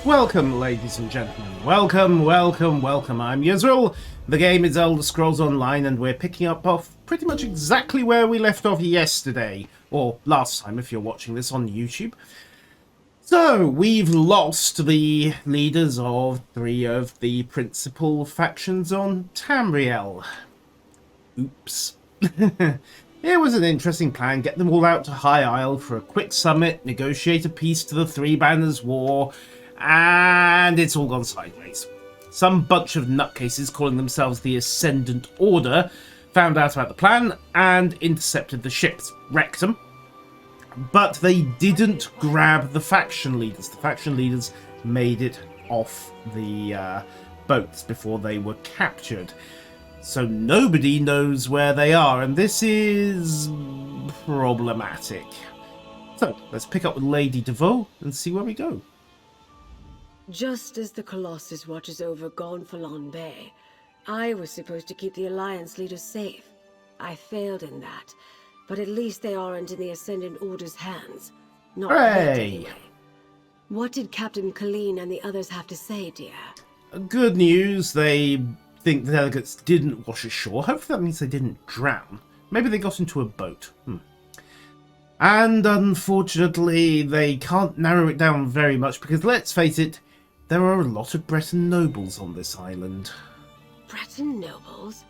Welcome, ladies and gentlemen. Welcome, welcome, welcome. I'm Yezril. The game is Elder Scrolls Online, and we're picking up off pretty much exactly where we left off yesterday, or last time if you're watching this on YouTube. So, we've lost the leaders of 3 of the principal factions on Tamriel. Oops. It was an interesting plan. Get them all out to High Isle for a quick summit, negotiate a peace to the Three Banners War, and it's all gone sideways. Some bunch of nutcases calling themselves the Ascendant Order found out about the plan and intercepted the ships, wrecked them, but they didn't grab the faction leaders. The faction leaders made it off the boats before they were captured. So nobody knows where they are, and this is problematic. So let's pick up with Lady DeVoe and see where we go. Just as the Colossus watches over Gonfalon Bay, I was supposed to keep the Alliance leaders safe. I failed in that, but at least they aren't in the Ascendant Order's hands. Not yet, anyway. What did Captain Colleen and the others have to say, dear? Good news, they think the delegates didn't wash ashore. Hopefully that means they didn't drown. Maybe they got into a boat. And unfortunately, they can't narrow it down very much because, let's face it, there are a lot of Breton nobles on this island. Breton nobles?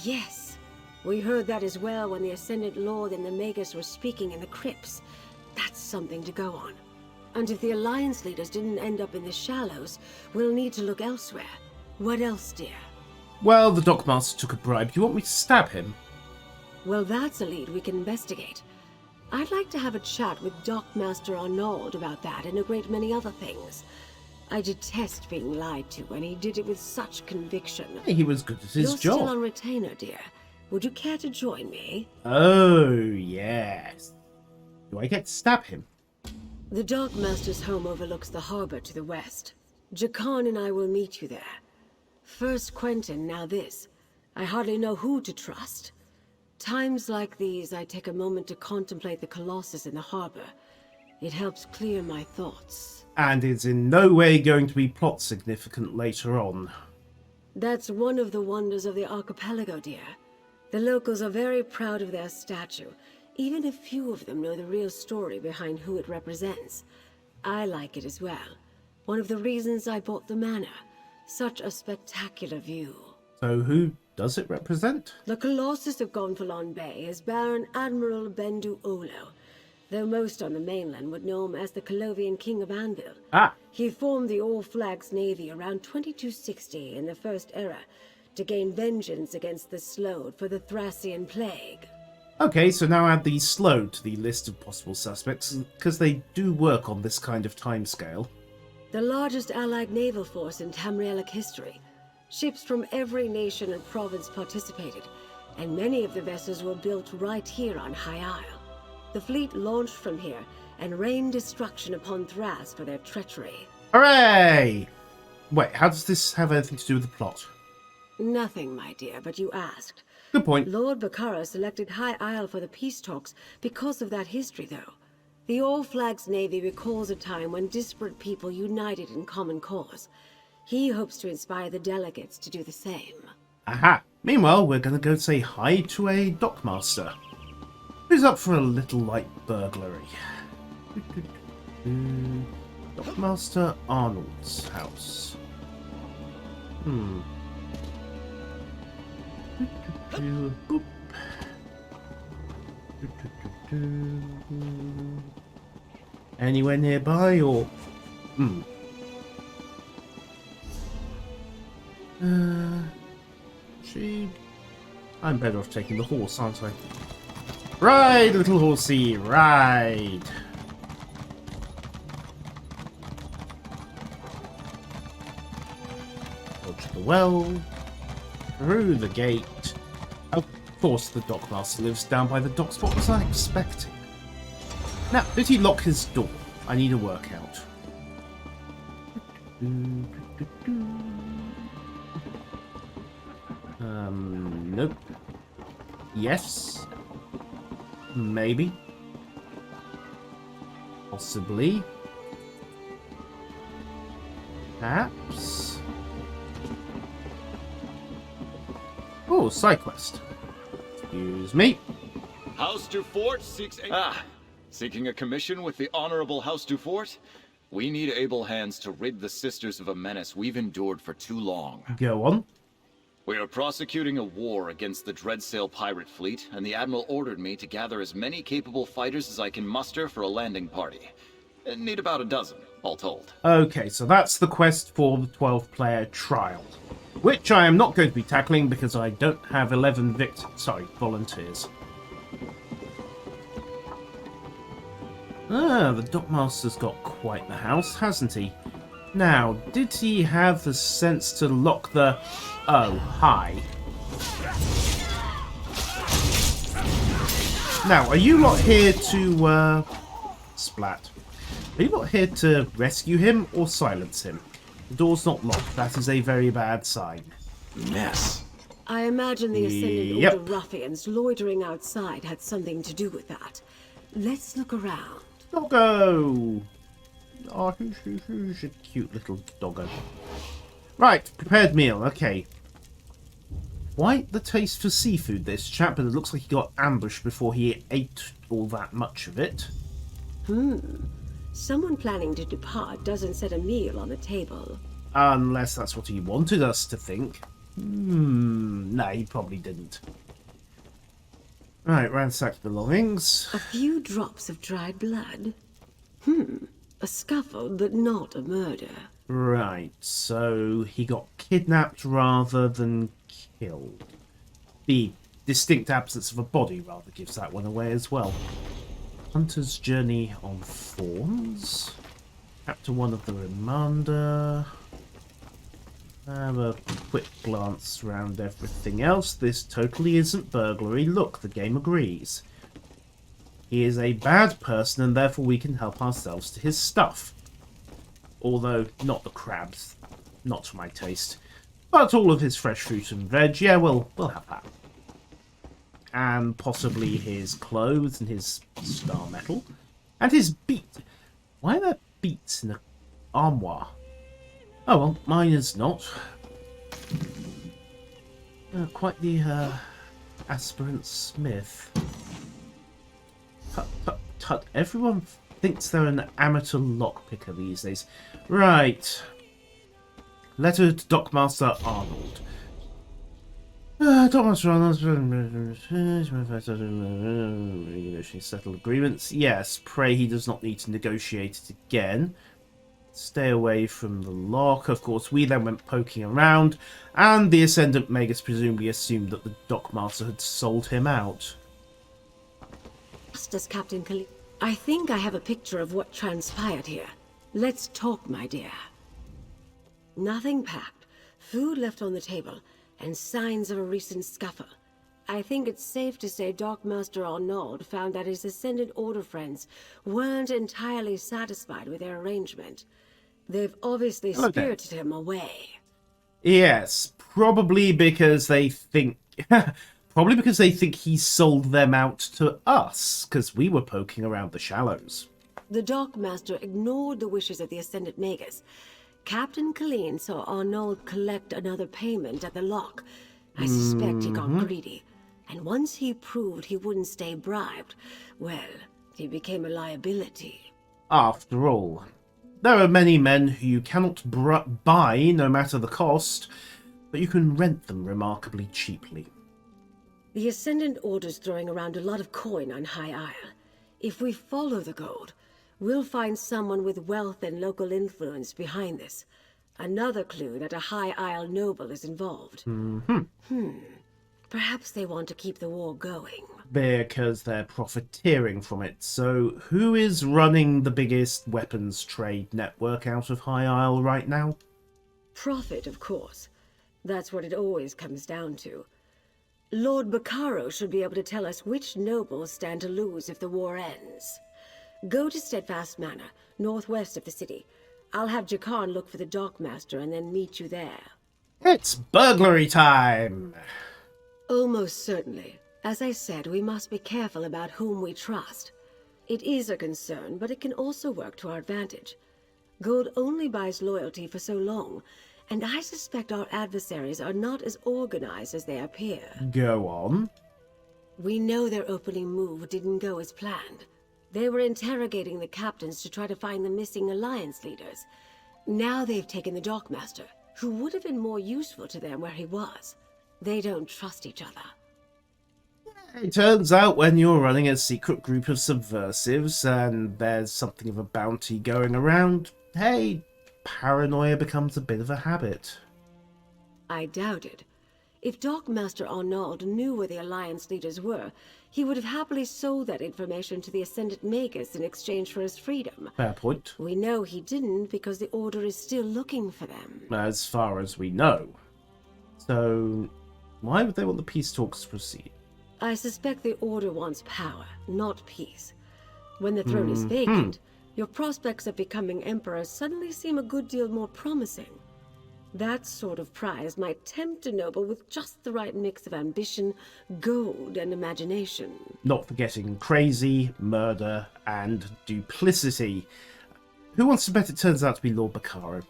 Yes. We heard that as well when the Ascendant Lord and the Magus were speaking in the crypts. That's something to go on. And if the Alliance leaders didn't end up in the shallows, we'll need to look elsewhere. What else, dear? Well, the Dockmaster took a bribe. You want me to stab him? Well, that's a lead we can investigate. I'd like to have a chat with Dockmaster Arnauld about that and a great many other things. I detest being lied to, and he did it with such conviction. He was good at his You're job. Still on retainer, dear. Would you care to join me? Oh, yes. Do I get to stab him? The Dockmaster's home overlooks the harbor to the west. Jakan and I will meet you there. First Quentin, now this. I hardly know who to trust. Times like these, I take a moment to contemplate the Colossus in the harbor. It helps clear my thoughts. And is in no way going to be plot significant later on. That's one of the wonders of the archipelago, dear. The locals are very proud of their statue, even if few of them know the real story behind who it represents. I like it as well. One of the reasons I bought the manor. Such a spectacular view. So who does it represent? The Colossus of Gonfalon Bay is Baron Admiral Bendu Olo, though most on the mainland would know him as the Colovian King of Anvil. He formed the All Flags Navy around 2260 in the First Era to gain vengeance against the Slode for the Thracian Plague. Okay, so now add the Slode to the list of possible suspects, because they do work on this kind of timescale. The largest allied naval force in Tamrielic history. Ships from every nation and province participated, and many of the vessels were built right here on High Isle. The fleet launched from here and rained destruction upon Thras for their treachery. Hooray! Wait, how does this have anything to do with the plot? Nothing, my dear, but you asked. Good point. Lord Bakara selected High Isle for the peace talks because of that history, though. The All Flags Navy recalls a time when disparate people united in common cause. He hopes to inspire the delegates to do the same. Aha! Meanwhile, we're going to go say hi to a dockmaster. Who's up for a little light burglary? Dockmaster Arnold's house. Boop. Anywhere nearby, or I'm better off taking the horse, aren't I? Ride, little horsey, ride. Dodge the well, through the gate. Of course, the dockmaster lives down by the docks. What was I expecting? Now, did he lock his door? I need a workout. Nope. Yes. Maybe. Possibly. Perhaps. Oh, side quest. Excuse me. House du Fort seeks seeking a commission with the Honorable House du Fort? We need able hands to rid the sisters of a menace we've endured for too long. Go on. We are prosecuting a war against the Dreadsail pirate fleet, and the Admiral ordered me to gather as many capable fighters as I can muster for a landing party. Need about a dozen, all told. Okay, so that's the quest for the 12-player trial, which I am not going to be tackling because I don't have 11 volunteers. Ah, the Dockmaster's got quite the house, hasn't he? Now, did he have the sense to lock the... Oh, hi. Now, are you lot here to, Splat. Are you lot here to rescue him or silence him? The door's not locked. That is a very bad sign. Mess. I imagine the Ascendant Yep. Order ruffians loitering outside had something to do with that. Let's look around. Doggo! Oh, who's a cute little doggo. Right, prepared meal, okay. Quite the taste for seafood, this chap, but it looks like he got ambushed before he ate all that much of it. Someone planning to depart doesn't set a meal on the table. Unless that's what he wanted us to think. No, he probably didn't. Right, ransacked belongings. A few drops of dried blood. A scuffle, but not a murder. Right, so he got kidnapped rather than killed. The distinct absence of a body rather gives that one away as well. Hunter's Journey on Thorns. Chapter 1 of the Reminder. Have a quick glance around everything else. This totally isn't burglary. Look, the game agrees. He is a bad person and therefore we can help ourselves to his stuff. Although, not the crabs. Not to my taste. But all of his fresh fruit and veg, yeah, we'll have that. And possibly his clothes and his star metal. And his beat. Why are there beats in an armoire? Oh well, mine is not. Quite the aspirant smith. Tut, tut, tut. Everyone thinks they're an amateur lockpicker these days. Right. Letter to Dockmaster Arnold. Dockmaster Arnold. Settle agreements. Yes, pray he does not need to negotiate it again. Stay away from the lock. Of course, we then went poking around, and the Ascendant Magus presumably assumed that the Dockmaster had sold him out. Just as Captain Khalid. I think I have a picture of what transpired here. Let's talk, my dear. Nothing packed, food left on the table, and signs of a recent scuffle. I think it's safe to say Dockmaster Arnaud found that his Ascendant Order friends weren't entirely satisfied with their arrangement. They've obviously spirited him away. Yes, probably because they think... probably because they think he sold them out to us, because we were poking around the shallows. The Dockmaster ignored the wishes of the Ascendant Magus. Captain Colleen saw Arnaud collect another payment at the lock. I suspect he got greedy. And once he proved he wouldn't stay bribed, well, he became a liability. After all, there are many men who you cannot buy no matter the cost, but you can rent them remarkably cheaply. The Ascendant Order's throwing around a lot of coin on High Isle. If we follow the gold, we'll find someone with wealth and local influence behind this. Another clue that a High Isle noble is involved. Perhaps they want to keep the war going. Because they're profiteering from it. So who is running the biggest weapons trade network out of High Isle right now? Profit, of course. That's what it always comes down to. Lord Bacaro should be able to tell us which nobles stand to lose if the war ends. Go to Steadfast Manor, northwest of the city. I'll have Jakarn look for the Dockmaster and then meet you there. It's burglary time! Almost certainly. As I said, we must be careful about whom we trust. It is a concern, but it can also work to our advantage. Gold only buys loyalty for so long, and I suspect our adversaries are not as organized as they appear. Go on. We know their opening move didn't go as planned. They were interrogating the captains to try to find the missing Alliance leaders. Now they've taken the Dockmaster, who would have been more useful to them where he was. They don't trust each other. It turns out when you're running a secret group of subversives and there's something of a bounty going around, hey, paranoia becomes a bit of a habit. I doubt it. If Dockmaster Arnauld knew where the Alliance leaders were, he would have happily sold that information to the Ascendant Magus in exchange for his freedom. Fair point. We know he didn't because the Order is still looking for them. As far as we know. So, why would they want the peace talks to proceed? I suspect the Order wants power, not peace. When the throne is vacant, your prospects of becoming Emperor suddenly seem a good deal more promising. That sort of prize might tempt a noble with just the right mix of ambition, gold, and imagination. Not forgetting crazy, murder, and duplicity. Who wants to bet it turns out to be Lord Bacaro?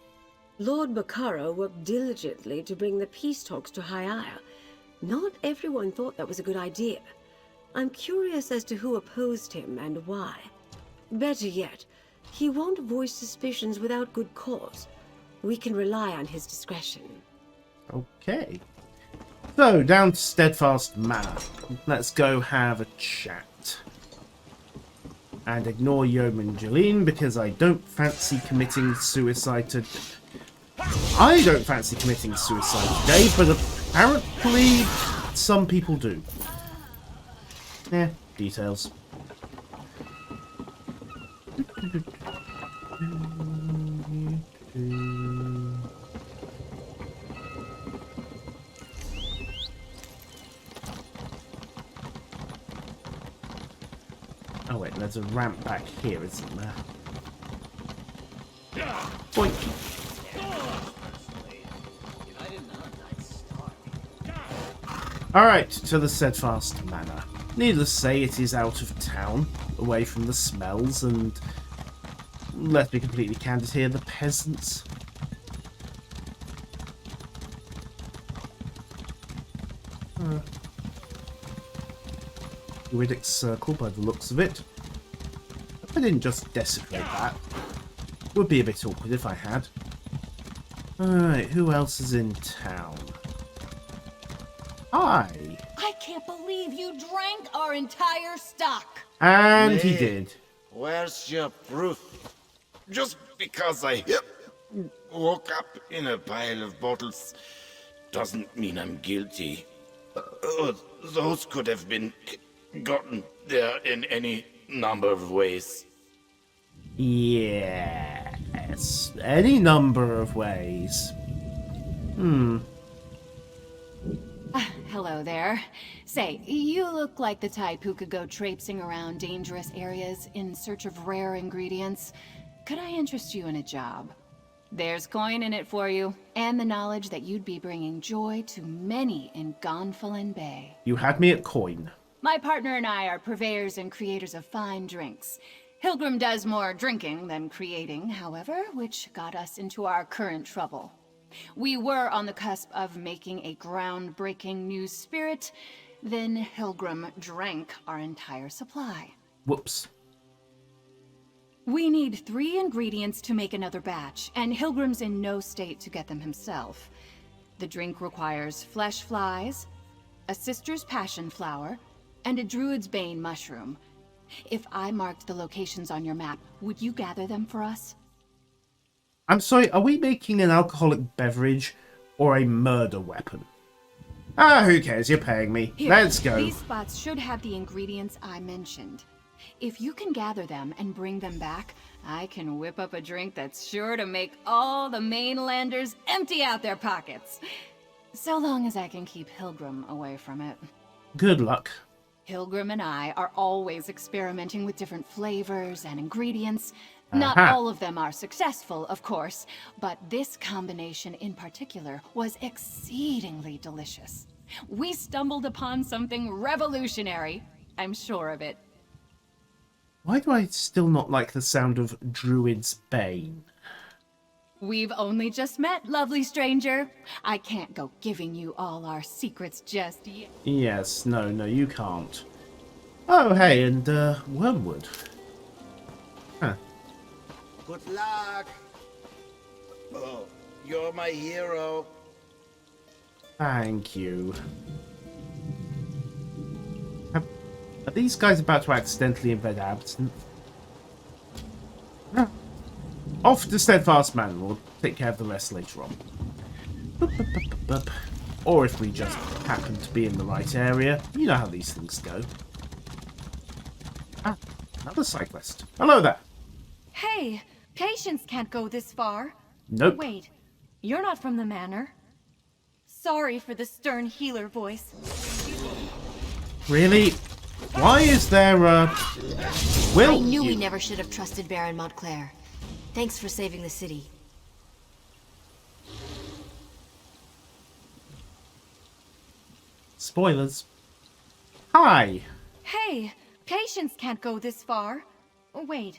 Lord Bacaro worked diligently to bring the peace talks to High Isle. Not everyone thought that was a good idea. I'm curious as to who opposed him and why. Better yet, he won't voice suspicions without good cause. We can rely on his discretion. Okay. So, down to Steadfast Manor. Let's go have a chat. And ignore Yeoman Jeline because I don't fancy committing suicide today. I don't fancy committing suicide today, but apparently some people do. Yeah, details. Oh wait, there's a ramp back here, isn't there? Boink. Alright, to the Steadfast Manor. Needless to say, it is out of town, away from the smells, and let's be completely candid here, the peasants. Druidic circle by the looks of it. I didn't just desecrate that. Would be a bit awkward if I had. Alright, who else is in town? Hi! I can't believe you drank our entire stock. And he Hey, did. Where's your proof? Just because I woke up in a pile of bottles doesn't mean I'm guilty. Those could have been gotten there in any number of ways. Yes, any number of ways. Hello there. Say, you look like the type who could go traipsing around dangerous areas in search of rare ingredients. Could I interest you in a job? There's coin in it for you, and the knowledge that you'd be bringing joy to many in Gonfalon Bay. You had me at coin. My partner and I are purveyors and creators of fine drinks. Hilgrim does more drinking than creating, however, which got us into our current trouble. We were on the cusp of making a groundbreaking new spirit, then Hilgrim drank our entire supply. Whoops. We need 3 ingredients to make another batch, and Hilgrim's in no state to get them himself. The drink requires flesh flies, a sister's passion flower, and a druid's bane mushroom. If I marked the locations on your map, would you gather them for us? I'm sorry, are we making an alcoholic beverage or a murder weapon? Ah, who cares? You're paying me. Here, Let's go. These spots should have the ingredients I mentioned. If you can gather them and bring them back, I can whip up a drink that's sure to make all the mainlanders empty out their pockets. So long as I can keep Hilgrim away from it. Good luck. Hilgrim and I are always experimenting with different flavors and ingredients. Not Aha. all of them are successful, of course, but this combination in particular was exceedingly delicious. We stumbled upon something revolutionary. I'm sure of it. Why do I still not like the sound of Druid's Bane? We've only just met, lovely stranger. I can't go giving you all our secrets just yet. Yes, no, you can't. Oh, hey, and, Wormwood. Huh. Good luck. Oh, you're my hero. Thank you. Are these guys about to accidentally invade Absinthe? No. Off to Steadfast Man. We'll take care of the rest later on. Or if we just happen to be in the right area. You know how these things go. Ah, another side quest. Hello there. Hey, Patience can't go this far. Nope. Wait, you're not from the manor. Sorry for the stern healer voice. Really? Why is there a... Will I knew we you... never should have trusted Baron Montclair. Thanks for saving the city. Spoilers. Hi. Hey, Patience can't go this far. Wait,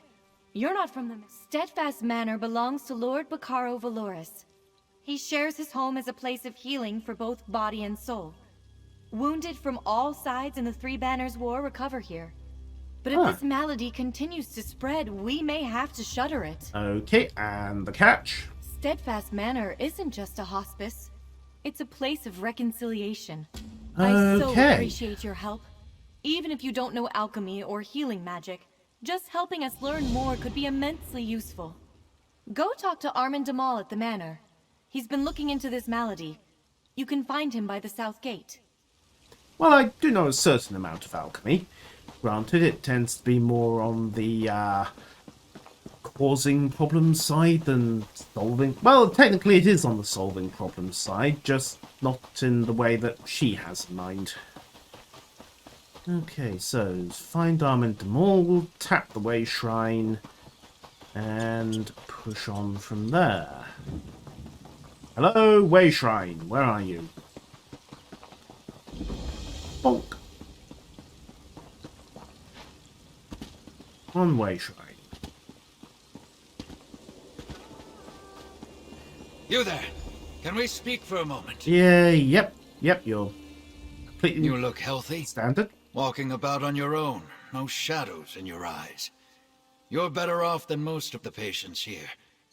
you're not from the... Steadfast Manor belongs to Lord Baccaro Valoris. He shares his home as a place of healing for both body and soul. Wounded from all sides in the Three Banners War recover here. But if this malady continues to spread, we may have to shutter it. Okay, and the catch? Steadfast Manor isn't just a hospice. It's a place of reconciliation. Okay. I so appreciate your help. Even if you don't know alchemy or healing magic, just helping us learn more could be immensely useful. Go talk to Armand Damal at the manor. He's been looking into this malady. You can find him by the south gate. Well, I do know a certain amount of alchemy. Granted, it tends to be more on the causing problems side than solving. Well, technically it is on the solving problems side, just not in the way that she has in mind. Okay, so find Armand Damal, tap the Way Shrine, and push on from there. Hello, Way Shrine, where are you? Bonk. On Way Shrine. You there. Can we speak for a moment? Yeah, yep, you're completely You look healthy. standard. Walking about on your own. No shadows in your eyes. You're better off than most of the patients here,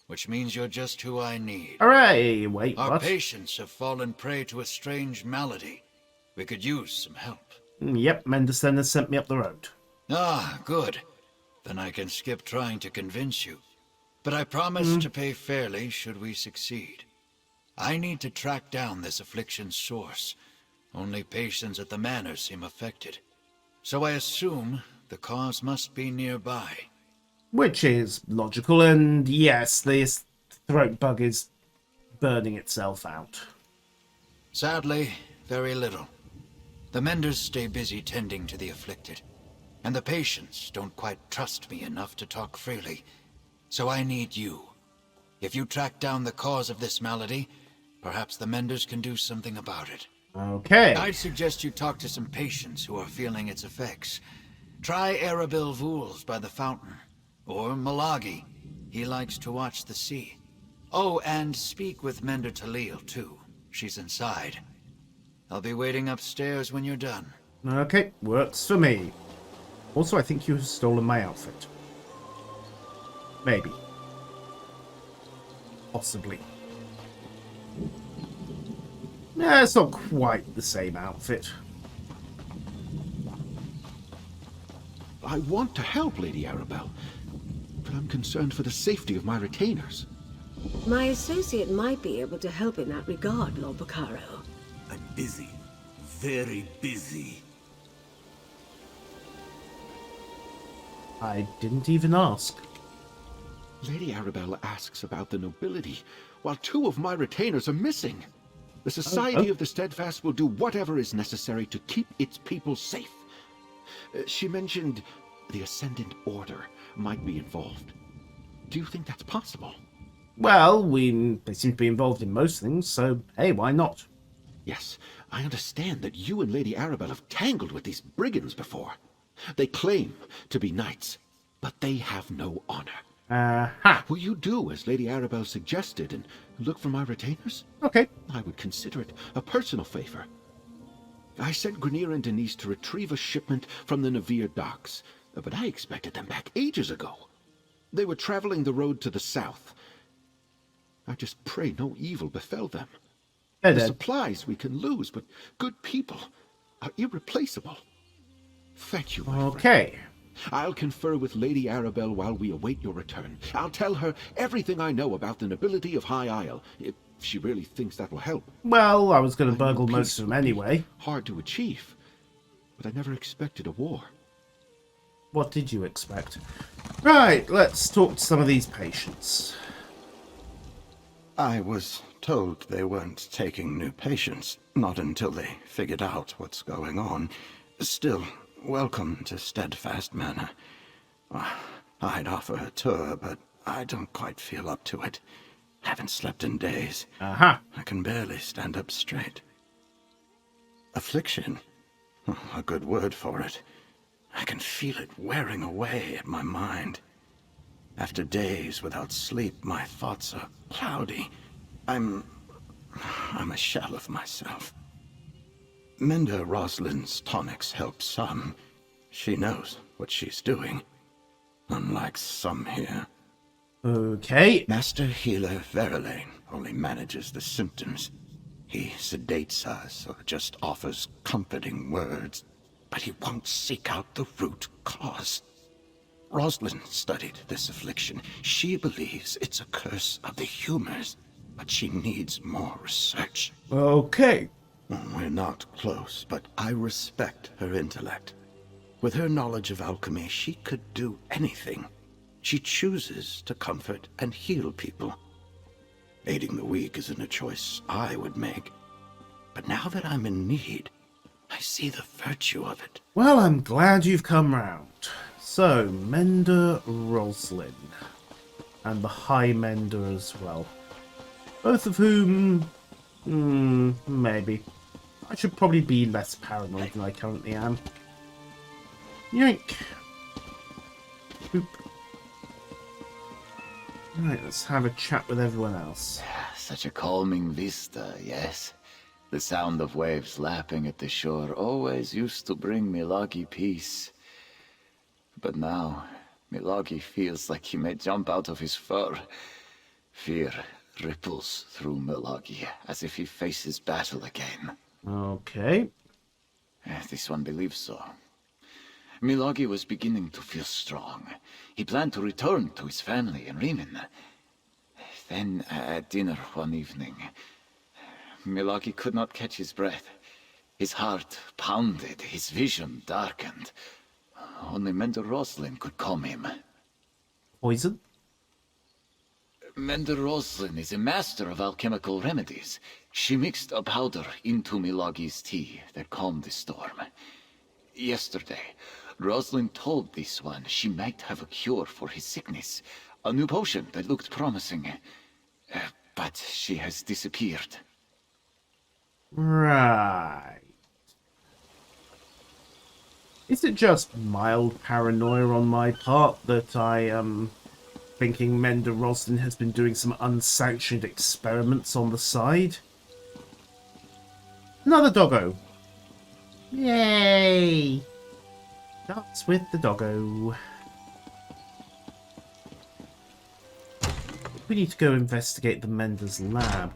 which means you're just who I need. Hooray! Wait, Our what? patients have fallen prey to a strange malady. We could use some help. Yep, Mendelsohn has sent me up the road. Ah, good. Then I can skip trying to convince you. But I promise to pay fairly should we succeed. I need to track down this affliction's source. Only patients at the manor seem affected. So I assume the cause must be nearby. Which is logical, and yes, this throat bug is burning itself out. Sadly, very little. The menders stay busy tending to the afflicted, and the patients don't quite trust me enough to talk freely. So I need you. If you track down the cause of this malady, perhaps the menders can do something about it. Okay. I'd suggest you talk to some patients who are feeling its effects. Try Arabil Vools by the fountain, or Malagi. He likes to watch the sea. Oh, and speak with Mender Talil, too. She's inside. I'll be waiting upstairs when you're done. Okay, works for me. Also, I think you have stolen my outfit. Maybe. Possibly. Yeah, it's not quite the same outfit. I want to help, Lady Arabelle, but I'm concerned for the safety of my retainers. My associate might be able to help in that regard, Lord Baccaro. I'm busy. Very busy. I didn't even ask. Lady Arabelle asks about the nobility, while 2 of my retainers are missing. The Society of the Steadfast will do whatever is necessary to keep its people safe. She mentioned the Ascendant Order might be involved. Do you think that's possible? Well, they seem to be involved in most things, so hey, why not? Yes, I understand that you and Lady Arabelle have tangled with these brigands before. They claim to be knights, but they have no honor. Ha! Will you do as Lady Arabelle suggested and look for my retainers? Okay. I would consider it a personal favor. I sent Grenier and Denise to retrieve a shipment from the Navir docks, but I expected them back ages ago. They were traveling the road to the south. I just pray no evil befell them. They're The dead. supplies we can lose, but good people are irreplaceable. Thank you, my friend. Okay. I'll confer with Lady Arabelle while we await your return. I'll tell her everything I know about the nobility of High Isle, if she really thinks that will help. Well, I was going to I knew burgle most peace of them would be anyway. Hard to achieve, but I never expected a war. What did you expect? Right, let's talk to some of these patients. I was told they weren't taking new patients, not until they figured out what's going on. Still, welcome to Steadfast Manor. I'd offer a tour, but I don't quite feel up to it. Haven't slept in days. Aha. I can barely stand up straight. Affliction? A good word for it. I can feel it wearing away at my mind. After days without sleep, my thoughts are cloudy. I'm a shell of myself. Menda Rosalind's tonics help some. She knows what she's doing. Unlike some here. Okay. Master Healer Verlaine only manages the symptoms. He sedates us or just offers comforting words, but he won't seek out the root cause. Rosalind studied this affliction. She believes it's a curse of the humors, but she needs more research. Okay. We're not close, but I respect her intellect. With her knowledge of alchemy, she could do anything. She chooses to comfort and heal people. Aiding the weak isn't a choice I would make. But now that I'm in need, I see the virtue of it. Well, I'm glad you've come round. So, Menda Roslin. And the High Mender as well. Both of whom... maybe. I should probably be less paranoid than I currently am. Yoink. Boop. Right, let's have a chat with everyone else. Such a calming vista, yes. The sound of waves lapping at the shore always used to bring Milagi peace. But now, Milagi feels like he may jump out of his fur. Fear ripples through Milagi, as if he faces battle again. Okay. This one believes so. Milagi was beginning to feel strong. He planned to return to his family in Riemann. Then, at dinner one evening, Milagi could not catch his breath. His heart pounded, his vision darkened. Only Menda Roslin could calm him. Poison? Menda Roslin is a master of alchemical remedies. She mixed a powder into Milagi's tea that calmed the storm. Yesterday, Roslin told this one she might have a cure for his sickness. A new potion that looked promising. But she has disappeared. Right. Is it just mild paranoia on my part that I am thinking Menda Roslin has been doing some unsanctioned experiments on the side? Another doggo. Yay! That's with the doggo. We need to go investigate the Menda's lab.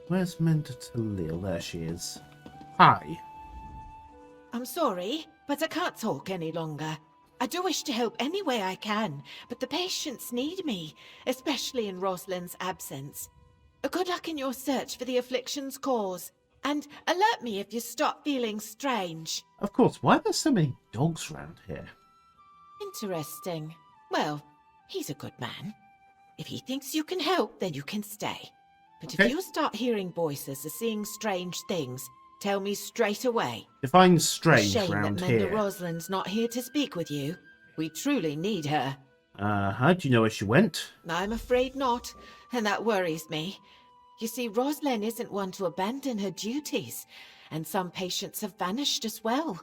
Where's Menda Talil? There she is. Hi. I'm sorry, but I can't talk any longer. I do wish to help any way I can, but the patients need me, especially in Rosalind's absence. Good luck in your search for the affliction's cause, and alert me if you start feeling strange. Of course, why are there so many dogs around here? Interesting. Well, he's a good man. If he thinks you can help, then you can stay. But Okay. if you start hearing voices or seeing strange things, tell me straight away. Define strange Shame that around Menda here. Rosalind's not here to speak with you. We truly need her. Do you know where she went? I'm afraid not, and that worries me. You see, Rosalind isn't one to abandon her duties, and some patients have vanished as well.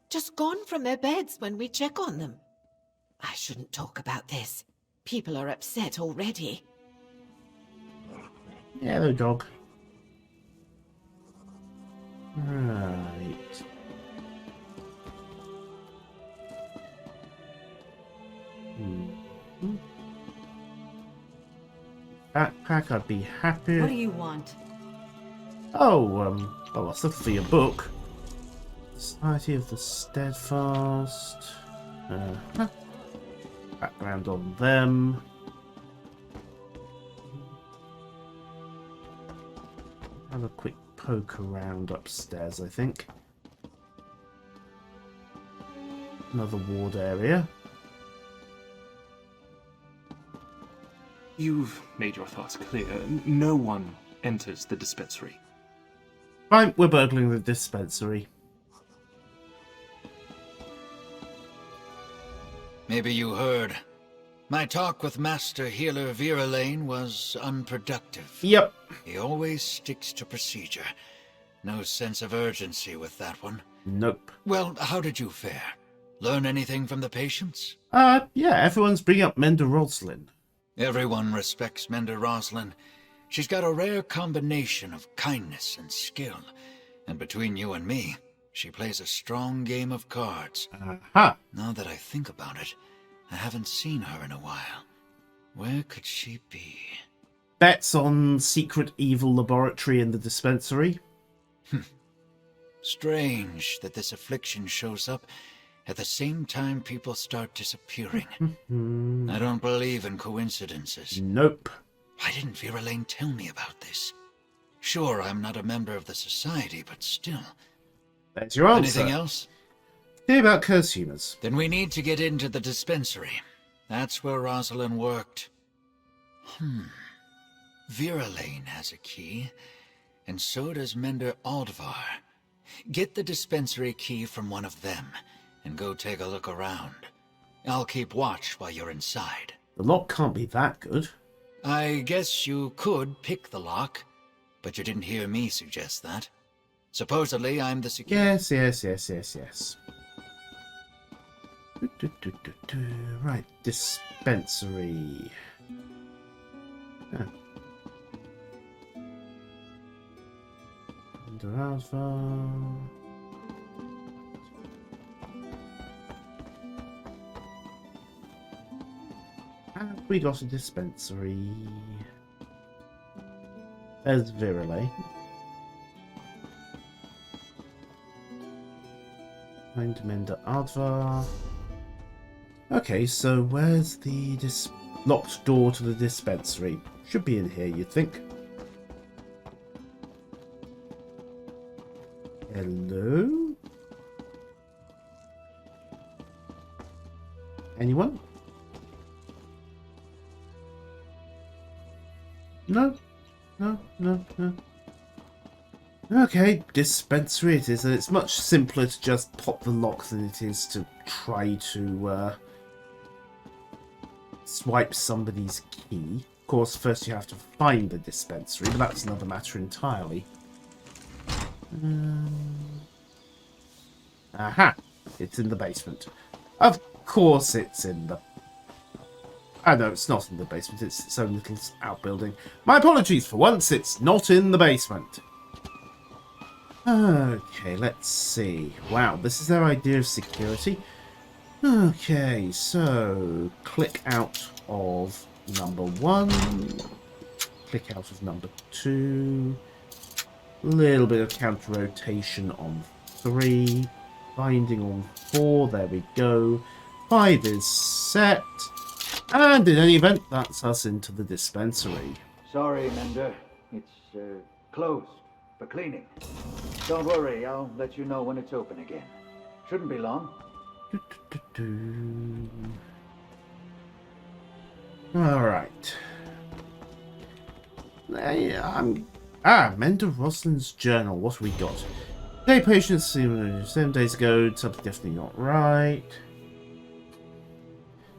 Just gone from their beds when we check on them. I shouldn't talk about this. People are upset already. Hello, dog. Right. Backpack, I'd be happy. What do you want? Oh, well, that's for your book. Society of the Steadfast. Background on them. Have a quick poke around upstairs, I think. Another ward area. You've made your thoughts clear. No one enters the dispensary. Fine, we're burgling the dispensary. Maybe you heard. My talk with Master Healer Viralane was unproductive. Yep. He always sticks to procedure. No sense of urgency with that one. Nope. Well, how did you fare? Learn anything from the patients? Yeah, everyone's bringing up Mender Roslin. Everyone respects Mender Roslin. She's got a rare combination of kindness and skill. And between you and me, she plays a strong game of cards. Aha. Now that I think about it, I haven't seen her in a while. Where could she be? Bets on secret evil laboratory in the dispensary. Strange that this affliction shows up at the same time people start disappearing. I don't believe in coincidences. Nope. Why didn't Viralane tell me about this? Sure, I'm not a member of the society, but still. There's your answer. Anything else? Hear about Cursumers. Then we need to get into the dispensary. That's where Rosalind worked. Viralane has a key, and so does Mender Aldvar. Get the dispensary key from one of them, and go take a look around. I'll keep watch while you're inside. The lock can't be that good. I guess you could pick the lock, but you didn't hear me suggest that. Supposedly, I'm the security... Yes. Right, dispensary. Under Alpha. And we got a dispensary. There's Virale. Find Mender Advar. Okay, so where's the locked door to the dispensary? Should be in here, you'd think. Hello? Anyone? No. Okay, dispensary it is, and it's much simpler to just pop the lock than it is to try to swipe somebody's key. Of course, first you have to find the dispensary, but that's another matter entirely. Aha! It's in the basement. Of course it's in the... Oh no, it's not in the basement, it's its own little outbuilding. My apologies, for once it's not in the basement. Okay, let's see. Wow, this is their idea of security. Okay, so click out of number 1. Click out of number 2. A little bit of counter rotation on 3. Binding on 4. There we go. 5 is set. And in any event, that's us into the dispensary. Sorry, Mender. It's closed for cleaning. Don't worry, I'll let you know when it's open again. Shouldn't be long. Alright. Mender Roslin's journal. What have we got? Hey, patients, 7 days ago. Something definitely not right.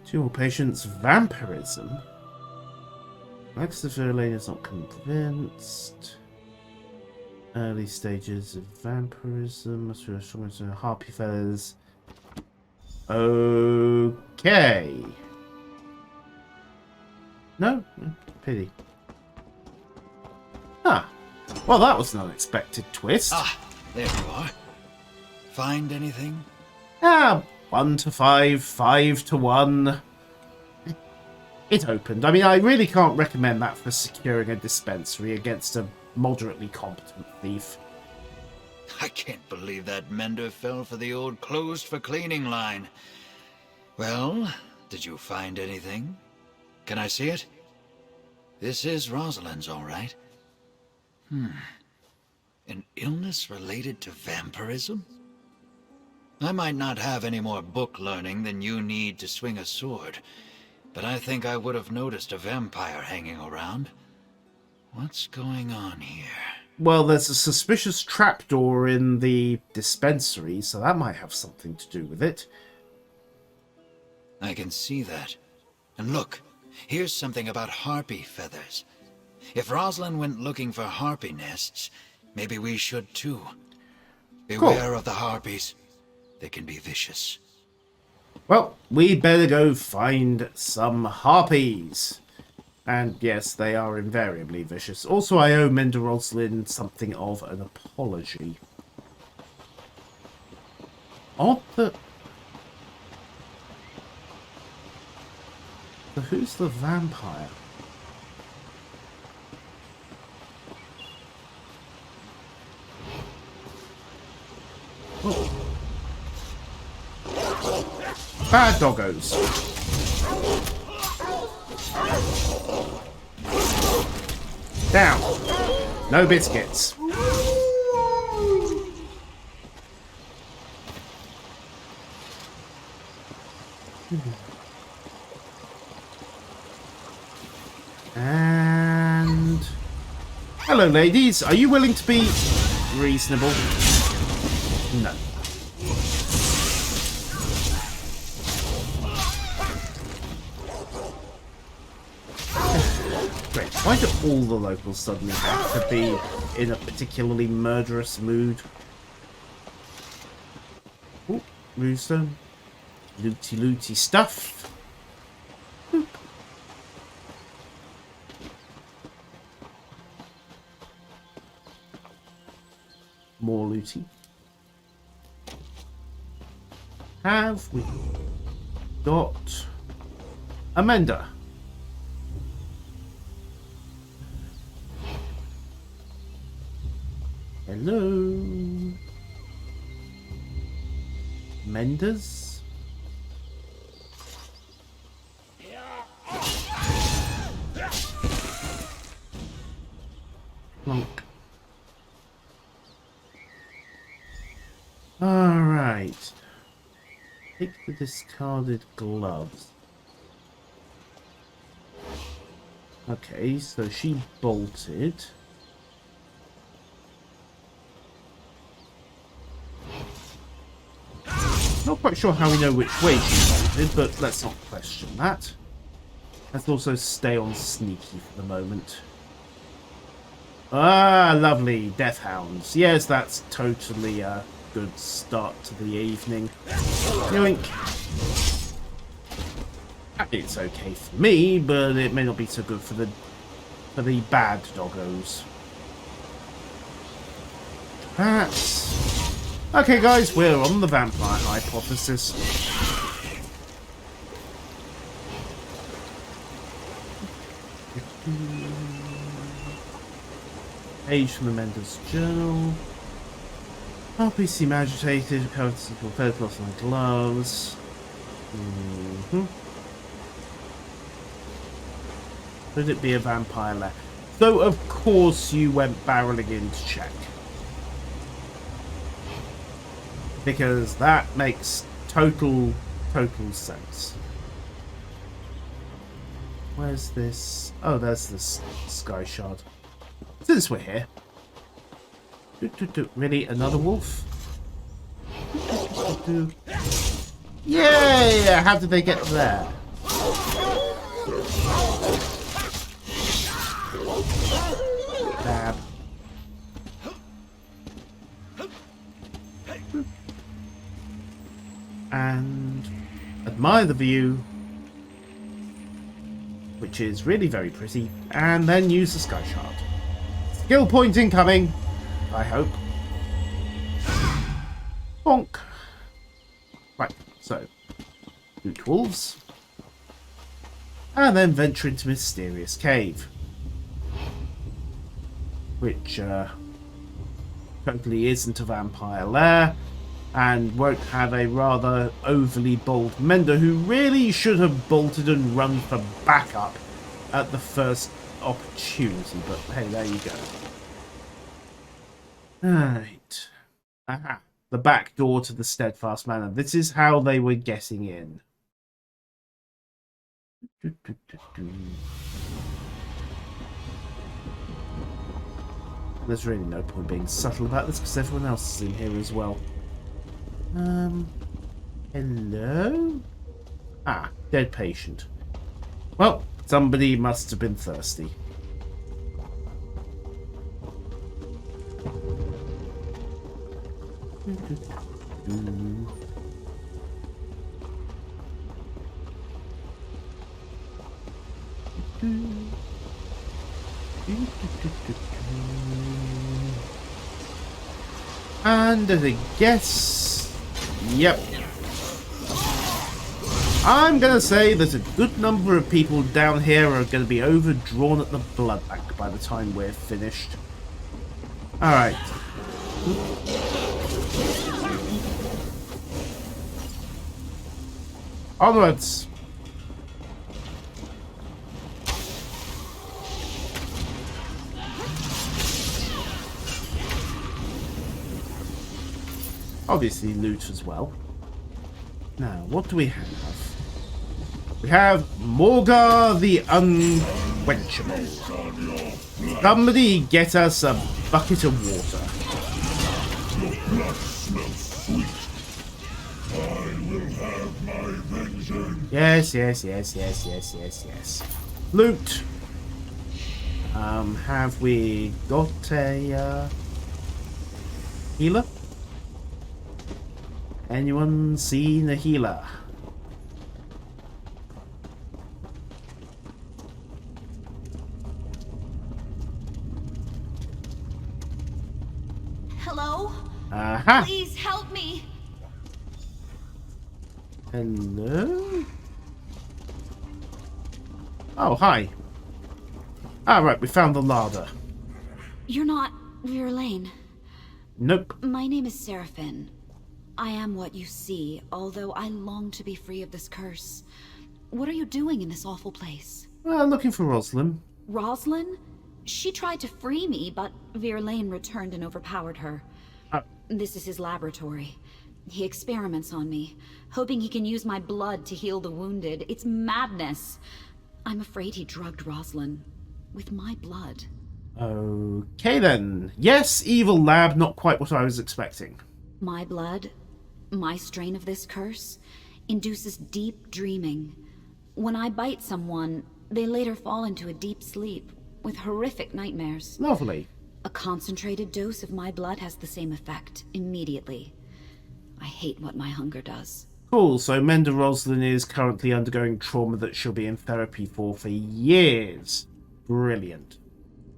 2 more patients. Vampirism. Max the Viralane is not convinced. Early stages of vampirism. Harpy feathers. Okay. No? Pity. Ah. Well, that was an unexpected twist. Ah, there you are. Find anything? 1 to 5, 5 to 1. It opened. I mean, I really can't recommend that for securing a dispensary against a moderately competent thief. I can't believe that mender fell for the old closed for cleaning line. Well, did you find anything? Can I see it? This is Rosalind's, all right. An illness related to vampirism? I might not have any more book learning than you need to swing a sword, but I think I would have noticed a vampire hanging around. What's going on here? Well, there's a suspicious trapdoor in the dispensary, so that might have something to do with it. I can see that. And look, here's something about harpy feathers. If Rosalind went looking for harpy nests, maybe we should too. Beware of the harpies. They can be vicious. Well, we better go find some harpies. And yes, they are invariably vicious. Also, I owe Mender Rosalind something of an apology. Odd that... So who's the vampire? Oh. Bad doggos. Down. No biscuits. And... Hello, ladies. Are you willing to be reasonable? No. Great. Why do all the locals suddenly have to be in a particularly murderous mood? Ooh, moonstone. Looty stuff. Boop. More looty. Have we got a mender? Hello? Menders? Plunk. Alright. Take the discarded gloves. Okay, so she bolted. Not quite sure how we know which way she bolted, but let's not question that. Let's also stay on sneaky for the moment. Ah, lovely. Death hounds. Yes, that's totally a good start to the evening. Yoink. It's okay for me, but it may not be so good for the bad doggos. That's... Okay, guys, we're on the vampire hypothesis. Page from the Mender's journal. Harpies seem agitated, covered in feather cloth and gloves. Could it be a vampire lair? So, of course, you went barreling in to check. Because that makes total sense. Where's this? Oh, there's this sky shard. Since we're here. Really? Another wolf? Yeah! How did they get there? Bab. And admire the view, which which is really very pretty, and then use the Sky Shard. Skill point incoming, I hope. Bonk. Right, so loot wolves, and then venture into Mysterious Cave, which totally isn't a vampire lair, and won't have a rather overly bold Mender who really should have bolted and run for backup at the first opportunity, but hey, there you go. Alright. Aha. The back door to the Steadfast Manor. This is how they were getting in. There's really no point being subtle about this because everyone else is in here as well. Hello? Ah, dead patient. Well, somebody must have been thirsty. And I guess, yep. I'm gonna say that a good number of people down here are gonna be overdrawn at the blood bank by the time we're finished. Alright. Onwards. Obviously loot as well. Now, what do we have? We have Morgar the Unquenchable. Somebody get us a bucket of water. Your blood smells sweet. I will have my vengeance. Yes. Loot. Have we got a healer? Anyone seen a healer? Hello? Aha! Please help me! Hello? Oh, hi. Ah, right, we found the larder. You're not Verlaine. Nope. My name is Seraphine. I am what you see, although I long to be free of this curse. What are you doing in this awful place? Well, looking for Rosalind. Rosalind? She tried to free me, but Verlaine returned and overpowered her. This is his laboratory. He experiments on me, hoping he can use my blood to heal the wounded. It's madness. I'm afraid he drugged Rosalind with my blood. Okay then. Yes, evil lab, not quite what I was expecting. My blood, my strain of this curse, induces deep dreaming. When I bite someone, they later fall into a deep sleep with horrific nightmares. Lovely. A concentrated dose of my blood has the same effect immediately. I hate what my hunger does. Cool, so Mender Rosalind is currently undergoing trauma that she'll be in therapy for years. Brilliant.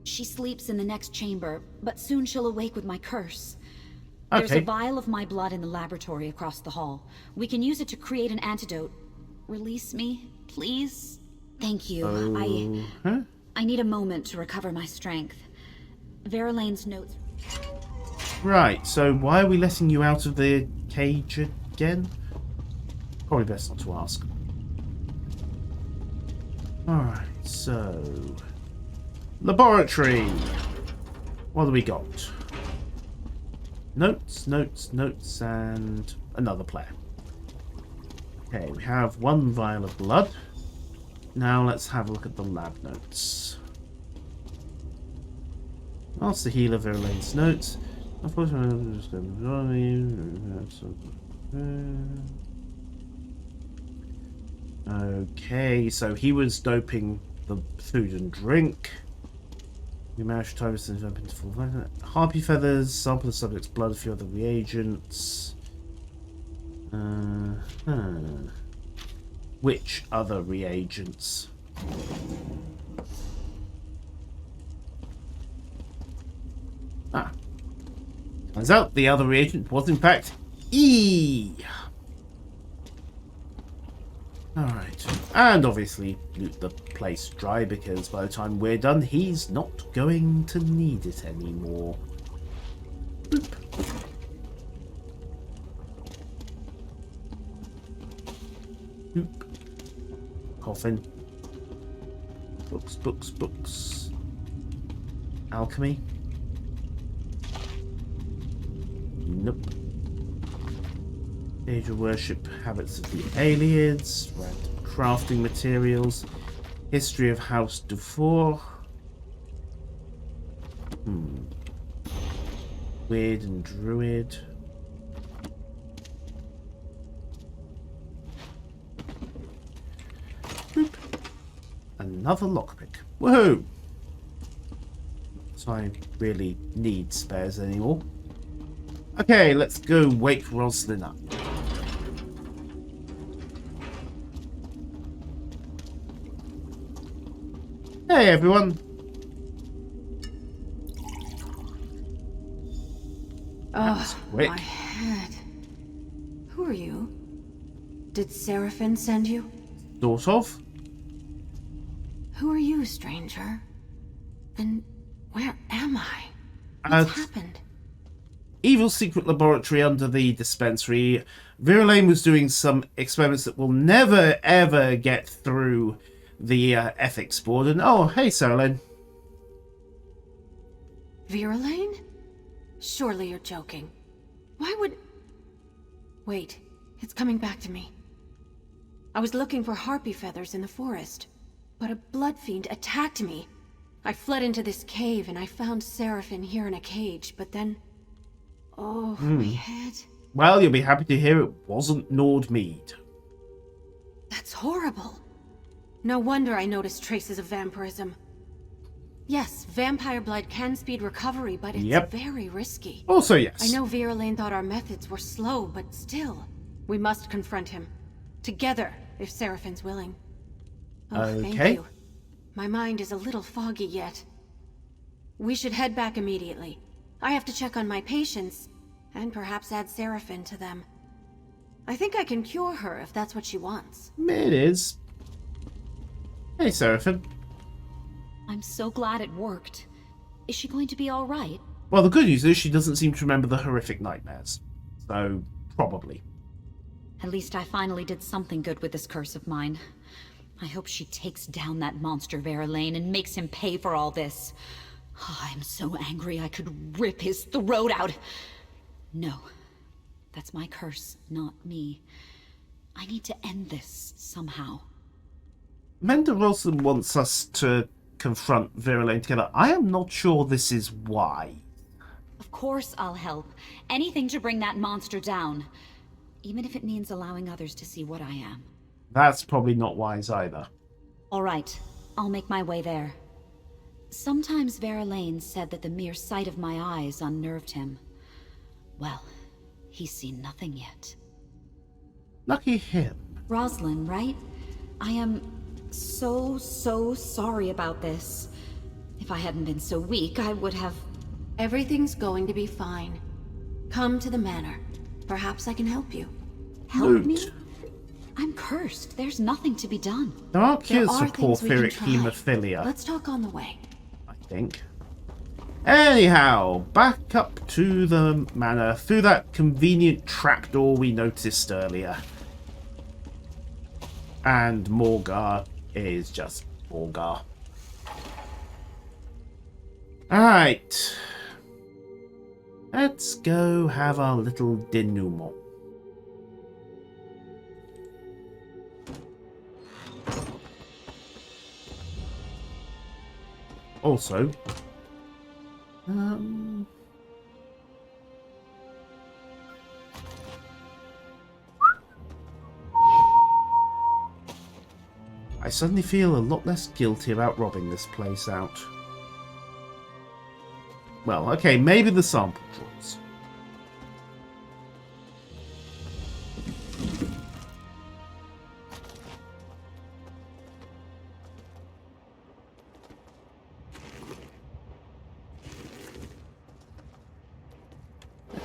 She sleeps in the next chamber, but soon she'll awake with my curse. Okay. There's a vial of my blood in the laboratory across the hall. We can use it to create an antidote. Release me, please? Thank you. I need a moment to recover my strength. Verlaine's notes... Right, so why are we letting you out of the cage again? Probably best not to ask. Alright, so... Laboratory! What do we got? Notes, and another player. Okay, we have one vial of blood. Now let's have a look at the lab notes. Master Healer Verlaine's notes. Okay, so he was doping the food and drink. You managed to time this jump into full harpy feathers, sample the subject's blood, a few other reagents. Which other reagents? Ah. Turns out the other reagent was in fact E. Alright. And obviously loot the place dry because by the time we're done, he's not going to need it anymore. Boop. Boop. Coffin. Books. Alchemy. Nope. Age of worship, habits of the aliens, random crafting materials, history of House Dufour. Weird and druid. Boop. Another lockpick. Woohoo! So I really need spares anymore. Okay, let's go wake Roslyn up. Hey everyone! Oh, quick. my head. Who are you? Did Seraphine send you? Sort of. Who are you, stranger? And where am I? What's happened? Evil secret laboratory under the dispensary. Virulane was doing some experiments that will never ever get through the ethics board. And oh, hey, Saralyn. Virulane? Surely you're joking. Why would... Wait, it's coming back to me. I was looking for harpy feathers in the forest, but a blood fiend attacked me. I fled into this cave and I found Seraphine here in a cage, but then... Oh, my head. Well, you'll be happy to hear it wasn't Nordmead. That's horrible. No wonder I noticed traces of vampirism. Yes, vampire blood can speed recovery, but it's very risky. Also, yes. I know Virulane thought our methods were slow, but still. We must confront him. Together, if Seraphine's willing. Oh, thank you. My mind is a little foggy yet. We should head back immediately. I have to check on my patients, and perhaps add Seraphine to them. I think I can cure her if that's what she wants. It is. Hey, Seraphine. I'm so glad it worked. Is she going to be all right? Well, the good news is she doesn't seem to remember the horrific nightmares. So, probably. At least I finally did something good with this curse of mine. I hope she takes down that monster Virulane and makes him pay for all this. Oh, I'm so angry I could rip his throat out. No, that's my curse, not me. I need to end this somehow. Menda Roslyn wants us to confront Virulane together. I am not sure this is why. Of course I'll help. Anything to bring that monster down. Even if it means allowing others to see what I am. That's probably not wise either. All right, I'll make my way there. Sometimes Virulane said that the mere sight of my eyes unnerved him. Well, he's seen nothing yet. Lucky him. Roslyn, right? I am so sorry about this. If I hadn't been so weak, I would have... Everything's going to be fine. Come to the manor. Perhaps I can help you. Help me? I'm cursed. There's nothing to be done. There are cures for things we can porphyric try. haemophilia. Let's talk on the way. I think. Anyhow, back up to the manor through that convenient trapdoor we noticed earlier. And Morgar is just Morgar. Alright. Let's go have our little denouement. Also, I suddenly feel a lot less guilty about robbing this place out. Well, okay, maybe the sample drawers.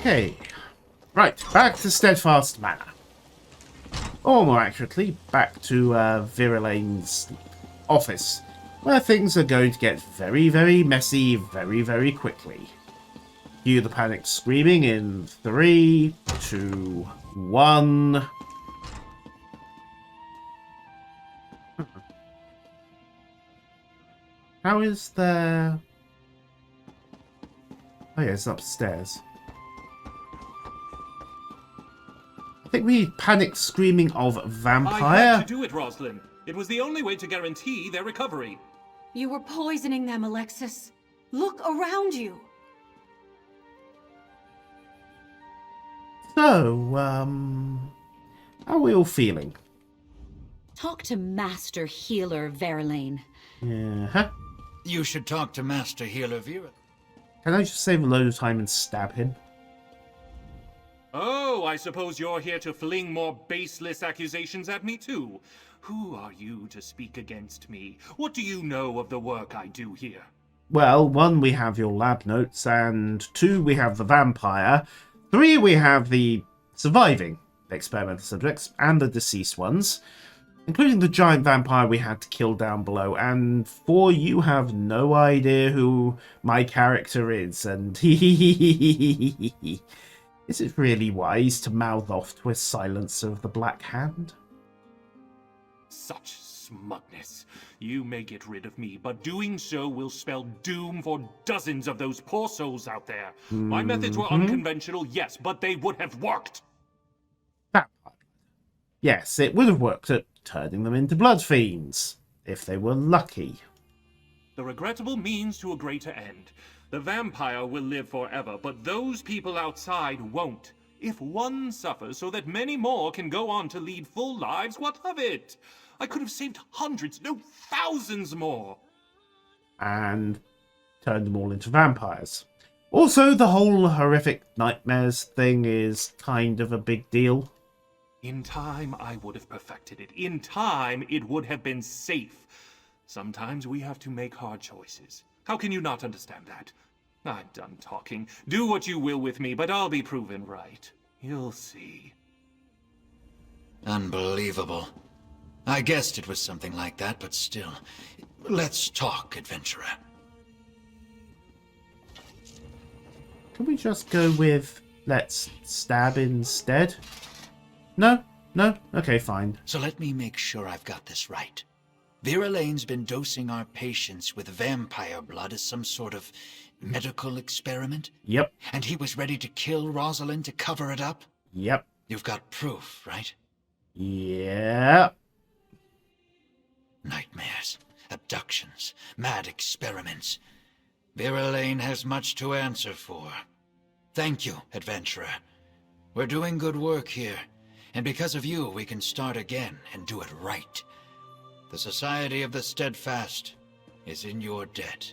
Okay. Right, back to Steadfast Manor. Or more accurately, back to Viralane's office, where things are going to get very, very messy very, very quickly. Cue the panicked screaming in 3, 2, 1. How is there... Oh yeah, it's upstairs. I think we panicked screaming of vampire. I had to do it, Roslyn. It was the only way to guarantee their recovery. You were poisoning them, Alexis. Look around you. So, how are we all feeling? Talk to Master Healer Verlaine. Yeah. You should talk to Master Healer Vera. Can I just save a load of time and stab him? Oh, I suppose you're here to fling more baseless accusations at me too. Who are you to speak against me? What do you know of the work I do here? Well, 1, we have your lab notes, and 2, we have the vampire. 3, we have the surviving experimental subjects and the deceased ones, including the giant vampire we had to kill down below. And 4, you have no idea who my character is, and is it really wise to mouth off to a silencer of the Black Hand? Such smugness. You may get rid of me, but doing so will spell doom for dozens of those poor souls out there. My methods were unconventional, yes, but they would have worked. Yes, it would have worked at turning them into blood fiends, if they were lucky. The regrettable means to a greater end. The vampire will live forever, but those people outside won't. If one suffers so that many more can go on to lead full lives, what of it? I could have saved hundreds, no, thousands more. And turned them all into vampires. Also, the whole horrific nightmares thing is kind of a big deal. In time, I would have perfected it. In time, it would have been safe. Sometimes we have to make hard choices. How can you not understand that? I'm done talking. Do what you will with me, but I'll be proven right. You'll see. Unbelievable. I guessed it was something like that, but still. Let's talk, adventurer. Can we just go with let's stab instead? No? No? Okay, fine. So let me make sure I've got this right. Veralaine's been dosing our patients with vampire blood as some sort of medical experiment? Yep. And he was ready to kill Rosalind to cover it up? Yep. You've got proof, right? Yeah. Nightmares, abductions, mad experiments. Veralaine has much to answer for. Thank you, adventurer. We're doing good work here, and because of you, we can start again and do it right. The Society of the Steadfast is in your debt.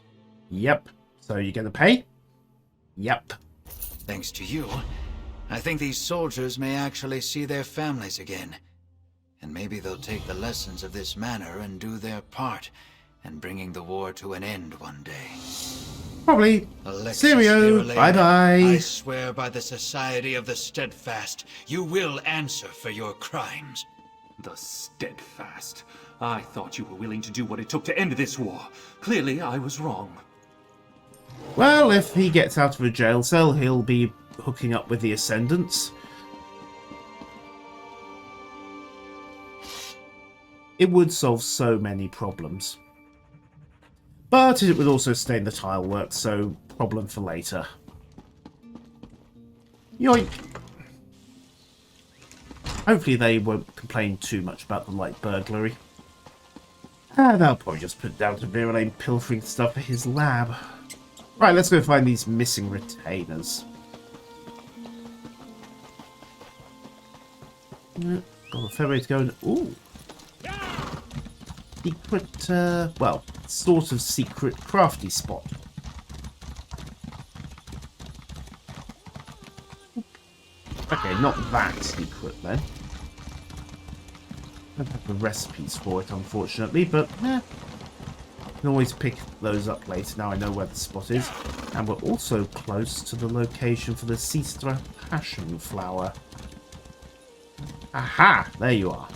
Yep. So you're gonna pay? Yep. Thanks to you, I think these soldiers may actually see their families again. And maybe they'll take the lessons of this manor and do their part in bringing the war to an end one day. Probably. Alexis Cheerio. Verlaine, Bye-bye. I swear by the Society of the Steadfast, you will answer for your crimes. The Steadfast. I thought you were willing to do what it took to end this war. Clearly, I was wrong. Well, if he gets out of a jail cell, he'll be hooking up with the Ascendants. It would solve so many problems. But it would also stain the tile work, so problem for later. Yoink! Hopefully they won't complain too much about the light burglary. They'll probably just put it down to Verlaine pilfering stuff for his lab. Right, let's go find these missing retainers. Got a fair way to go. Ooh! Secret, well, sort of secret crafty spot. Okay, not that secret then. Don't have the recipes for it, unfortunately, but Can always pick those up later. Now I know where the spot is. And we're also close to the location for the Sistra Passion Flower. Aha! There you are.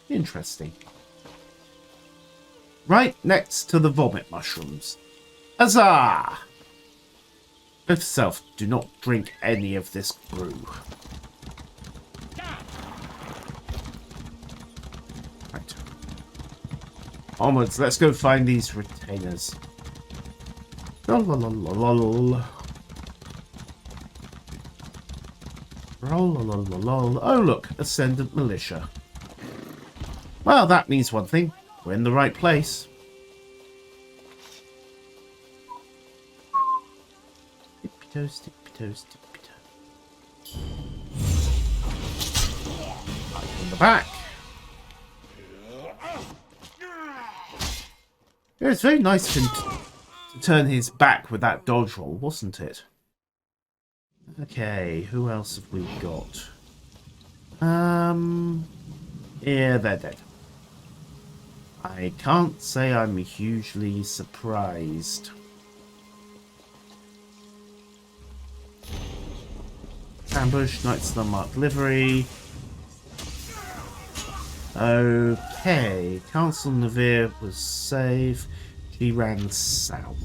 Interesting. Right next to the vomit mushrooms. Huzzah! Note to self, do not drink any of this brew. Right. Onwards, let's go find these retainers. Lol. Oh look, Ascendant Militia. Well, that means one thing. We're in the right place. Tippy-toes, tippy-toes, tippy-toes. In the back. It was very nice of him to turn his back with that dodge roll, wasn't it? Okay, who else have we got? Yeah, they're dead. I can't say I'm hugely surprised. Ambush, Knights of the Marked Livery. Okay, Council Navir was safe. She ran south.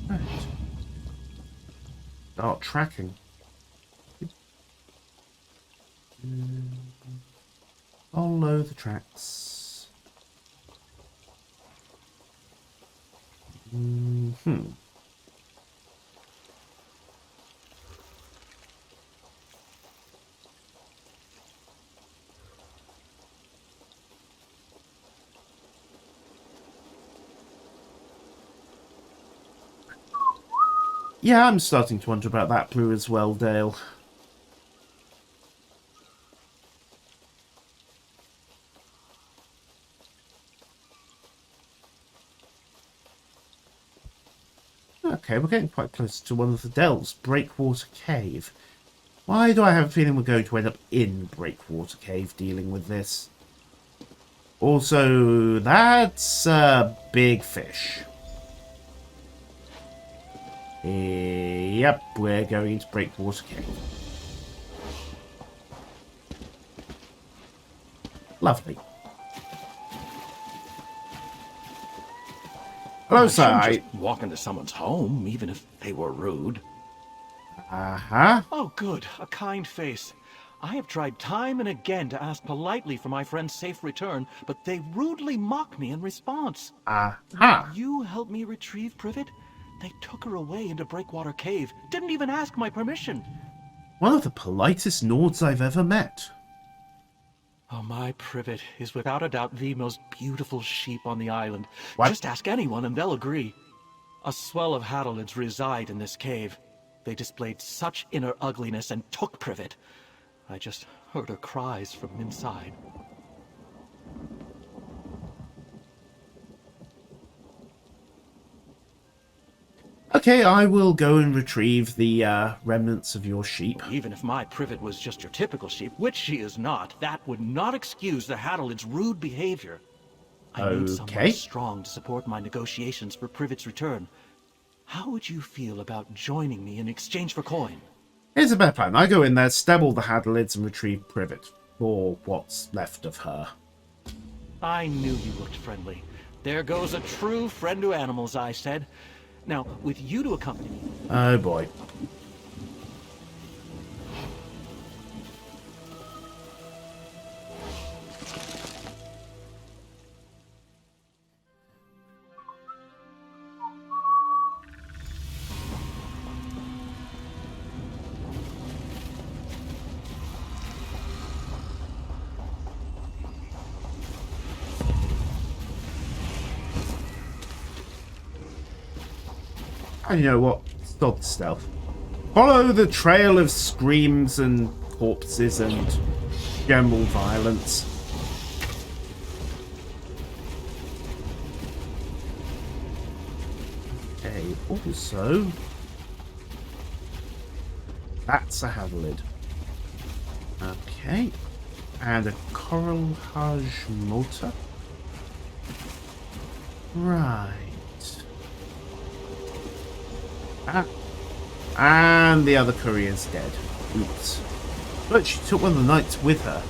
Right. Start tracking. Follow the tracks. Yeah, I'm starting to wonder about that brew as well, Dale. Okay, we're getting quite close to one of the dells, Breakwater Cave. Why do I have a feeling we're going to end up in Breakwater Cave dealing with this? Also, that's a big fish. Yep, we're going into Breakwater Cave. Lovely. Hello, sir. I shouldn't just walk into someone's home, even if they were rude. Oh, good. A kind face. I have tried time and again to ask politely for my friend's safe return, but they rudely mock me in response. You helped me retrieve Privet? They took her away into Breakwater Cave. Didn't even ask my permission. One of the politest Nords I've ever met. Oh, my Privet is without a doubt the most beautiful sheep on the island. What? Just ask anyone and they'll agree. A swell of Hadalids reside in this cave. They displayed such inner ugliness and took Privet. I just heard her cries from inside. Okay, I will go and retrieve the remnants of your sheep. Even if my Privet was just your typical sheep, which she is not, that would not excuse the Hadalids' rude behavior. I need someone strong to support my negotiations for Privet's return. How would you feel about joining me in exchange for coin? Here's a better plan. I go in there, stab all the Hadalids, and retrieve Privet. Or what's left of her. I knew you looked friendly. There goes a true friend to animals, I said. Now, with you to accompany me... Oh boy. And you know what? Stop stealth. Follow the trail of screams and corpses and general violence. Okay, also... That's a Hadalid. Okay. And a Coral Haj Motor. Right. Ah. And the other courier's dead. Oops. But she took one of the knights with her.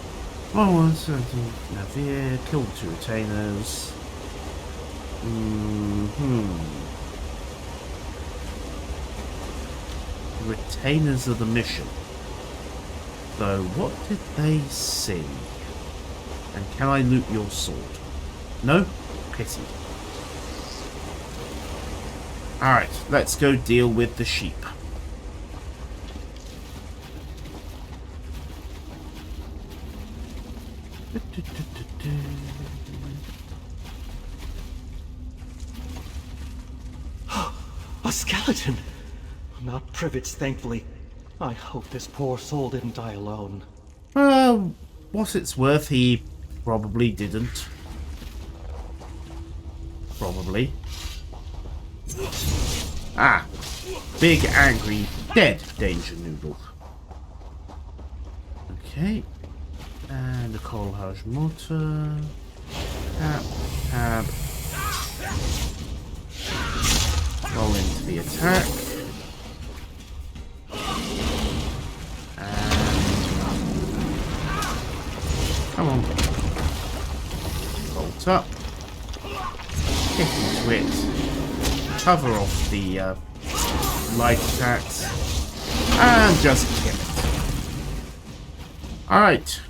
Oh, Navir killed 2 retainers. Retainers of the mission. So, what did they see? And can I loot your sword? No? Pity. Alright, let's go deal with the sheep. A skeleton! Not Privet's, thankfully. I hope this poor soul didn't die alone. What it's worth, he probably didn't. Probably. Ah! Big, angry, dead Danger Noodle. Okay. And the Coral Haj Motor. Tab. Roll into the attack. Come on. Bolt up. Hit into it. Cover off the light attacks. And just kill it. Alright.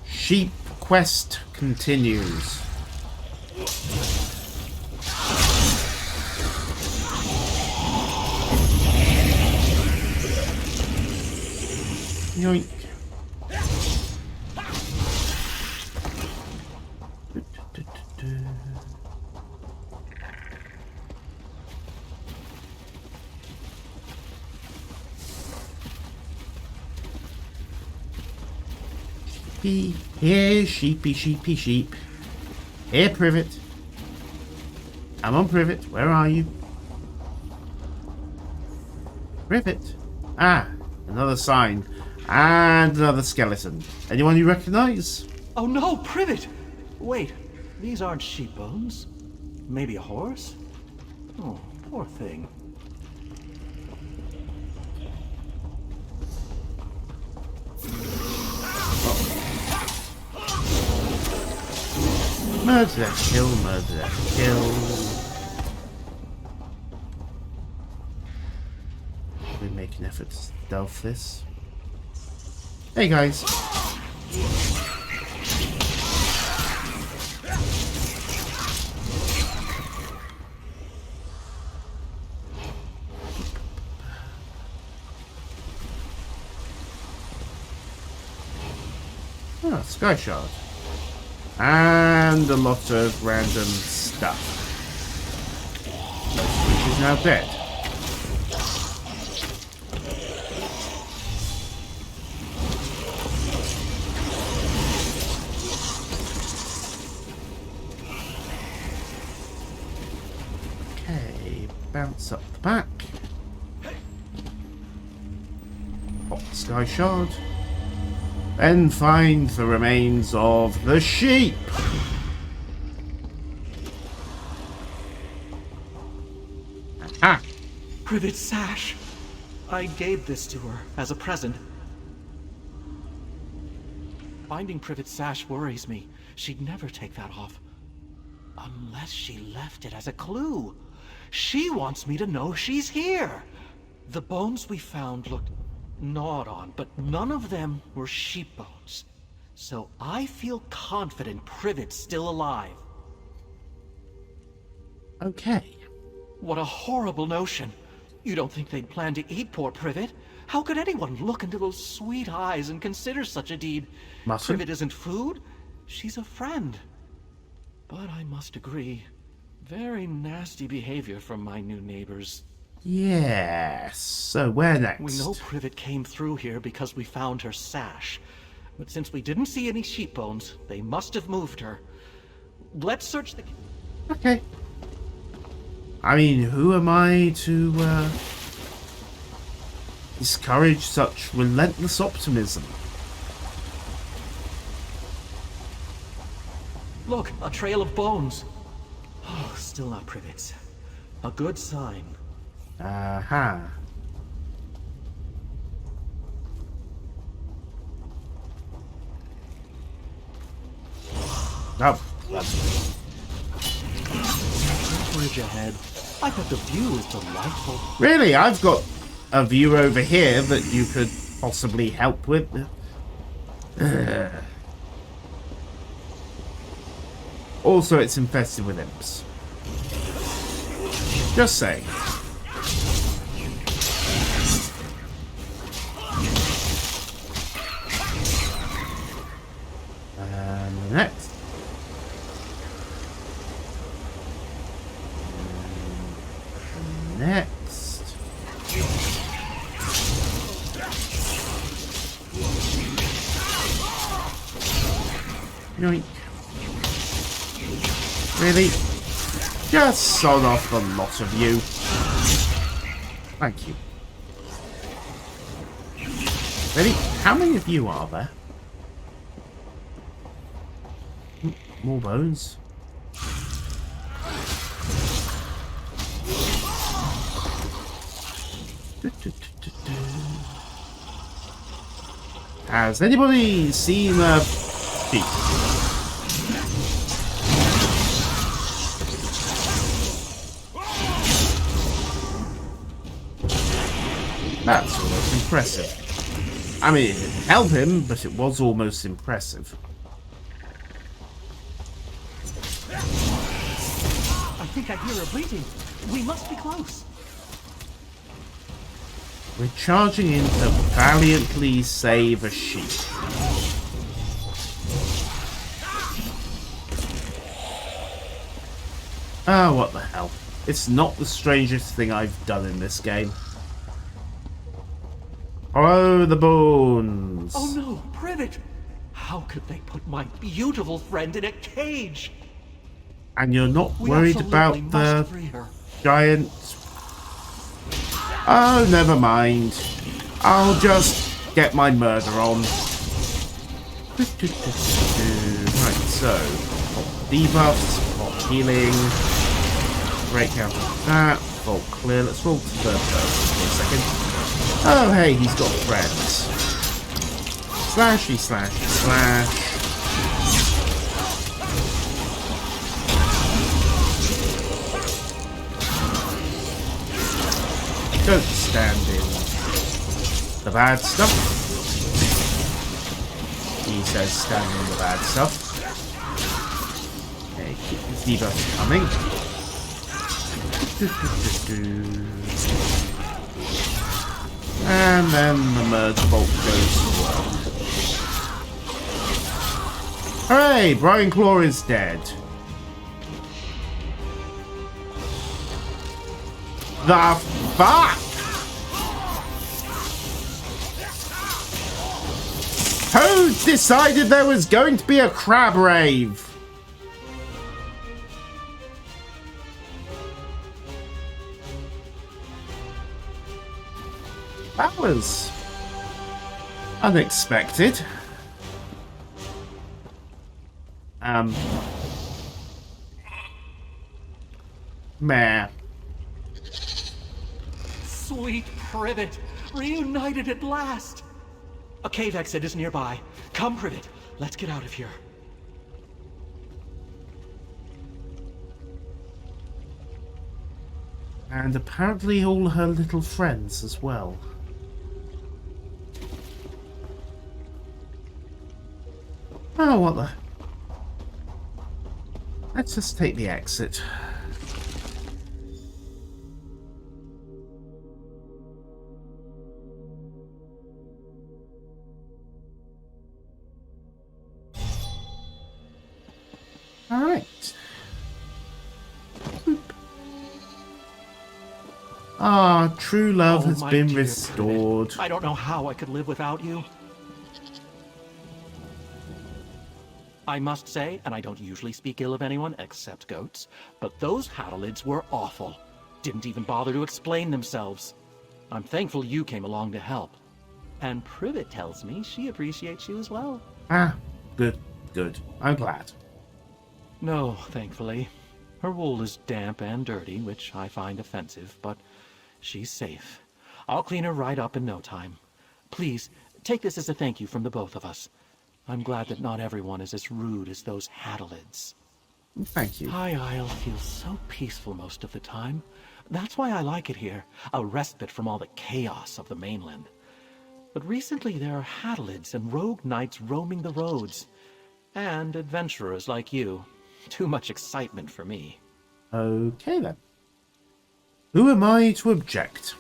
Sheep quest continues. Yoink. Sheepy. Here, sheepy, sheepy, sheep. Here, Privet. Come on, Privet. Where are you? Privet. Ah, another sign. And another skeleton. Anyone you recognize? Oh no, Privet! Wait, these aren't sheep bones. Maybe a horse? Oh, poor thing. Murder, kill, murder, kill. We make an effort to stealth this. Hey guys. Oh, Sky Shard. And a lot of random stuff. Which is now dead. Okay, bounce up the back. Pop the Sky Shard. Then find the remains of the sheep. Aha! Privet's sash. I gave this to her as a present. Finding Privet's sash worries me. She'd never take that off. Unless she left it as a clue. She wants me to know she's here. The bones we found looked gnawed on, but none of them were sheep bones. So I feel confident Privet's still alive. Okay. What a horrible notion. You don't think they'd plan to eat poor Privet? How could anyone look into those sweet eyes and consider such a deed? Mutton? Privet isn't food. She's a friend. But I must agree, very nasty behavior from my new neighbors. Yes. So where next? We know Privet came through here because we found her sash. But since we didn't see any sheep bones, they must have moved her. Let's search the... Okay. I mean, who am I to discourage such relentless optimism? Look, a trail of bones. Oh, still not privets. A good sign. Aha. Oh, lovely. Bridge ahead. I bet the view is delightful. Really, I've got a view over here that you could possibly help with. Also, it's infested with imps. Just saying. And next. Next. Yoink. Really? Just sod off the lot of you. Thank you. Really? How many of you are there? More bones? Has anybody seen a sheep? That's almost impressive. I mean, it didn't help him, but it was almost impressive. I think I hear her bleating. We must be close. We're charging in to valiantly save a sheep. Oh, what the hell. It's not the strangest thing I've done in this game. Oh, the bones. Oh no, Privet! How could they put my beautiful friend in a cage? And you're not worried about the giant... Oh, never mind. I'll just get my murder on. Right, so... Pop debuffs, pop healing. Break out of that. Vault clear. Let's roll to third person for a second. Oh, hey, he's got friends. Slashy, slashy, slash. Don't stand in the bad stuff. He says stand in the bad stuff. Okay, keep his debuffs coming. And then the merge bolt goes to work. Hooray! Brian Claw is dead. The fuck? Who decided there was going to be a crab rave? That was unexpected. Meh. Sweet Privet, reunited at last. A cave exit is nearby. Come, Privet, let's get out of here. And apparently all her little friends as well. Oh, what the... Let's just take the exit. Alright. Ah, true love has been restored. Privet. I don't know how I could live without you. I must say, and I don't usually speak ill of anyone except goats, but those Hadalids were awful. didn't even bother to explain themselves. I'm thankful you came along to help. And Privet tells me she appreciates you as well. Ah, good, good. I'm glad. No, thankfully. Her wool is damp and dirty, which I find offensive, but she's safe. I'll clean her right up in no time. Please, take this as a thank you from the both of us. I'm glad that not everyone is as rude as those Hadalids. Thank you. High Isle feels so peaceful most of the time. That's why I like it here, a respite from all the chaos of the mainland. But recently there are Hadalids and rogue knights roaming the roads. And adventurers like you. Too much excitement for me. Okay then. Who am I to object?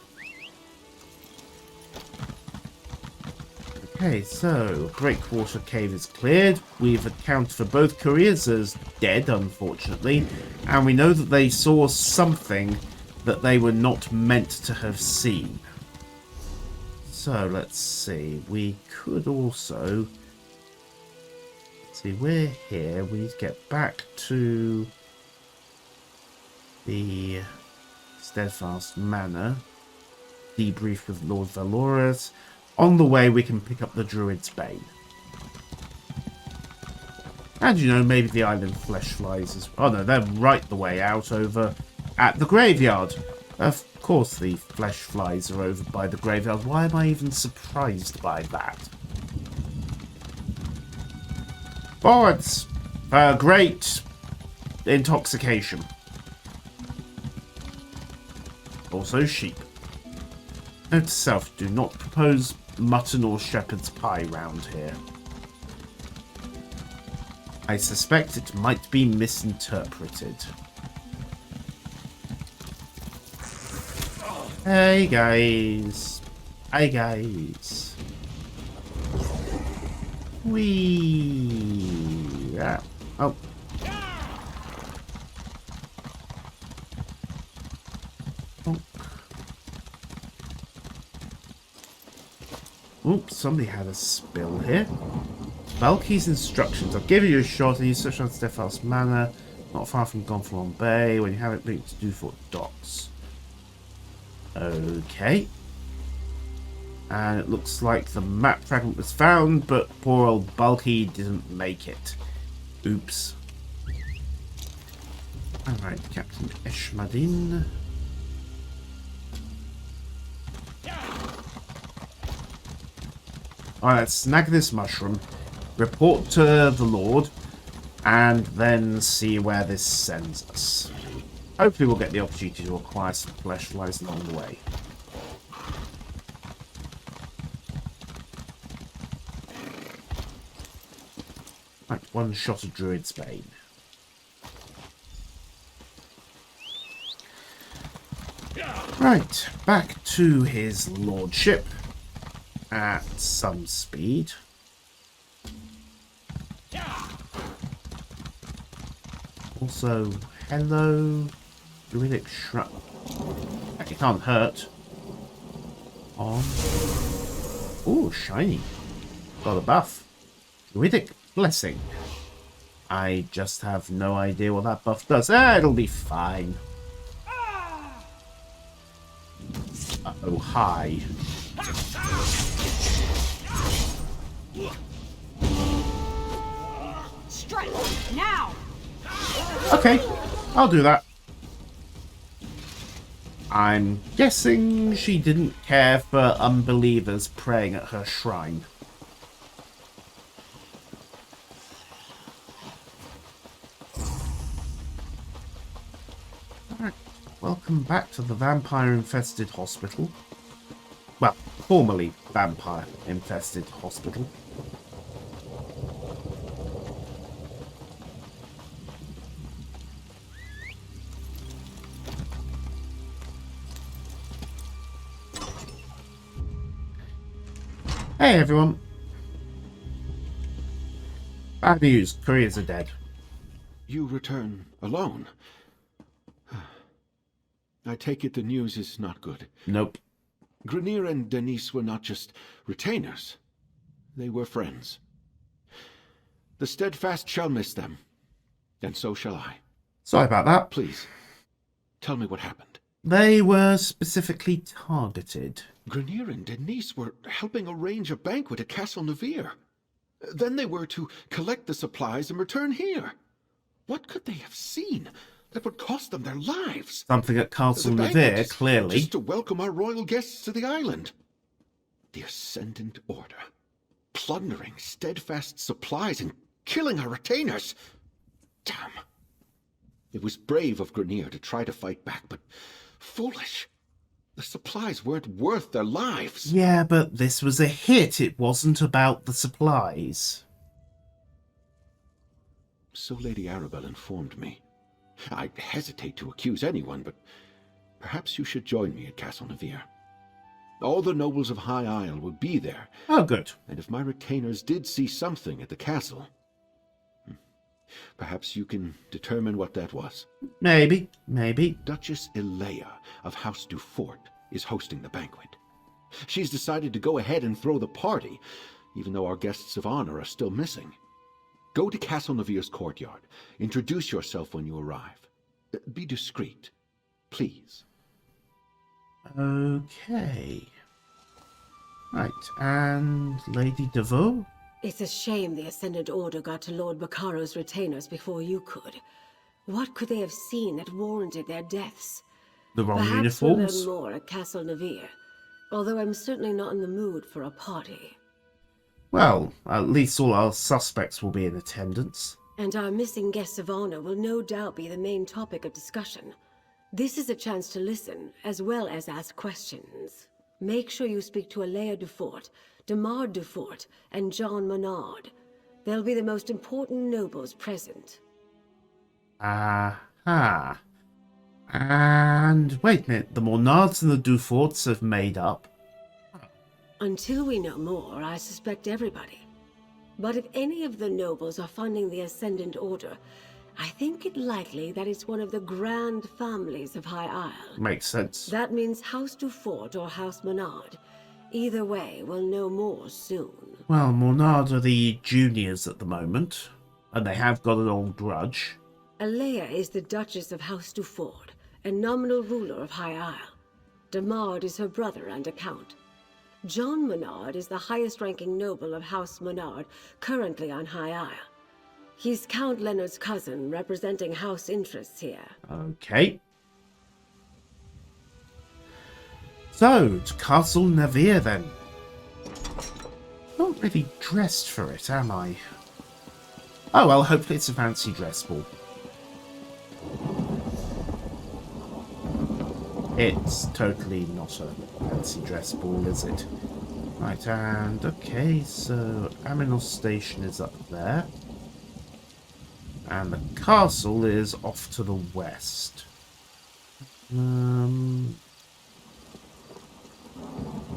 Okay, so Breakwater Cave is cleared. We've accounted for both couriers as dead, unfortunately, and we know that they saw something that they were not meant to have seen. So let's see. We could also see, we're here. We need to get back to the Steadfast Manor, debrief with Lord Valoris. On the way, we can pick up the Druid's Bane. And, you know, maybe the island flesh flies as well. Oh, no, they're right the way out over at the graveyard. Of course, the flesh flies are over by the graveyard. Why am I even surprised by that? Forwards! Great intoxication. Also sheep. Note to self, do not propose mutton or shepherd's pie round here. I suspect it might be misinterpreted. Hey guys. Hey guys. Wee. Yeah. Oh. Oops, somebody had a spill here. Valky's instructions. I'll give you a shot and you search on Steadfast Manor, not far from Gonfalon Bay. When you have it linked to Dewford Docks. Okay. And it looks like the map fragment was found, but poor old Bulky didn't make it. Oops. Alright, Captain Eshmadin. Alright, let's snag this mushroom, report to the Lord, and then see where this sends us. Hopefully we'll get the opportunity to acquire some flesh flies along the way. Right, one shot of Druid's Bane. Right, back to his lordship. At some speed. Also, hello, Druidic Shrub. It can't hurt. On. Ooh, shiny. Got a buff. Druidic Blessing. I just have no idea what that buff does. It'll be fine. Uh-oh, hi. Strike now. Okay, I'll do that. I'm guessing she didn't care for unbelievers praying at her shrine. Alright, welcome back to the vampire-infested hospital. Well, formerly vampire-infested hospital. Hey everyone. Bad news, couriers are dead. You return alone? I take it the news is not good. Nope. Grenier and Denise were not just retainers. They were friends. The Steadfast shall miss them, and so shall I. Sorry about that. Please, tell me what happened. They were specifically targeted. Grenier and Denise were helping arrange a banquet at Castle Nevere. Then they were to collect the supplies and return here. What could they have seen that would cost them their lives? Something at Castle The banquet Nevere, is clearly. just to welcome our royal guests to the island. The Ascendant Order, plundering steadfast supplies and killing our retainers. Damn. It was brave of Grenier to try to fight back, but foolish. The supplies weren't worth their lives. Yeah, but this was a hit. It wasn't about the supplies. So Lady Arabelle informed me. I hesitate to accuse anyone, but perhaps you should join me at Castle Nevere. All the nobles of High Isle will be there. Oh, good. And if my retainers did see something at the castle, perhaps you can determine what that was. Maybe, maybe. Duchess Ilea of House Dufort is hosting the banquet. She's decided to go ahead and throw the party, even though our guests of honor are still missing. Go to Castle Nevere's courtyard. Introduce yourself when you arrive. Be discreet, please. Okay. Right, and Lady DeVoe? It's a shame the Ascendant Order got to Lord Baccaro's retainers before you could. What could they have seen that warranted their deaths? The wrong Perhaps we'll uniforms? learn more at Castle Nevere, although I'm certainly not in the mood for a party. Well, at least all our suspects will be in attendance. And our missing guests of honor will no doubt be the main topic of discussion. This is a chance to listen, as well as ask questions. Make sure you speak to Alea Dufort, Demar Dufort, and John Menard. They'll be the most important nobles present. Aha. And wait a minute, the Menards and the Duforts have made up? Until we know more, I suspect everybody. But if any of the nobles are funding the Ascendant Order, I think it likely that it's one of the grand families of High Isle. Makes sense. That means House Dufort or House Menard. Either way, we'll know more soon. Well, Menard are the juniors at the moment, and they have got an old grudge. Alea is the Duchess of House Dufort, and nominal ruler of High Isle. Demard is her brother and a count. John Menard is the highest-ranking noble of House Menard, currently on High Isle. He's Count Leonard's cousin, representing house interests here. Okay. So, to Castle Nevere then. Not really dressed for it, am I? Oh well, hopefully it's a fancy dress ball. It's totally not a fancy dress ball, is it? Right, and okay, so Aminal Station is up there. And the castle is off to the west.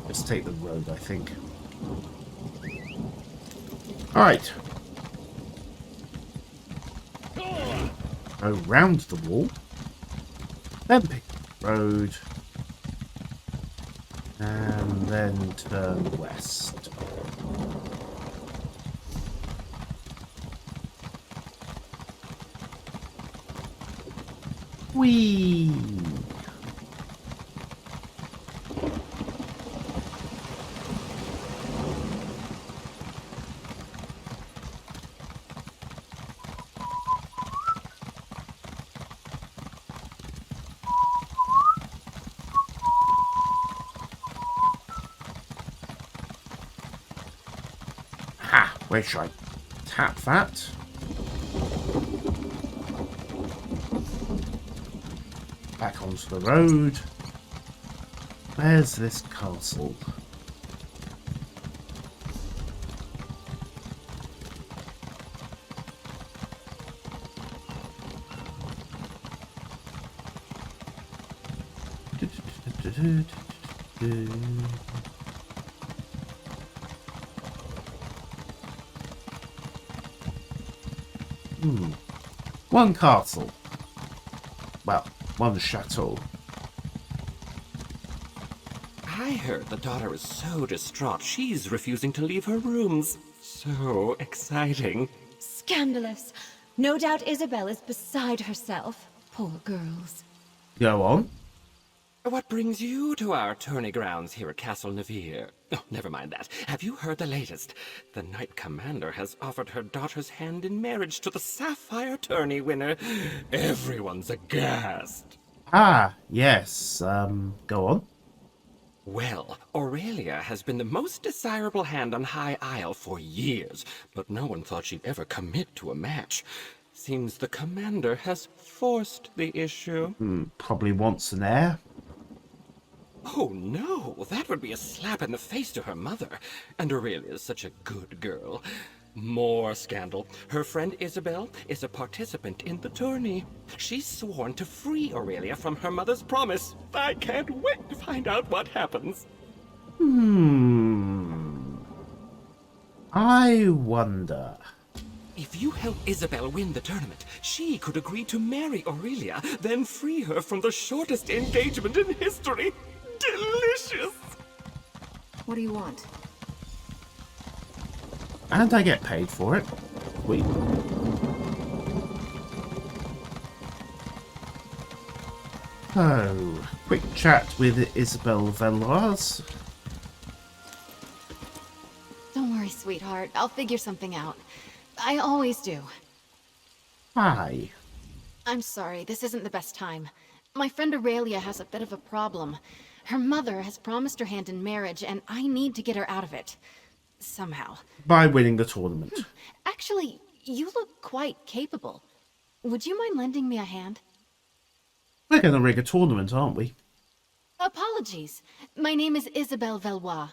Let's take the road, I think. Alright. Go round the wall. Then pick the road. And then turn west. Whee! Ha! Where should I tap that? Back onto the road. Where's this castle? One castle. Well, one chateau. I heard the daughter is so distraught she's refusing to leave her rooms. So exciting. Scandalous. No doubt Isabel is beside herself. Poor girls. Go on. What brings you to our tourney grounds here at Castle Navir? Oh, never mind that. Have you heard the latest? The Knight Commander has offered her daughter's hand in marriage to the Sapphire tourney winner. Everyone's aghast. Ah, yes. Go on. Well, Aurelia has been the most desirable hand on High Isle for years, but no one thought she'd ever commit to a match. Seems the Commander has forced the issue. Probably wants an heir. Oh no, that would be a slap in the face to her mother. And Aurelia's such a good girl. More scandal. Her friend Isabel is a participant in the tourney. She's sworn to free Aurelia from her mother's promise. I can't wait to find out what happens. I wonder. If you help Isabel win the tournament, she could agree to marry Aurelia, then free her from the shortest engagement in history. Delicious! What do you want? And I get paid for it. Sweet. Oh, quick chat with Isabel Veloz. Don't worry, sweetheart. I'll figure something out. I always do. Hi. I'm sorry, this isn't the best time. My friend Aurelia has a bit of a problem. Her mother has promised her hand in marriage, and I need to get her out of it. Somehow. By winning the tournament. Actually, you look quite capable. Would you mind lending me a hand? We're going to rig a tournament, aren't we? Apologies. My name is Isabelle Valois.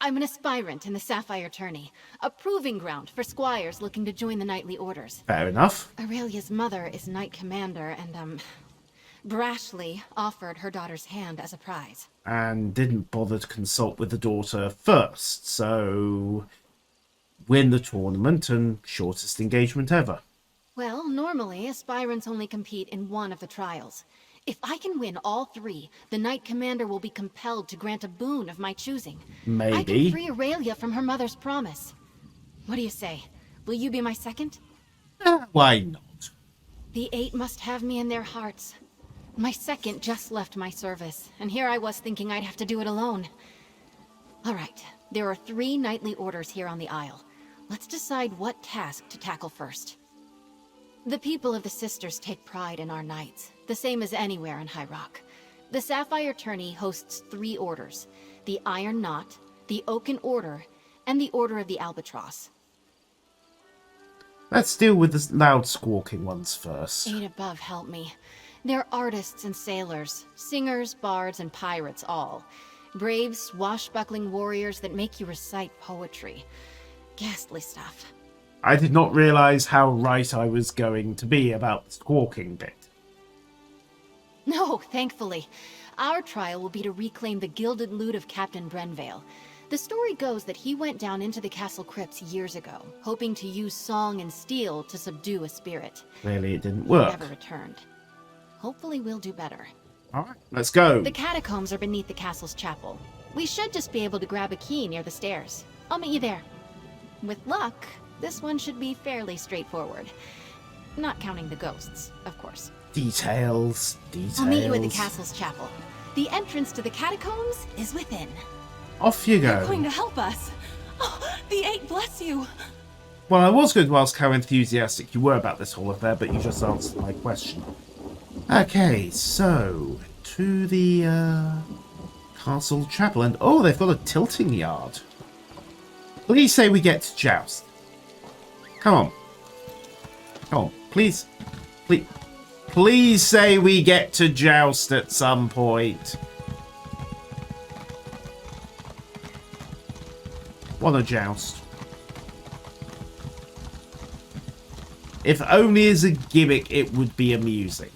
I'm an aspirant in the Sapphire Tourney, a proving ground for squires looking to join the knightly orders. Fair enough. Aurelia's mother is Knight Commander, and, brashly offered her daughter's hand as a prize. And didn't bother to consult with the daughter first, so win the tournament and shortest engagement ever. Well, normally, aspirants only compete in one of the trials. If I can win all three, the Knight Commander will be compelled to grant a boon of my choosing. Maybe. I can free Aurelia from her mother's promise. What do you say? Will you be my second? Why not? The Eight must have me in their hearts. My second just left my service, and here I was thinking I'd have to do it alone. All right, there are 3 knightly orders here on the Isle. Let's decide what task to tackle first. The people of the Sisters take pride in our knights, the same as anywhere in High Rock. The Sapphire Tourney hosts 3 orders: the Iron Knot, the Oaken Order, and the Order of the Albatross. Let's deal with the loud squawking ones first. Eight above, help me. They're artists and sailors, singers, bards, and pirates all. Brave, swashbuckling warriors that make you recite poetry. Ghastly stuff. I did not realise how right I was going to be about the squawking bit. No, thankfully. Our trial will be to reclaim the gilded loot of Captain Brenvale. The story goes that he went down into the castle crypts years ago, hoping to use song and steel to subdue a spirit. Clearly it didn't He work. never returned. Hopefully we'll do better. Alright, let's go. The catacombs are beneath the castle's chapel. We should just be able to grab a key near the stairs. I'll meet you there. With luck, this one should be fairly straightforward. Not counting the ghosts, of course. Details. I'll meet you at the castle's chapel. The entrance to the catacombs is within. Off you You're go. going to help us. Oh, the Eight bless you. Well, I was going to ask how enthusiastic you were about this whole affair, but you just answered my question. Okay, so to the castle chapel, and oh, they've got a tilting yard. Please say we get to joust. Come on. Come on, please. Please say we get to joust at some point. Want to joust. If only as a gimmick, it would be amusing.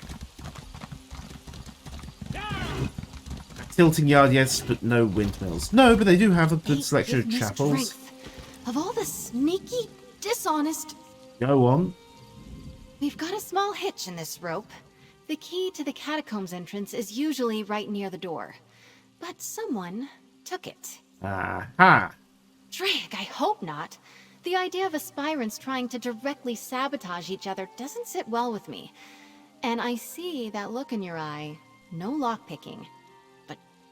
Tilting yard, yes, but no windmills. No, but they do have a good selection of chapels. Of all the sneaky, dishonest... Go on. We've got a small hitch in this rope. The key to the catacombs entrance is usually right near the door. But someone took it. Aha. Drake, I hope not. The idea of aspirants trying to directly sabotage each other doesn't sit well with me. And I see that look in your eye. No lockpicking.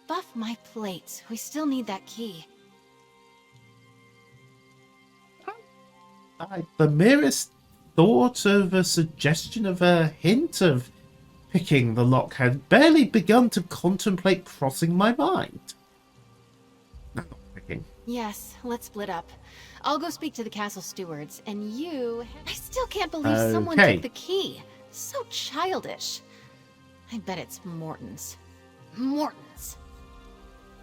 Buff my plate. We still need that key. The merest thought of a suggestion of a hint of picking the lock had barely begun to contemplate crossing my mind. No, not picking. Yes, let's split up. I'll go speak to the castle stewards, and you... I still can't believe someone took the key. So childish. I bet it's Morton's. Morton's.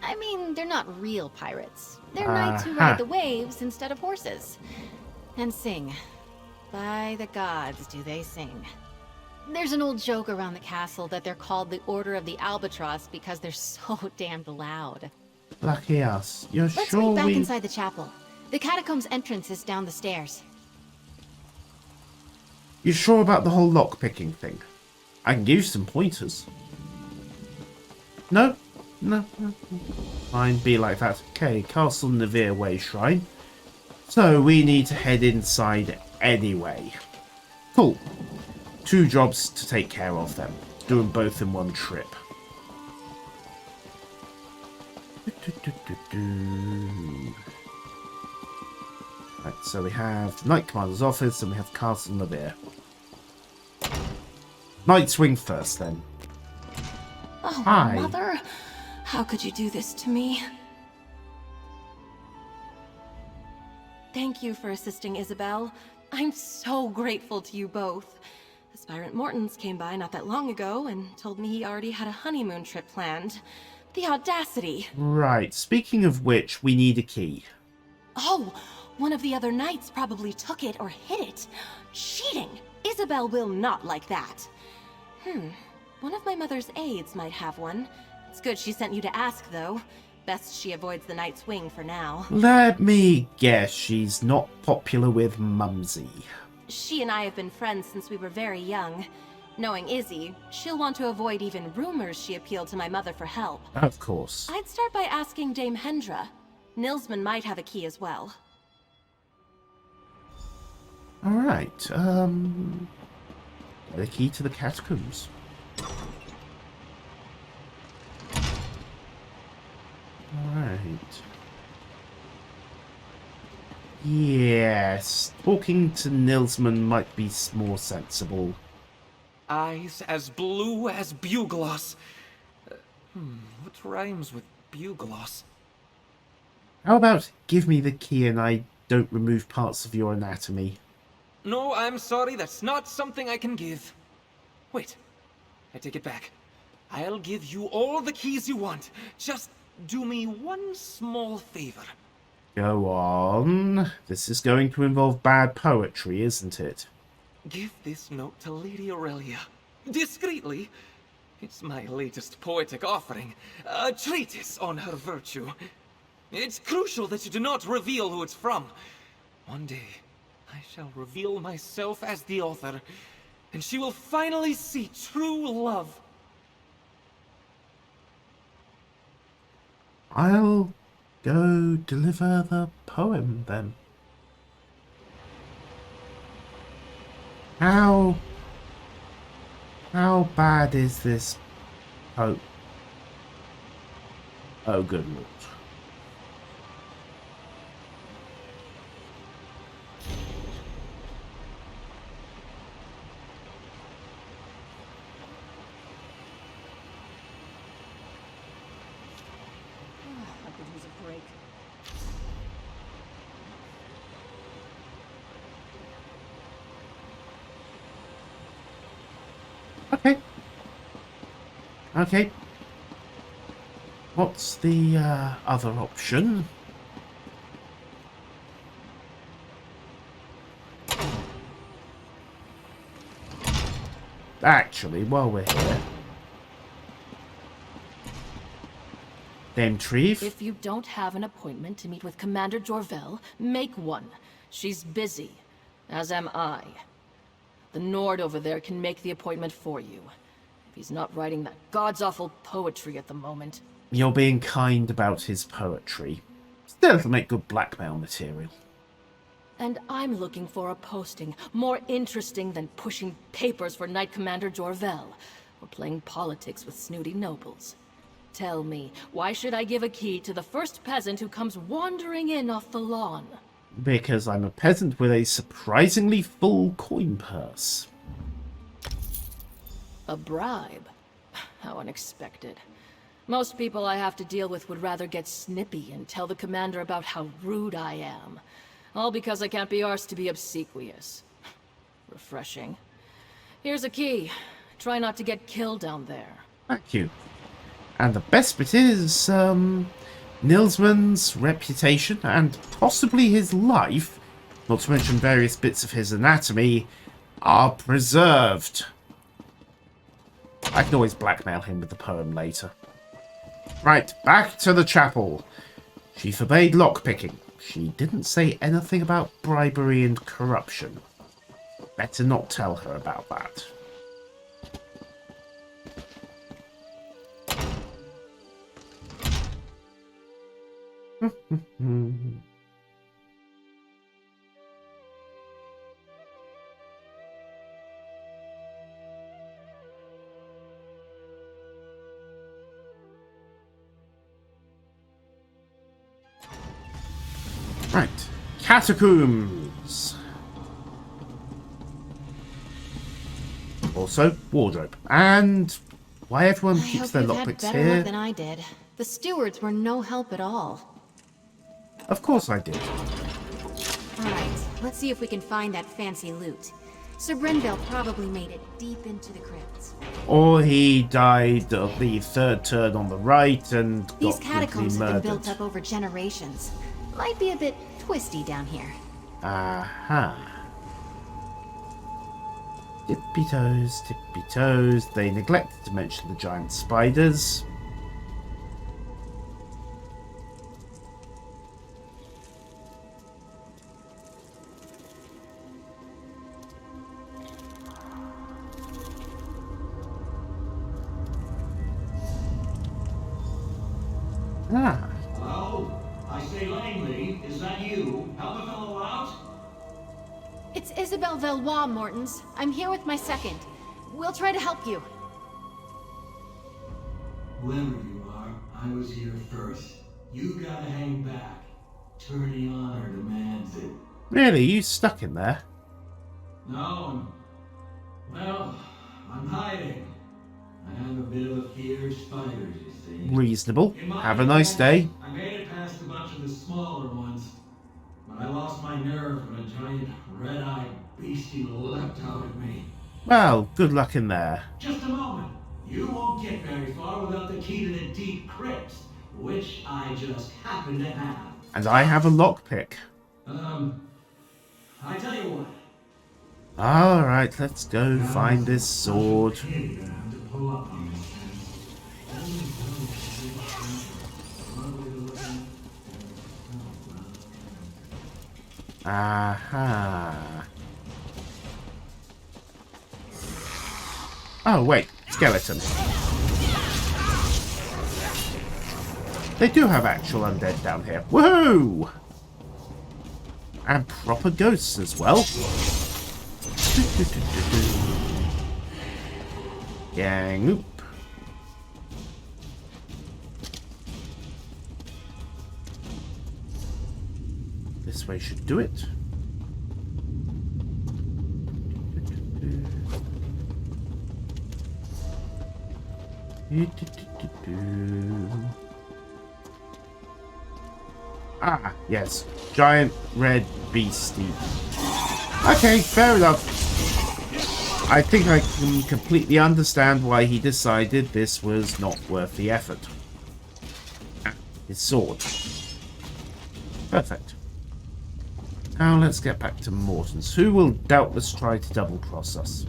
I mean, they're not real pirates. They're knights who ride the waves instead of horses. And sing. By the gods, do they sing. There's an old joke around the castle that they're called the Order of the Albatross because they're so damned loud. Lucky us. You're Let's sure meet back we... inside the chapel. The catacombs entrance is down the stairs. You sure about the whole lock-picking thing? I can give you some pointers. No? No. Fine, be like that. Okay, Castle Navir Way Shrine. So we need to head inside anyway. Cool. 2 jobs to take care of them. Do them both in one trip. Right, so we have Knight Commander's office and we have Castle Navir. Knight's Wing first, then. Oh, Hi. Mother. How could you do this to me? Thank you for assisting Isabel. I'm so grateful to you both. Aspirant Mortons came by not that long ago and told me he already had a honeymoon trip planned. The audacity. Right, speaking of which, we need a key. Oh, one of the other knights probably took it or hid it. Cheating! Isabel will not like that. One of my mother's aides might have one. It's good she sent you to ask, though. Best she avoids the Knight's Wing for now. Let me guess, she's not popular with Mumsy. She and I have been friends since we were very young. Knowing Izzy, she'll want to avoid even rumors she appealed to my mother for help. Of course. I'd start by asking Dame Hendra. Nilsman might have a key as well. Alright, the key to the catacombs. Alright. Yes, talking to Nilsman might be more sensible. Eyes as blue as bugloss. What rhymes with bugloss? How about give me the key and I don't remove parts of your anatomy? No, I'm sorry, that's not something I can give. Wait, I take it back. I'll give you all the keys you want. Just do me one small favor. Go on. This is going to involve bad poetry, isn't it? Give this note to Lady Aurelia. Discreetly. It's my latest poetic offering. A treatise on her virtue. It's crucial that you do not reveal who it's from. One day, I shall reveal myself as the author, and she will finally see true love. I'll go deliver the poem, then. How bad is this? Oh good lord. I could use a break. Okay. Okay. What's the other option? Actually, while we're here, Dame Treve. If you don't have an appointment to meet with Commander Jorvel, make one. She's busy, as am I. The Nord over there can make the appointment for you. If he's not writing that god's-awful poetry at the moment. You're being kind about his poetry. Still, it'll make good blackmail material. And I'm looking for a posting more interesting than pushing papers for Knight Commander Jorvel, or playing politics with snooty nobles. Tell me, why should I give a key to the first peasant who comes wandering in off the lawn? Because I'm a peasant with a surprisingly full coin purse. A bribe? How unexpected. Most people I have to deal with would rather get snippy and tell the commander about how rude I am. All because I can't be arsed to be obsequious. Refreshing. Here's a key. Try not to get killed down there. Thank you. And the best bit is, Nilsman's reputation and possibly his life, not to mention various bits of his anatomy, are preserved. I can always blackmail him with the poem later. Right, back to the chapel. She forbade lockpicking. She didn't say anything about bribery and corruption. Better not tell her about that. Right, catacombs. Also, wardrobe. And why everyone keeps their lockpicks better here? luck than I did. The stewards were no help at all. Of course I did. Alright, let's see if we can find that fancy loot. Sir Brinville probably made it deep into the crypts. Or he died of the third turn on the right and These got catacombs brutally have been murdered. built up over generations. Might be a bit twisty down here. Aha. Tippy toes, tippy toes. They neglected to mention the giant spiders. Ah. Hello? I say Langley, is that you? Help a fellow out? It's Isabelle Valois, Mortons. I'm here with my second. We'll try to help you. Whoever you are, I was here first. You gotta hang back. Tourney honor demands it. Really? You stuck in there? No, I'm hiding. I have a bit of a fear of spiders, you see. Reasonable. In my Have a nice day. I made it past a bunch of the smaller ones, but I lost my nerve when a giant red-eyed beastie leapt out at me. Well, good luck in there. Just a moment. You won't get very far without the key to the deep crypts, which I just happen to have. And I have a lockpick. I tell you what. Alright, let's go find this sword. Aha. Oh, wait. Skeleton. They do have actual undead down here. Woohoo! And proper ghosts as well. Gang oop. This way should do it. Ah, yes. Giant red beastie. Okay, fair enough. I think I can completely understand why he decided this was not worth the effort. His sword. Perfect. Now let's get back to Morton's, who will doubtless try to double-cross us.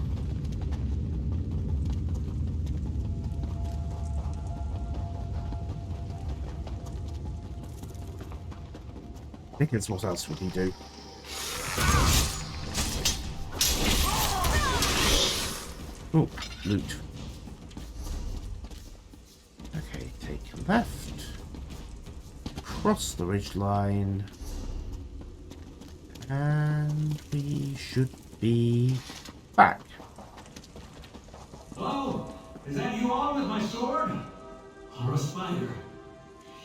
Because what else would he do? Oh, loot. Okay, take left. Cross the ridgeline. And we should be back. Hello? Is that you all with my sword? Or a spider.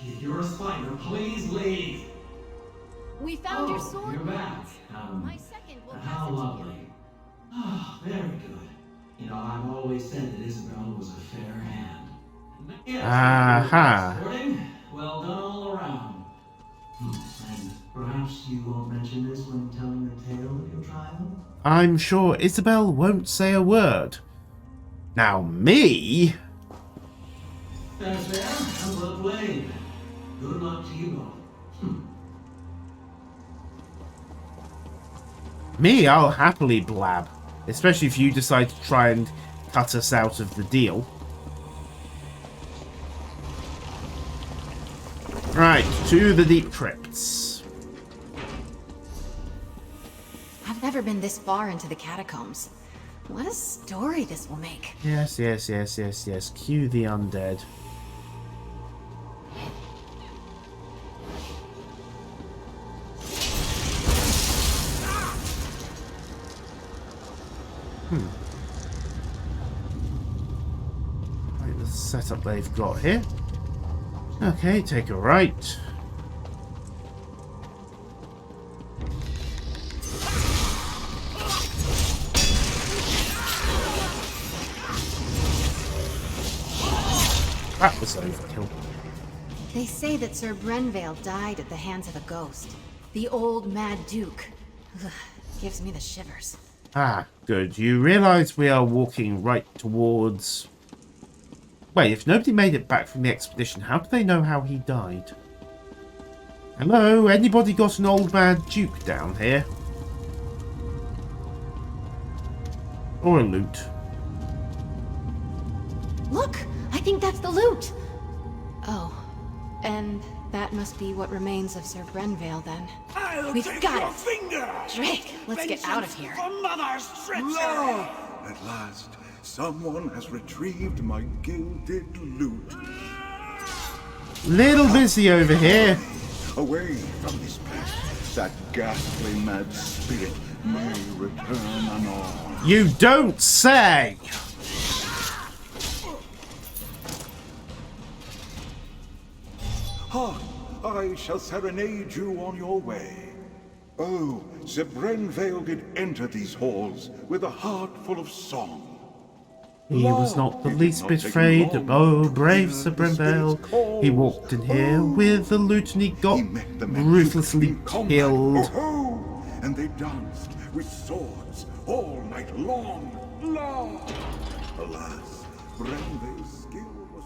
If you're a spider, please leave. We found your sword. You're back. My second will How pass it to you. lovely. Ah, very good. You know, I've always said that Isabel was a fair hand. Aha. Sporting? Well done all around. And perhaps you won't mention this when telling the tale of your trial? I'm sure Isabel won't say a word. Now, me... That's fair, and well played. Good luck to you both. Me, I'll happily blab. Especially if you decide to try and cut us out of the deal. Right, to the deep crypts. I've never been this far into the catacombs. What a story this will make. Yes, yes, yes, yes, yes. Cue the undead. Right, the setup they've got here. Okay, take a right. That was overkill. They say that Sir Brenvale died at the hands of a ghost. The old Mad Duke. Ugh, gives me the shivers. Ah, good. You realise we are walking right towards... Wait, if nobody made it back from the expedition, how do they know how he died? Hello? Anybody got an old Mad Duke down here? Or a loot? Look! I think that's the loot! Oh, and that must be what remains of Sir Brenvale, then. We've got it! Drake, let's get out of here. No! At last, someone has retrieved my gilded loot. Little busy over here. Away from this place, that ghastly mad spirit may return anon. You don't say! Ha! I shall serenade you on your way. Oh, Sir Brenvale did enter these halls with a heart full of song. He was not the least bit afraid. Oh, brave Sir Brenvale. He walked in here with the loot and he got ruthlessly killed. Oh, and they danced with swords all night long. Alas, Brenvale's skill was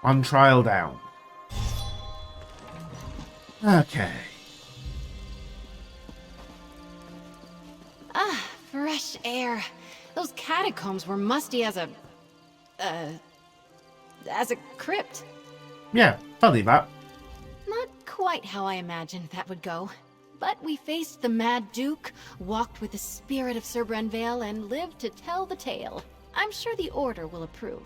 On trial down. Okay. Ah, fresh air. Those catacombs were musty as a crypt. Yeah, funny that. Not quite how I imagined that would go. But we faced the Mad Duke, walked with the spirit of Sir Brenvale, and lived to tell the tale. I'm sure the Order will approve.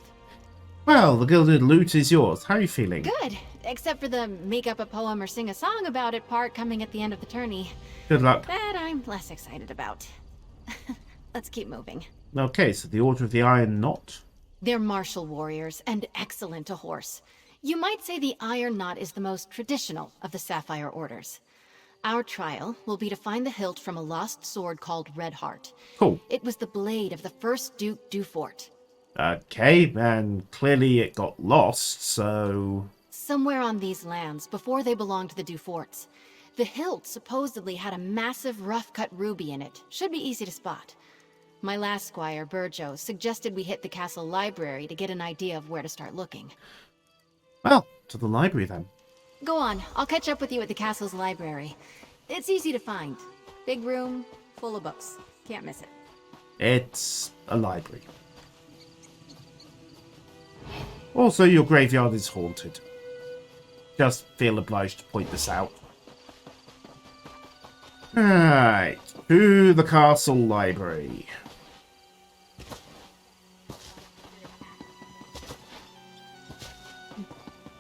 Well, the gilded loot is yours. How are you feeling? Good, except for the make up a poem or sing a song about it part coming at the end of the tourney. Good luck. That I'm less excited about. Let's keep moving. Okay, so the Order of the Iron Knot. They're martial warriors, and excellent to horse. You might say the Iron Knot is the most traditional of the Sapphire Orders. Our trial will be to find the hilt from a lost sword called Redheart. Cool. It was the blade of the first Duke Dufort. Okay, and clearly it got lost, so... Somewhere on these lands, before they belonged to the Duforts. The hilt supposedly had a massive rough-cut ruby in it. Should be easy to spot. My last squire, Burjo, suggested we hit the castle library to get an idea of where to start looking. Well, to the library then. Go on, I'll catch up with you at the castle's library. It's easy to find. Big room, full of books. Can't miss it. It's a library. Also, your graveyard is haunted. Just feel obliged to point this out. Alright, to the castle library.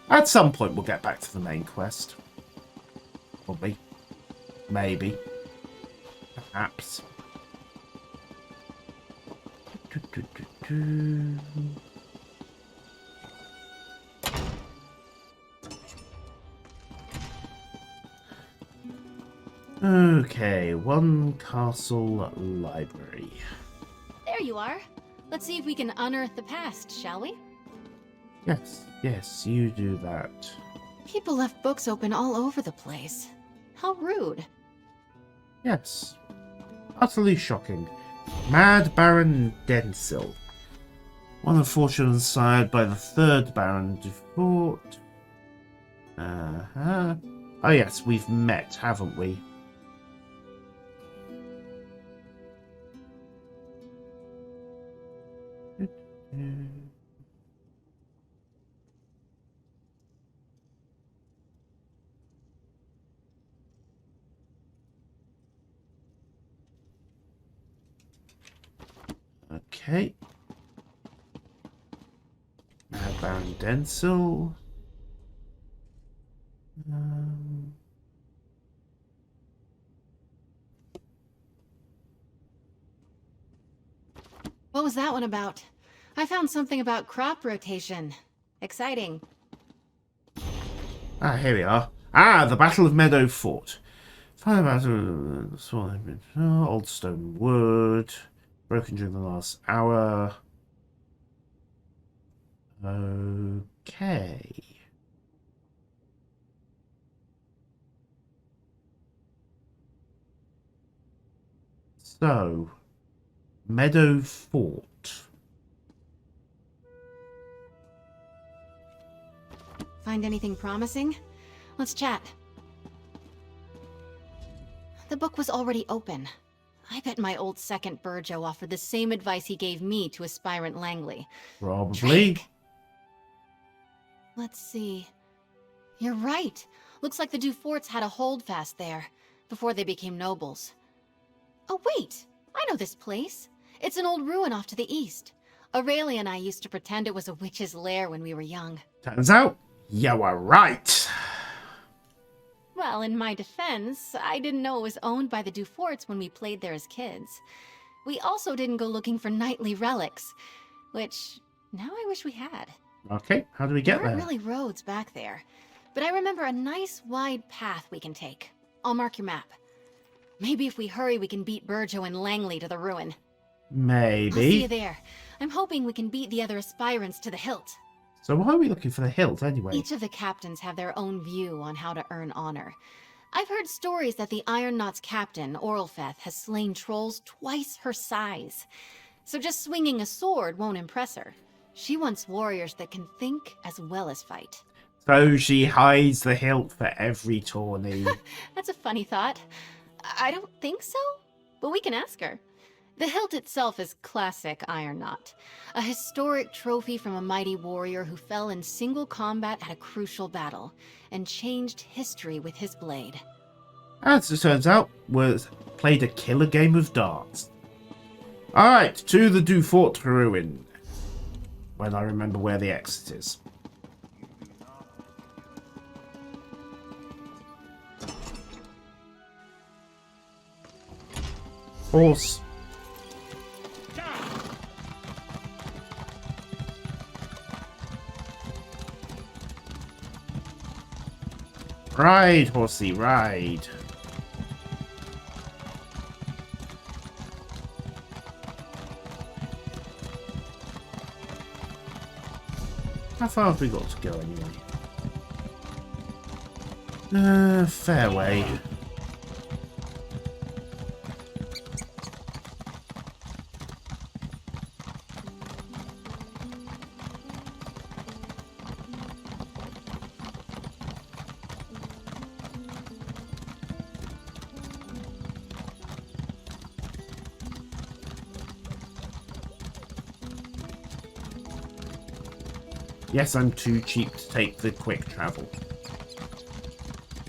At some point we'll get back to the main quest. Probably. Maybe. Apps. Okay, one castle library. There you are. Let's see if we can unearth the past, shall we? Yes, you do that. People left books open all over the place. How rude. Yes. Utterly shocking. Mad Baron Densil. One of fortune inspired by the third Baron Dufort. Oh yes, we've met, haven't we? Okay. Mad Baron Densil. What was that one about? I found something about crop rotation. Exciting. Here we are. The Battle of Meadow Fort. Fire battle, old stone wood, broken during the last hour. Okay. So, Meadow Fort. Find anything promising? Let's chat. The book was already open. I bet my old second Burjo offered the same advice he gave me to aspirant Langley. Probably. Drake. Let's see. You're right. Looks like the Duforts had a holdfast there, before they became nobles. Oh wait! I know this place. It's an old ruin off to the east. Aurelia and I used to pretend it was a witch's lair when we were young. Turns out, you were right. Well, in my defense, I didn't know it was owned by the Duforts when we played there as kids. We also didn't go looking for knightly relics, which now I wish we had. Okay, how do we get there? There aren't really roads back there, but I remember a nice wide path we can take. I'll mark your map. Maybe if we hurry, we can beat Burjo and Langley to the ruin. Maybe. I'll see you there. I'm hoping we can beat the other aspirants to the hilt. So why are we looking for the hilt anyway? Each of the captains have their own view on how to earn honor. I've heard stories that the Iron Knot's captain, Orlfeth, has slain trolls twice her size. So just swinging a sword won't impress her. She wants warriors that can think as well as fight. So she hides the hilt for every tourney. That's a funny thought. I don't think so, but we can ask her. The hilt itself is classic Iron Knot, a historic trophy from a mighty warrior who fell in single combat at a crucial battle and changed history with his blade. As it turns out, was played a killer game of darts. Alright, to the Dufort ruin. When I remember where the exit is. Horse. Ride, horsey, ride. How far have we got to go anyway? Fair way. Yes, I'm too cheap to take the quick travel.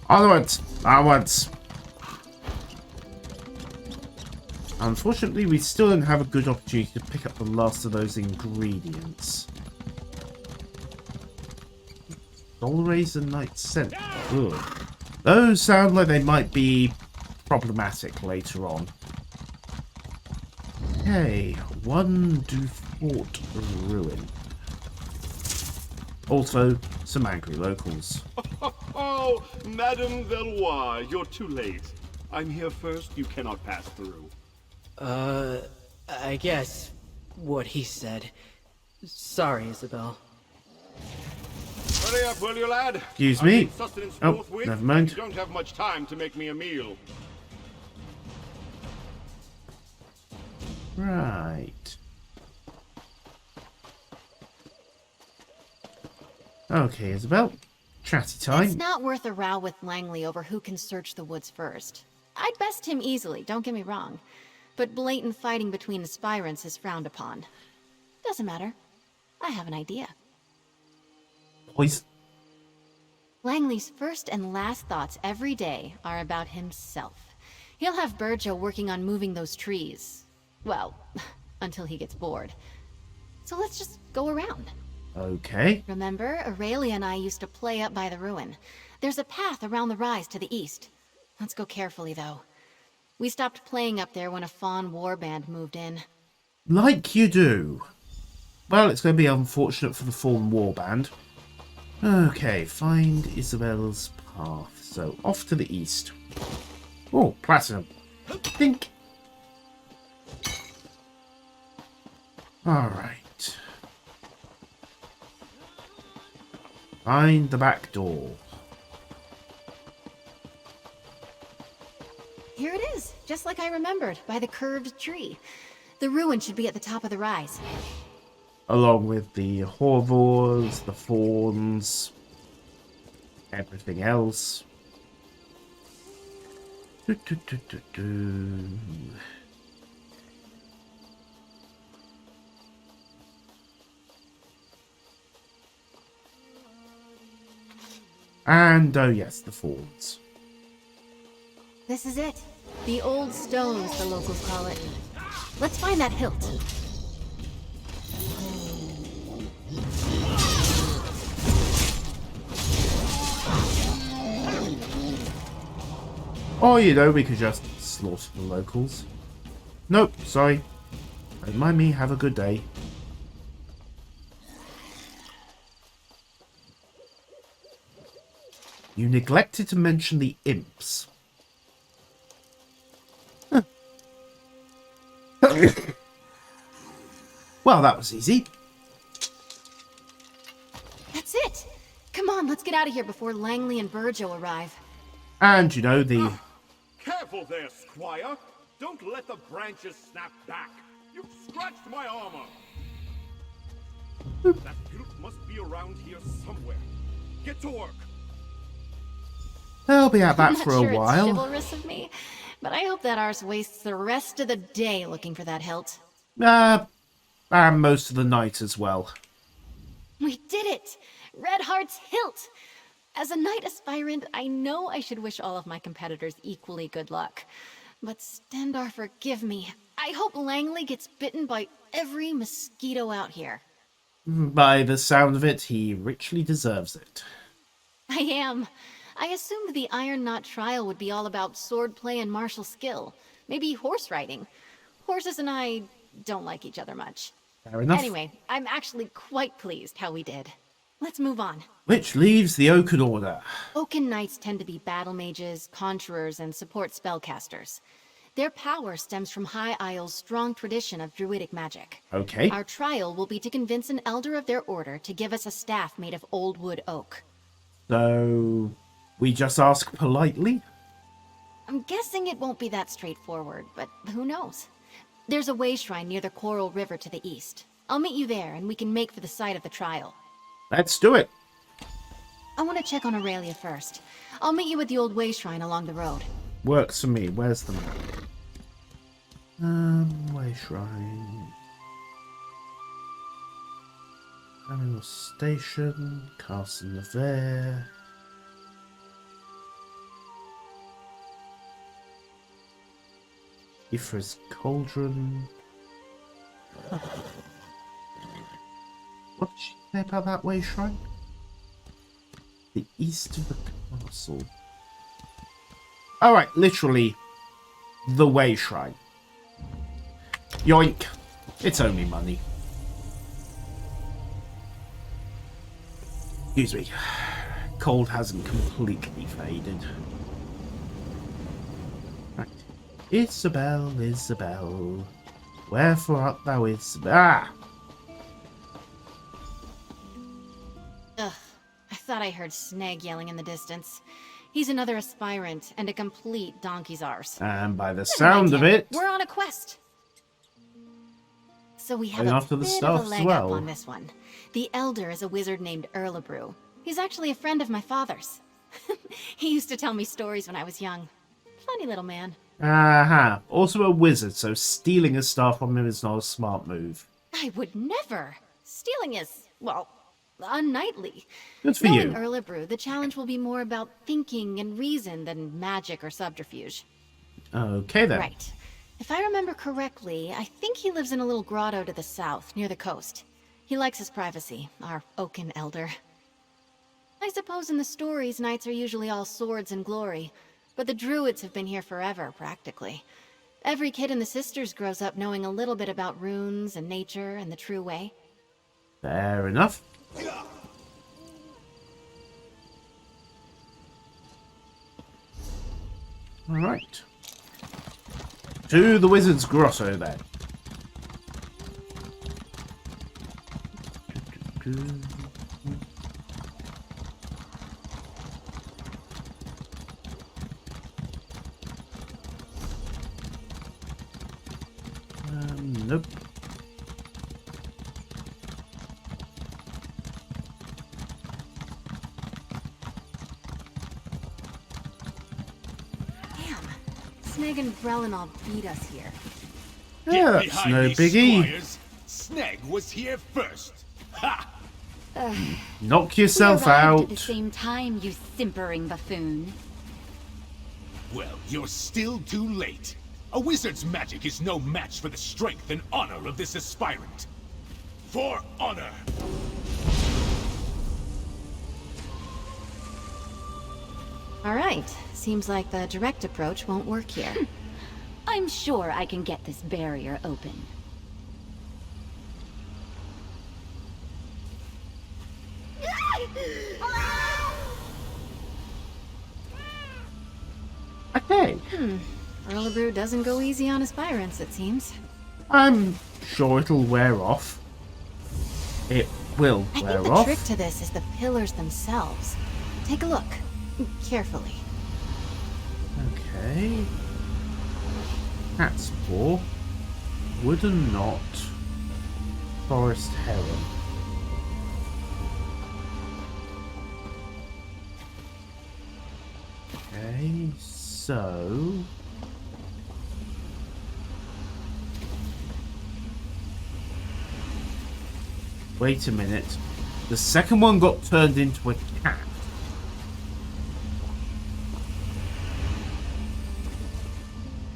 Onwards! Onwards! Unfortunately, we still don't have a good opportunity to pick up the last of those ingredients. Soul Razor Night Scent. Ugh. Those sound like they might be problematic later on. Okay, one du Fort ruin. Also, some angry locals. Oh, Madame Valois, you're too late. I'm here first, you cannot pass through. I guess what he said. Sorry, Isabel. Hurry up, will you, lad? Excuse I me. need sustenance Oh, forthwith, never mind. and you don't have much time to make me a meal. Right. Okay, Isabel. Chatty time. It's not worth a row with Langley over who can search the woods first. I'd best him easily, don't get me wrong. But blatant fighting between aspirants is frowned upon. Doesn't matter. I have an idea. Poison. Langley's first and last thoughts every day are about himself. He'll have Burjo working on moving those trees. Well, until he gets bored. So let's just go around. Okay. Remember, Aurelia and I used to play up by the ruin. There's a path around the rise to the east. Let's go carefully, though. We stopped playing up there when a Fawn warband moved in. Like you do. Well, it's going to be unfortunate for the Fallen Warband. Okay, find Isabel's path. So, off to the east. Oh, platinum. Think. Alright. Find the back door. Here it is, just like I remembered, by the curved tree. The ruin should be at the top of the rise. Along with the Horvors, the Fawns, everything else. And, oh yes, the Fawns. This is it. The old stones, the locals call it. Let's find that hilt. Or, you know, we could just slaughter the locals. Nope, sorry. Don't mind me, have a good day. You neglected to mention the imps. Huh. Well, that was easy. That's it! Come on, let's get out of here before Langley and Burjo arrive. And, you know, the... Careful there, Squire! Don't let the branches snap back! You've scratched my armor! That hilt must be around here somewhere. Get to work! They'll be at that I'm for not sure a while. It's chivalrous of me, but I hope that arse wastes the rest of the day looking for that hilt. And most of the night as well. We did it! Redheart's hilt! As a knight aspirant, I know I should wish all of my competitors equally good luck. But Stendar, forgive me. I hope Langley gets bitten by every mosquito out here. By the sound of it, he richly deserves it. I am. I assumed the Iron Knot trial would be all about swordplay and martial skill. Maybe horse riding. Horses and I don't like each other much. Fair enough. Anyway, I'm actually quite pleased how we did. Let's move on. Which leaves the Oaken Order. Oaken Knights tend to be battle mages, conjurers, and support spellcasters. Their power stems from High Isle's strong tradition of druidic magic. Okay. Our trial will be to convince an elder of their order to give us a staff made of old wood oak. So, we just ask politely? I'm guessing it won't be that straightforward, but who knows? There's a way shrine near the Coral River to the east. I'll meet you there, and we can make for the site of the trial. Let's do it. I want to check on Aurelia first. I'll meet you at the old way shrine along the road. Works for me. Where's the map? Way shrine. Animal Station. Castle Nevere. Ifra's Cauldron. What did she say about that way shrine? The east of the castle. Alright, literally the way shrine. Yoink. It's only money. Excuse me. Cold hasn't completely faded. Right. Isabel, Isabel. Wherefore art thou, Isabel? Ah! Ugh. I thought I heard Sneg yelling in the distance. He's another aspirant and a complete donkey's arse. And by the sound of it, we're on a quest. So we have going a after the bit stuff of a as leg well. up on this one. The Elder is a wizard named Erlebrew. He's actually a friend of my father's. He used to tell me stories when I was young. Funny little man. aha. Also a wizard, so stealing a star from him is not a smart move. I would never. Stealing is, well, unknightly. Good for Knowing you. Erlebrew, the challenge will be more about thinking and reason than magic or subterfuge. Okay then. Right. If I remember correctly, I think he lives in a little grotto to the south, near the coast. He likes his privacy, our oaken elder. I suppose in the stories, knights are usually all swords and glory, but the druids have been here forever, practically. Every kid in the Sisters grows up knowing a little bit about runes and nature and the true way. Fair enough. Alright. To the wizard's grotto then. Nope. Sneg and Brelinall beat us here. Yeah, that's no biggie. Sneg was here first. Ha! Knock yourself we arrived out. at the same time, you simpering buffoon. Well, you're still too late. A wizard's magic is no match for the strength and honor of this aspirant. For honor! All right. Seems like the direct approach won't work here. I'm sure I can get this barrier open. Okay. Erlebrew doesn't go easy on aspirants, it seems. I'm sure it'll wear off. It will I wear think the off. trick to this is the pillars themselves. Take a look. Carefully. Okay. Cat's paw. Wooden knot. Forest heron. Okay, so... Wait a minute. The second one got turned into a cat.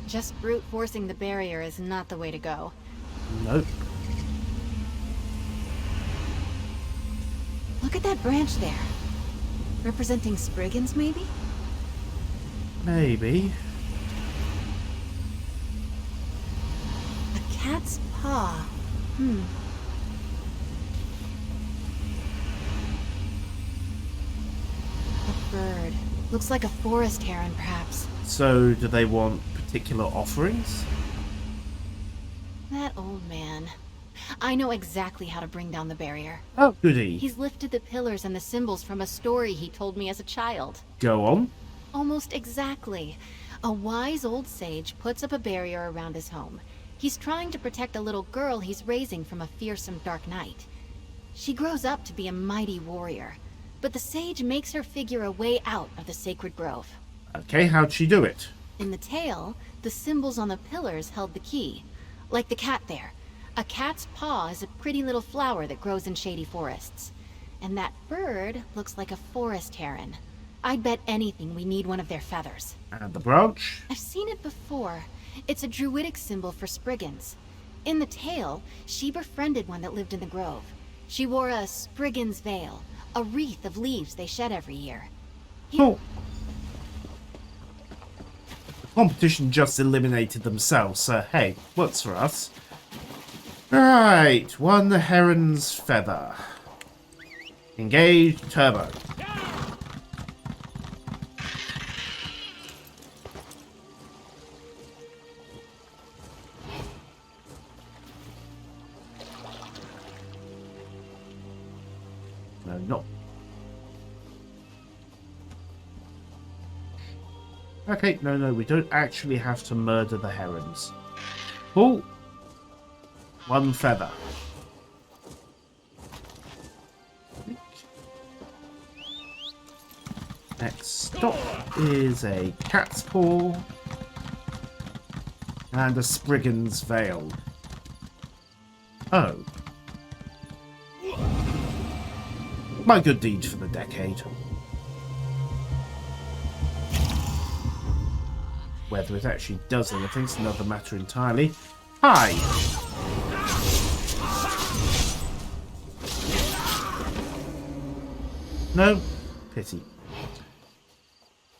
Just brute forcing the barrier is not the way to go. Nope. Look at that branch there. Representing Spriggans, maybe? Maybe. A cat's paw. A bird. Looks like a forest heron, perhaps. So, do they want particular offerings? That old man. I know exactly how to bring down the barrier. Oh, goody. He's lifted the pillars and the symbols from a story he told me as a child. Go on. Almost exactly. A wise old sage puts up a barrier around his home. He's trying to protect a little girl he's raising from a fearsome dark knight. She grows up to be a mighty warrior, but the sage makes her figure a way out of the sacred grove. Okay, how'd she do it? In the tale, the symbols on the pillars held the key. Like the cat there. A cat's paw is a pretty little flower that grows in shady forests. And that bird looks like a forest heron. I'd bet anything we need one of their feathers. And the branch? I've seen it before. It's a druidic symbol for Spriggans. In the tale, she befriended one that lived in the grove. She wore a Spriggan's veil, a wreath of leaves they shed every year. Oh. The competition just eliminated themselves, so hey, works for us. Alright, one heron's feather. Engage turbo. No, not. Okay, no, we don't actually have to murder the herons. Oh! One feather. Next stop is a cat's paw and a Spriggan's veil. Oh. My good deed for the decade. Whether it actually does anything is another matter entirely. Hi! No? Pity.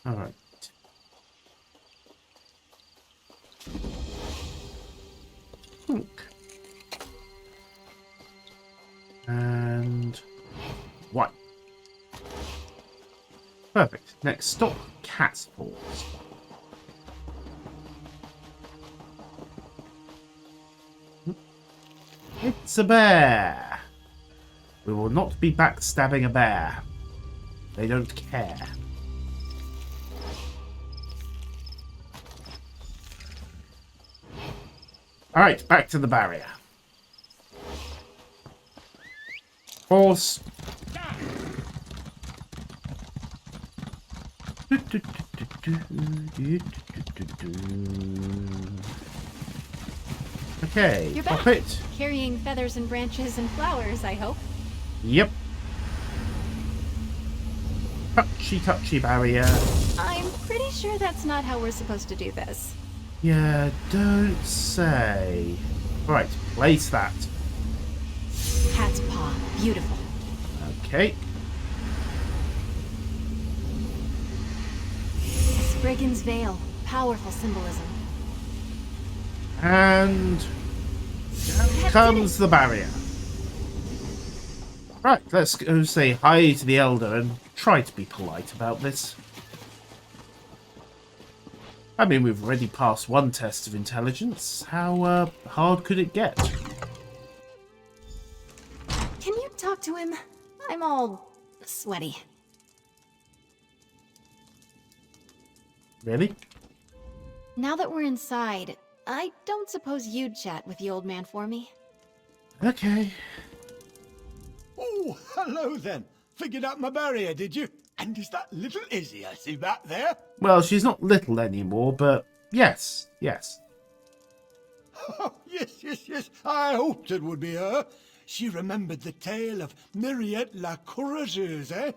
Alright. And... one. Perfect. Next stop, cat's paws. It's a bear. We will not be backstabbing a bear. They don't care. Alright, back to the barrier. Horse. Okay, You're pop back. it. Carrying feathers and branches and flowers, I hope. Yep. Touchy barrier. I'm pretty sure that's not how we're supposed to do this. Yeah, don't say. Right, place that. Cat's paw. Beautiful. Okay. A Spriggan's veil. Powerful symbolism. And down comes the barrier. Right, let's go say hi to the elder and try to be polite about this. I mean, we've already passed one test of intelligence. How hard could it get? Can you talk to him? I'm all sweaty. Really? Now that we're inside, I don't suppose you'd chat with the old man for me? Okay. Oh, hello then. Figured out my barrier, did you? And is that little Izzy I see back there? Well, she's not little anymore, but yes. Oh, yes. I hoped it would be her. She remembered the tale of Myriette la Courageuse, eh?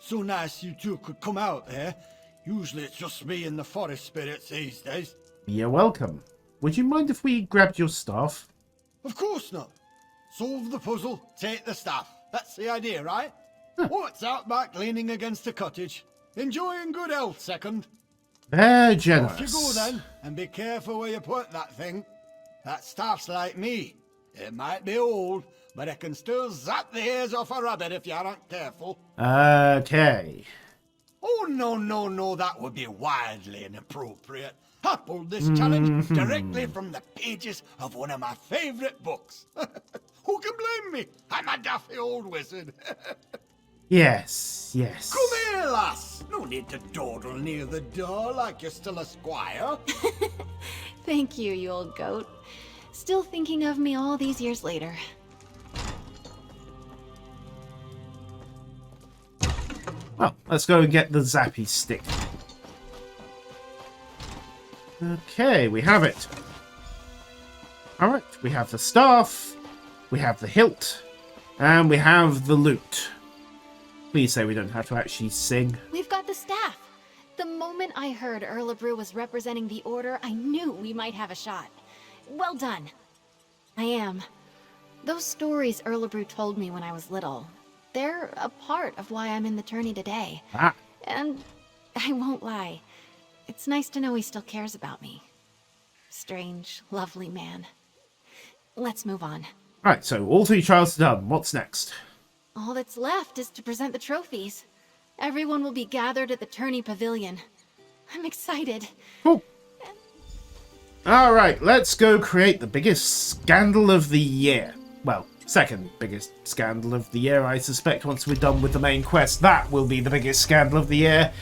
So nice you two could come out there. Usually it's just me and the forest spirits these days. You're welcome. Would you mind if we grabbed your staff? Of course not. Solve the puzzle, take the staff. That's the idea, right? What's out back leaning against the cottage? Enjoying good health, second. Very Off generous. you go then, and be careful where you put that thing. That staff's like me. It might be old, but it can still zap the ears off a rabbit if you aren't careful. Okay. Oh, no, that would be wildly inappropriate. I pulled this challenge directly from the pages of one of my favorite books. Who can blame me? I'm a daffy old wizard. Yes. Come here, lass. No need to dawdle near the door like you're still a squire. Thank you, you old goat. Still thinking of me all these years later. Well, let's go and get the zappy stick. Okay, we have it. Alright, we have the staff, we have the hilt, and we have the loot. Please say we don't have to actually sing. We've got the staff. The moment I heard Erlebrew was representing the Order, I knew we might have a shot. Well done. I am. Those stories Erlebrew told me when I was little, they're a part of why I'm in the tourney today. Ah. And I won't lie, it's nice to know he still cares about me. Strange, lovely man. let's move on. Right, so all 3 trials are done. What's next? All that's left is to present the trophies. Everyone will be gathered at the tourney pavilion. I'm excited. Cool. Alright, let's go create the biggest scandal of the year. Well, second biggest scandal of the year, I suspect. Once we're done with the main quest, that will be the biggest scandal of the year.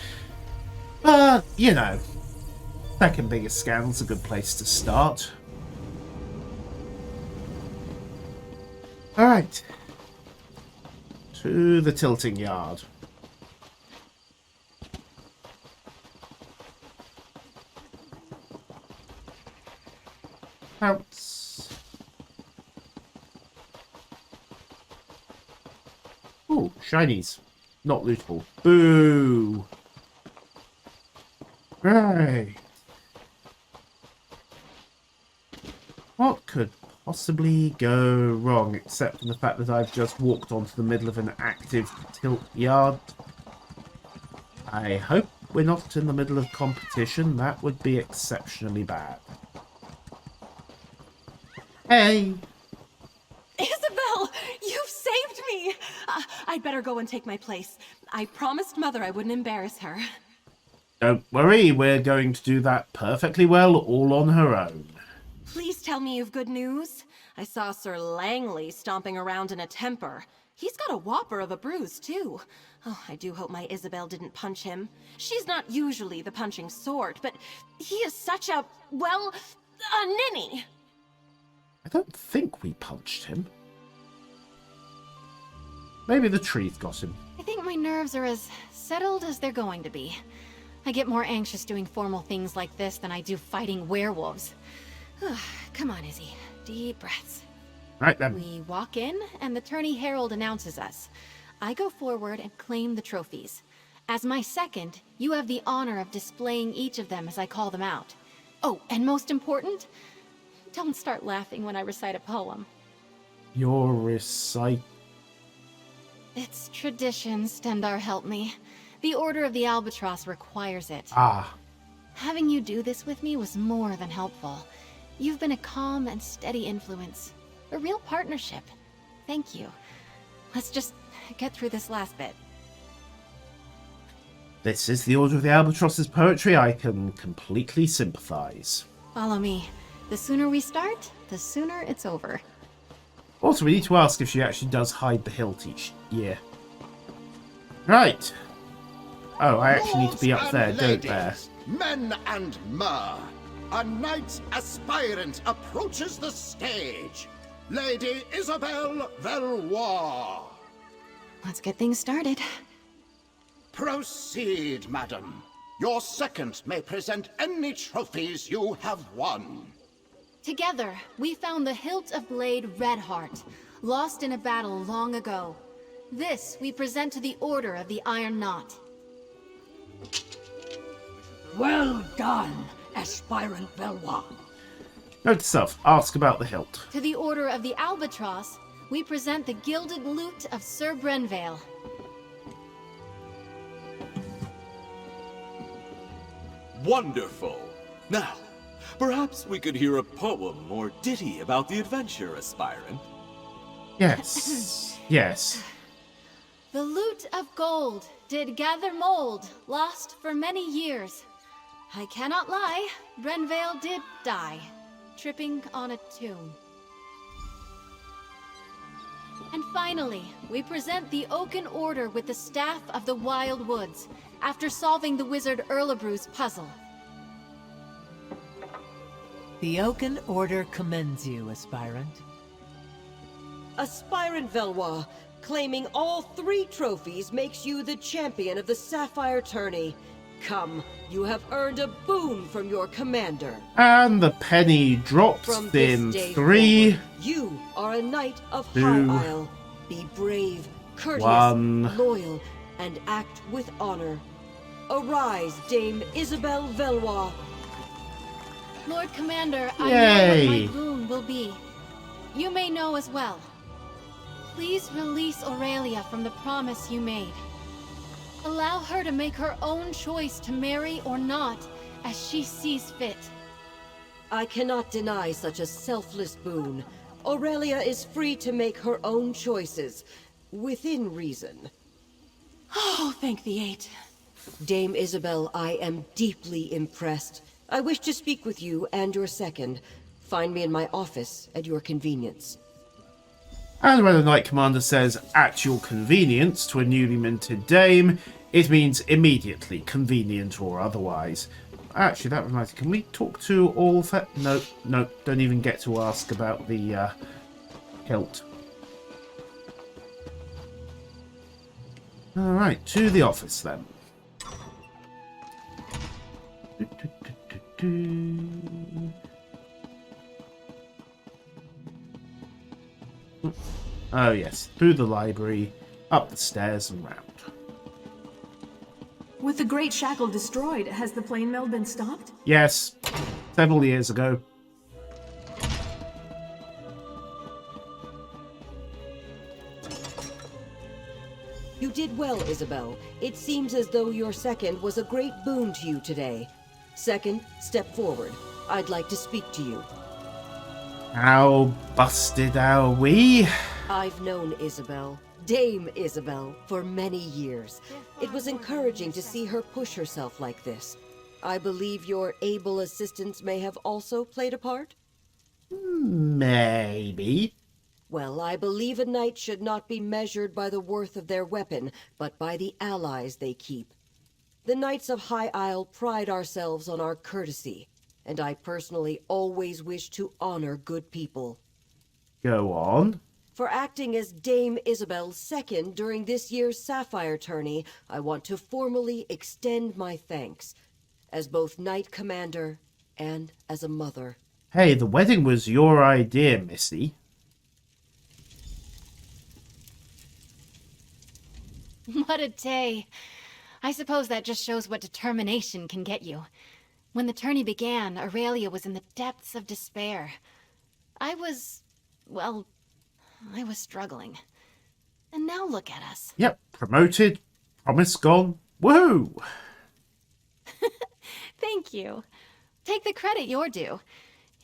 But, you know, second biggest scandal's a good place to start. Alright. To the tilting yard. Pounce. Ooh, shinies. Not lootable. Boo! Right. What could possibly go wrong, except for the fact that I've just walked onto the middle of an active tilt yard? I hope we're not in the middle of competition. That would be exceptionally bad. Hey! Isabel! You've saved me! I'd better go and take my place. I promised Mother I wouldn't embarrass her. Don't worry, we're going to do that perfectly well, all on her own. Please tell me you've good news. I saw Sir Langley stomping around in a temper. He's got a whopper of a bruise, too. Oh, I do hope my Isabel didn't punch him. She's not usually the punching sort, but he is such a, well, a ninny. I don't think we punched him. Maybe the trees got him. I think my nerves are as settled as they're going to be. I get more anxious doing formal things like this than I do fighting werewolves. Come on, Izzy. Deep breaths. Right then. We walk in, and the tourney herald announces us. I go forward and claim the trophies. As my second, you have the honor of displaying each of them as I call them out. Oh, and most important, don't start laughing when I recite a poem. Your recite. It's tradition, Stendar help me. The Order of the Albatross requires it. Ah. Having you do this with me was more than helpful. You've been a calm and steady influence. A real partnership. Thank you. Let's just get through this last bit. This is the Order of the Albatross's poetry. I can completely sympathize. Follow me. The sooner we start, the sooner it's over. Also, we need to ask if she actually does hide the hilt each year. Right. Oh, I actually need to be up there, don't there? Men and mer, a knight aspirant approaches the stage. Lady Isabel Valois. Let's get things started. Proceed, madam. Your second may present any trophies you have won. Together, we found the hilt of blade Redheart, lost in a battle long ago. This we present to the Order of the Iron Knot. Well done, aspirant Valois. Note to self, ask about the hilt. To the Order of the Albatross, we present the gilded lute of Sir Brenvale. Wonderful. Now, perhaps we could hear a poem or ditty about the adventure, aspirant. Yes. Yes. The lute of gold did gather mold, lost for many years. I cannot lie, Brenvale did die, tripping on a tomb. And finally, we present the Oaken Order with the Staff of the Wild Woods, after solving the wizard Erlebru's puzzle. The Oaken Order commends you, aspirant. Aspirant Valois, claiming all 3 trophies makes you the champion of the Sapphire Tourney. Come, you have earned a boon from your commander. And the penny drops From in this day 3, forward, you are a knight of 2, High Isle. Be brave, courteous, 1. loyal, and act with honor. Arise, Dame Isabel Valois. Lord Commander, I Yay. know what my boon will be. You may know as well. Please release Aurelia from the promise you made. Allow her to make her own choice to marry or not, as she sees fit. I cannot deny such a selfless boon. Aurelia is free to make her own choices, within reason. Oh, thank the eight. Dame Isabel, I am deeply impressed. I wish to speak with you and your second. Find me in my office at your convenience. And when the Knight Commander says at your convenience to a newly minted dame, it means immediately, convenient or otherwise. Actually, that reminds me, can we talk to all... No, don't even get to ask about the hilt. Alright, to the office then. Oh yes, through the library, up the stairs and round. With the Great Shackle destroyed, has the plane mill been stopped? Yes, several years ago. You did well, Isabel. It seems as though your second was a great boon to you today. Second, step forward. I'd like to speak to you. How busted are we? I've known Isabel, Dame Isabel, for many years. It was encouraging to see her push herself like this. I believe your able assistants may have also played a part? Maybe. Well, I believe a knight should not be measured by the worth of their weapon, but by the allies they keep. The Knights of High Isle pride ourselves on our courtesy, and I personally always wish to honor good people. Go on. For acting as Dame Isabel's second during this year's Sapphire tourney, I want to formally extend my thanks, as both Knight Commander and as a mother. Hey, the wedding was your idea, Missy. What a day. I suppose that just shows what determination can get you. When the tourney began, Aurelia was in the depths of despair. I was struggling. And now look at us. Yep, promoted, promise gone, woohoo! Thank you. Take the credit you're due.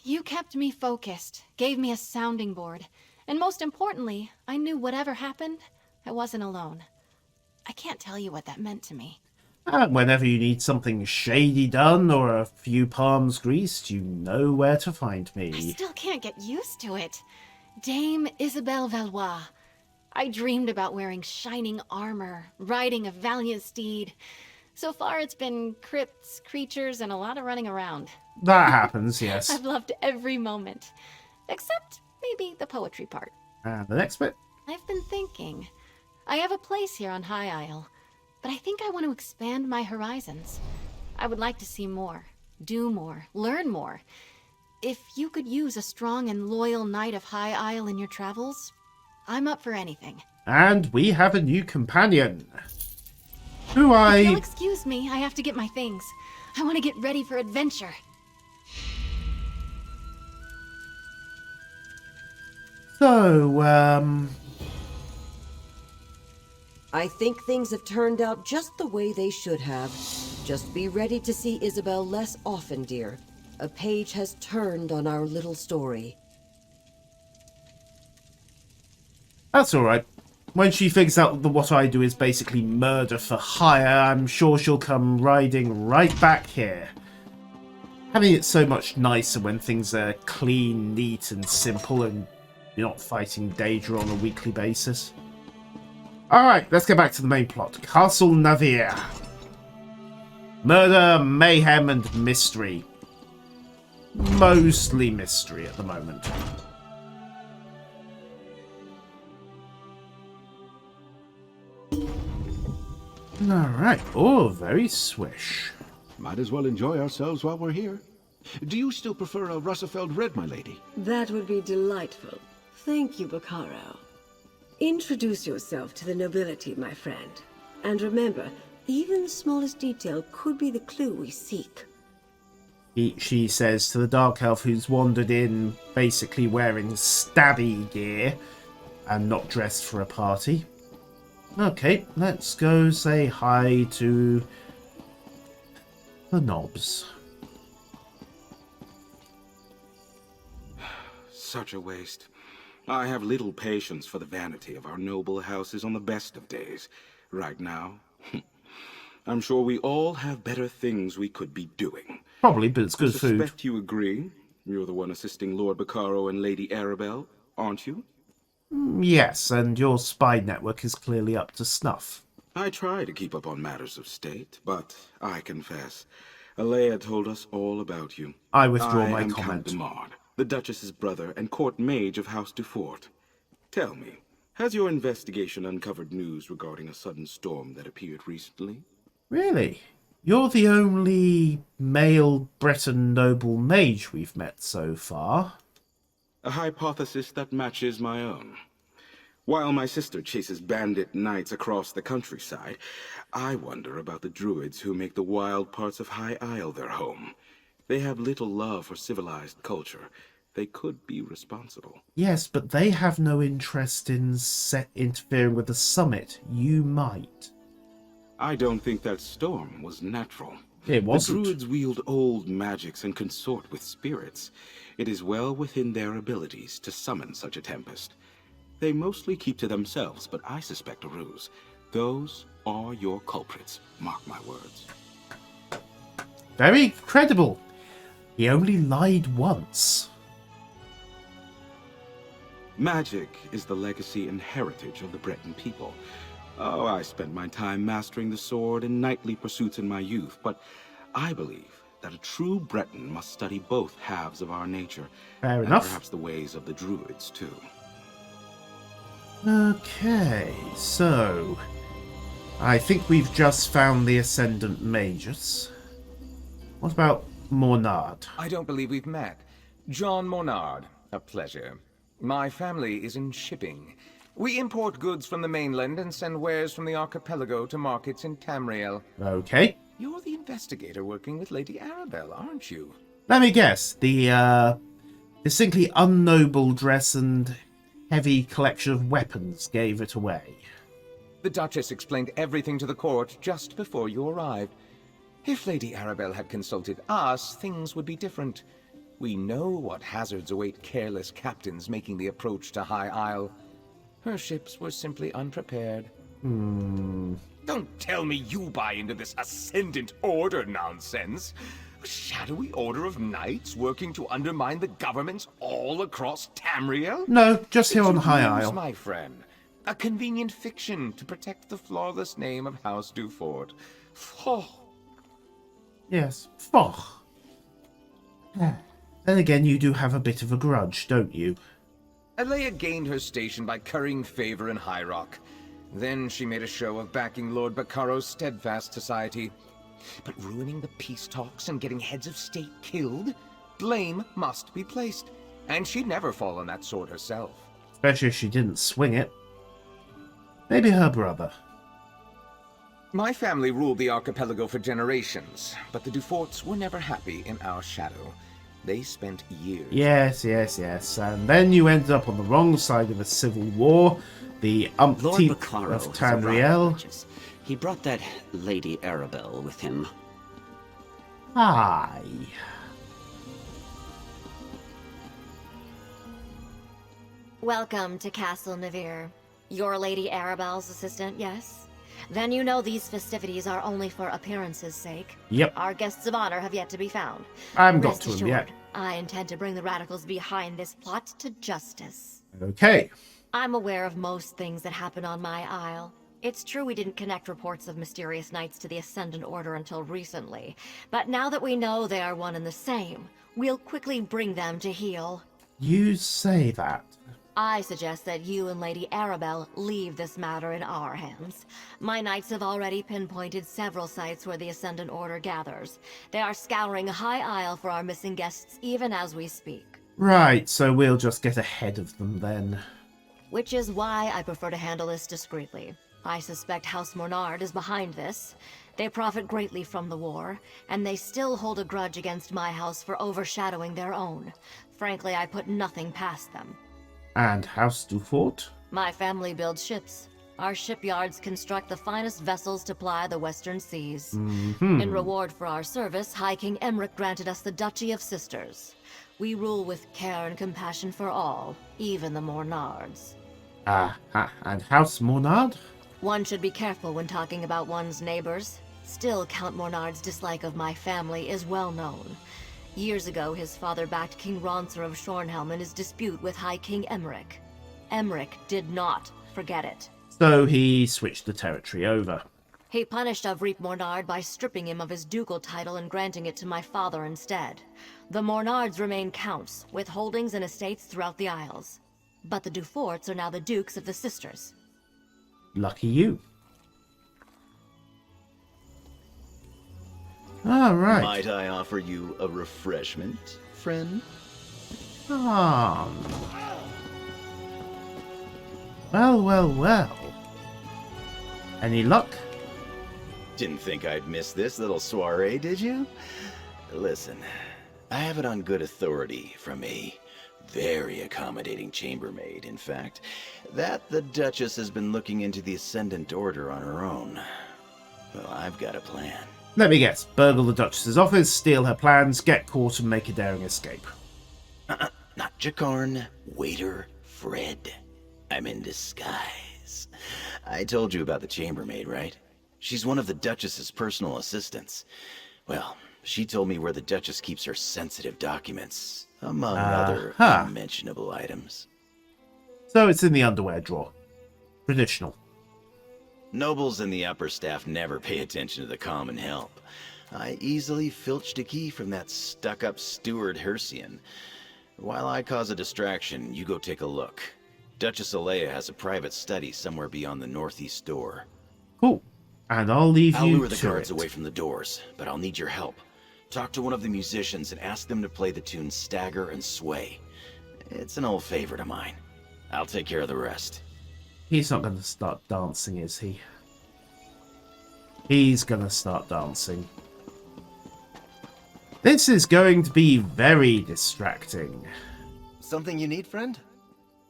You kept me focused, gave me a sounding board, and most importantly, I knew whatever happened, I wasn't alone. I can't tell you what that meant to me. Whenever you need something shady done or a few palms greased, you know where to find me. I still can't get used to it. Dame Isabel Valois. I dreamed about wearing shining armor, riding a valiant steed. So far it's been crypts, creatures, and a lot of running around. That happens, yes. I've loved every moment. Except maybe the poetry part. And the next bit? I've been thinking. I have a place here on High Isle, but I think I want to expand my horizons. I would like to see more, do more, learn more. If you could use a strong and loyal knight of High Isle in your travels, I'm up for anything. And we have a new companion. If you'll excuse me, I have to get my things. I want to get ready for adventure. So, I think things have turned out just the way they should have. Just be ready to see Isabel less often, dear. A page has turned on our little story. That's alright. When she figures out that what I do is basically murder for hire, I'm sure she'll come riding right back here. Having it so much nicer when things are clean, neat and simple and you're not fighting Daedra on a weekly basis. Alright, let's get back to the main plot. Castle Navir. Murder, mayhem and mystery. Mostly mystery at the moment. Alright, oh, very swish. Might as well enjoy ourselves while we're here. Do you still prefer a Russafeld red, my lady? That would be delightful. Thank you, Bacaro. Introduce yourself to the nobility, my friend. And remember, even the smallest detail could be the clue we seek. She says to the Dark Elf who's wandered in basically wearing stabby gear and not dressed for a party. Okay, let's go say hi to the knobs. Such a waste. I have little patience for the vanity of our noble houses on the best of days. Right now, I'm sure we all have better things we could be doing. Probably, but it's good I food. suspect you agree. You're the one assisting Lord Baccaro and Lady Arabelle, aren't you? Yes, and your spy network is clearly up to snuff. I try to keep up on matters of state, but I confess, Alea told us all about you. I withdraw my am comment. Count de Mard, the Duchess's brother and court mage of House Dufort. Tell me, has your investigation uncovered news regarding a sudden storm that appeared recently? Really? You're the only male Breton noble mage we've met so far. A hypothesis that matches my own. While my sister chases bandit knights across the countryside, I wonder about the druids who make the wild parts of High Isle their home. They have little love for civilized culture. They could be responsible. Yes, but they have no interest in interfering with the summit. You might. I don't think that storm was natural. It wasn't. The druids wield old magics and consort with spirits. It is well within their abilities to summon such a tempest. They mostly keep to themselves, but I suspect a ruse. Those are your culprits, mark my words. Very credible. He only lied once. Magic is the legacy and heritage of the Breton people. Oh, I spent my time mastering the sword and knightly pursuits in my youth, but I believe that a true Breton must study both halves of our nature. Fair and enough. Perhaps the ways of the druids, too. Okay, so I think we've just found the Ascendant Magus. What about Mornard? I don't believe we've met. John Mornard, a pleasure. My family is in shipping. We import goods from the mainland and send wares from the archipelago to markets in Tamriel. Okay. You're the investigator working with Lady Arabelle, aren't you? Let me guess. The distinctly unnoble dress and heavy collection of weapons gave it away. The Duchess explained everything to the court just before you arrived. If Lady Arabelle had consulted us, things would be different. We know what hazards await careless captains making the approach to High Isle. Her ships were simply unprepared. Don't tell me you buy into this Ascendant Order nonsense. A shadowy order of knights working to undermine the governments all across Tamriel? No, just here It's on a High ruse, Isle. my friend. A convenient fiction to protect the flawless name of House Dufort. Oh. Yes. Foch. Then again, you do have a bit of a grudge, don't you? Alea gained her station by currying favor in High Rock. Then she made a show of backing Lord Baccaro's steadfast society. But ruining the peace talks and getting heads of state killed? Blame must be placed. And she'd never fall on that sword herself. Especially if she didn't swing it. Maybe her brother. My family ruled the archipelago for generations, but the Duforts were never happy in our shadow. They spent years... Yes. And then you ended up on the wrong side of a civil war. The umpteenth of Tamriel. He brought that Lady Arabelle with him. Hi. Welcome to Castle Navir. You're Lady Arabelle's assistant, yes? Then you know these festivities are only for appearances' sake. Yep. Our guests of honor have yet to be found. I haven't got Rest to them assured, yet. I intend to bring the radicals behind this plot to justice. Okay. I'm aware of most things that happen on my isle. It's true we didn't connect reports of mysterious knights to the Ascendant Order until recently, but now that we know they are one and the same, we'll quickly bring them to heel. You say that. I suggest that you and Lady Arabelle leave this matter in our hands. My knights have already pinpointed several sites where the Ascendant Order gathers. They are scouring High Isle for our missing guests even as we speak. Right, so we'll just get ahead of them then. Which is why I prefer to handle this discreetly. I suspect House Mornard is behind this. They profit greatly from the war, and they still hold a grudge against my house for overshadowing their own. Frankly, I put nothing past them. And House Dufort? My family builds ships. Our shipyards construct the finest vessels to ply the western seas. Mm-hmm. In reward for our service, High King Emmerich granted us the Duchy of Sisters. We rule with care and compassion for all, even the Mornards. And House Mornard? One should be careful when talking about one's neighbors. Still, Count Mornard's dislike of my family is well known. Years ago, his father backed King Ronsar of Shornhelm in his dispute with High King Emmerich. Emmerich did not forget it. So he switched the territory over. He punished Avric Mornard by stripping him of his ducal title and granting it to my father instead. The Mornards remain counts, with holdings and estates throughout the Isles. But the Duforts are now the Dukes of the Sisters. Lucky you. All right. Might I offer you a refreshment, friend? Well. Any luck? Didn't think I'd miss this little soiree, did you? Listen, I have it on good authority from a very accommodating chambermaid, in fact, that the Duchess has been looking into the Ascendant Order on her own. Well, I've got a plan. Let me guess. Burgle the Duchess's office, steal her plans, get caught and make a daring escape. Not Jakarn, waiter, Fred. I'm in disguise. I told you about the chambermaid, right? She's one of the Duchess's personal assistants. Well, she told me where the Duchess keeps her sensitive documents, among other unmentionable items. So it's in the underwear drawer. Traditional. Nobles and the upper staff never pay attention to the common help. I easily filched a key from that stuck-up steward Hercian. While I cause a distraction, you go take a look. Duchess Alea has a private study somewhere beyond the northeast door. Cool. And I'll leave I'll you lure the to guards it. away from the doors, but I'll need your help. Talk to one of the musicians and ask them to play the tune Stagger and Sway. It's an old favorite of mine. I'll take care of the rest. He's not going to start dancing, is he? He's going to start dancing. This is going to be very distracting. Something you need, friend?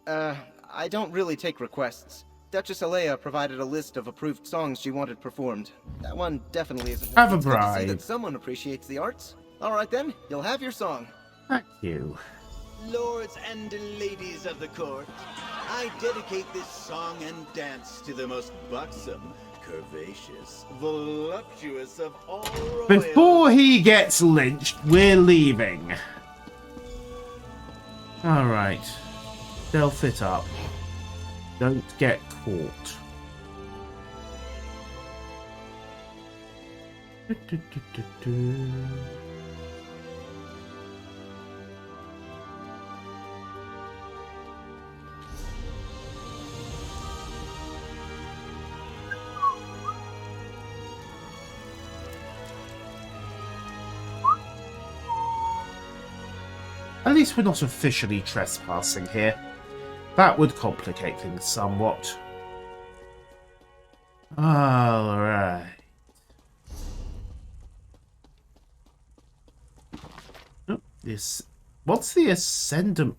I don't really take requests. Duchess Alea provided a list of approved songs she wanted performed. That one definitely isn't. Have a It's good to see bribe. that someone appreciates the arts. All right then, you'll have your song. Thank you. Lords and ladies of the court, I dedicate this song and dance to the most buxom, curvaceous, voluptuous of all royals. Before he gets lynched, we're leaving. Alright. They'll fit up. Don't get caught. At least we're not officially trespassing here. That would complicate things somewhat. Alright. Oh, this. What's the Ascendant?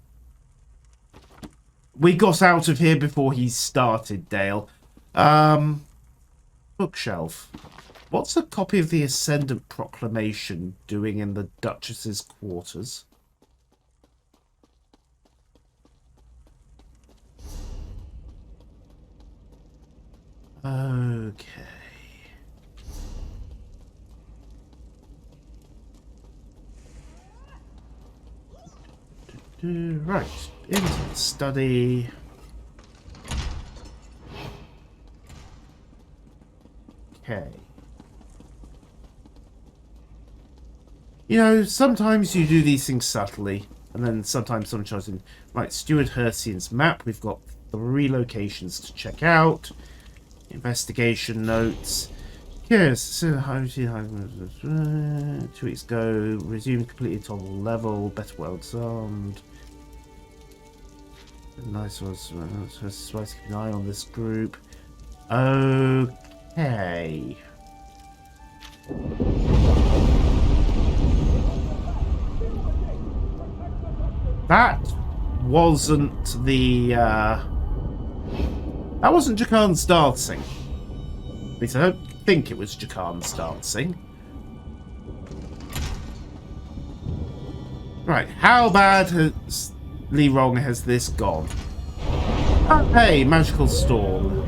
We got out of here before he started, Dale. Bookshelf. What's a copy of the Ascendant Proclamation doing in the Duchess's quarters? Okay. Right, into the study. Okay. You know, sometimes you do these things subtly, and then sometimes someone shows in. Right, Steward Hercian's map. We've got 3 locations to check out. Investigation notes. Yes, so 2 weeks ago, resumed completely total level, better world sound. Nice was to keep an eye on this group. Okay. That wasn't the that wasn't Jakarn's dancing. At least I don't think it was Jakarn's dancing. Right, how bad wrong has this gone? Oh, hey, magical storm.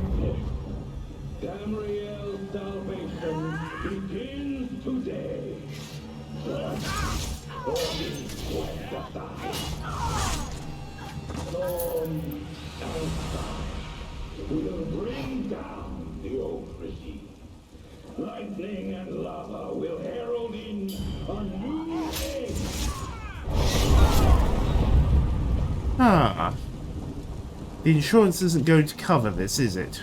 Will bring down the old regime. Lightning and lava will herald in a new age. Ah. The insurance isn't going to cover this, is it?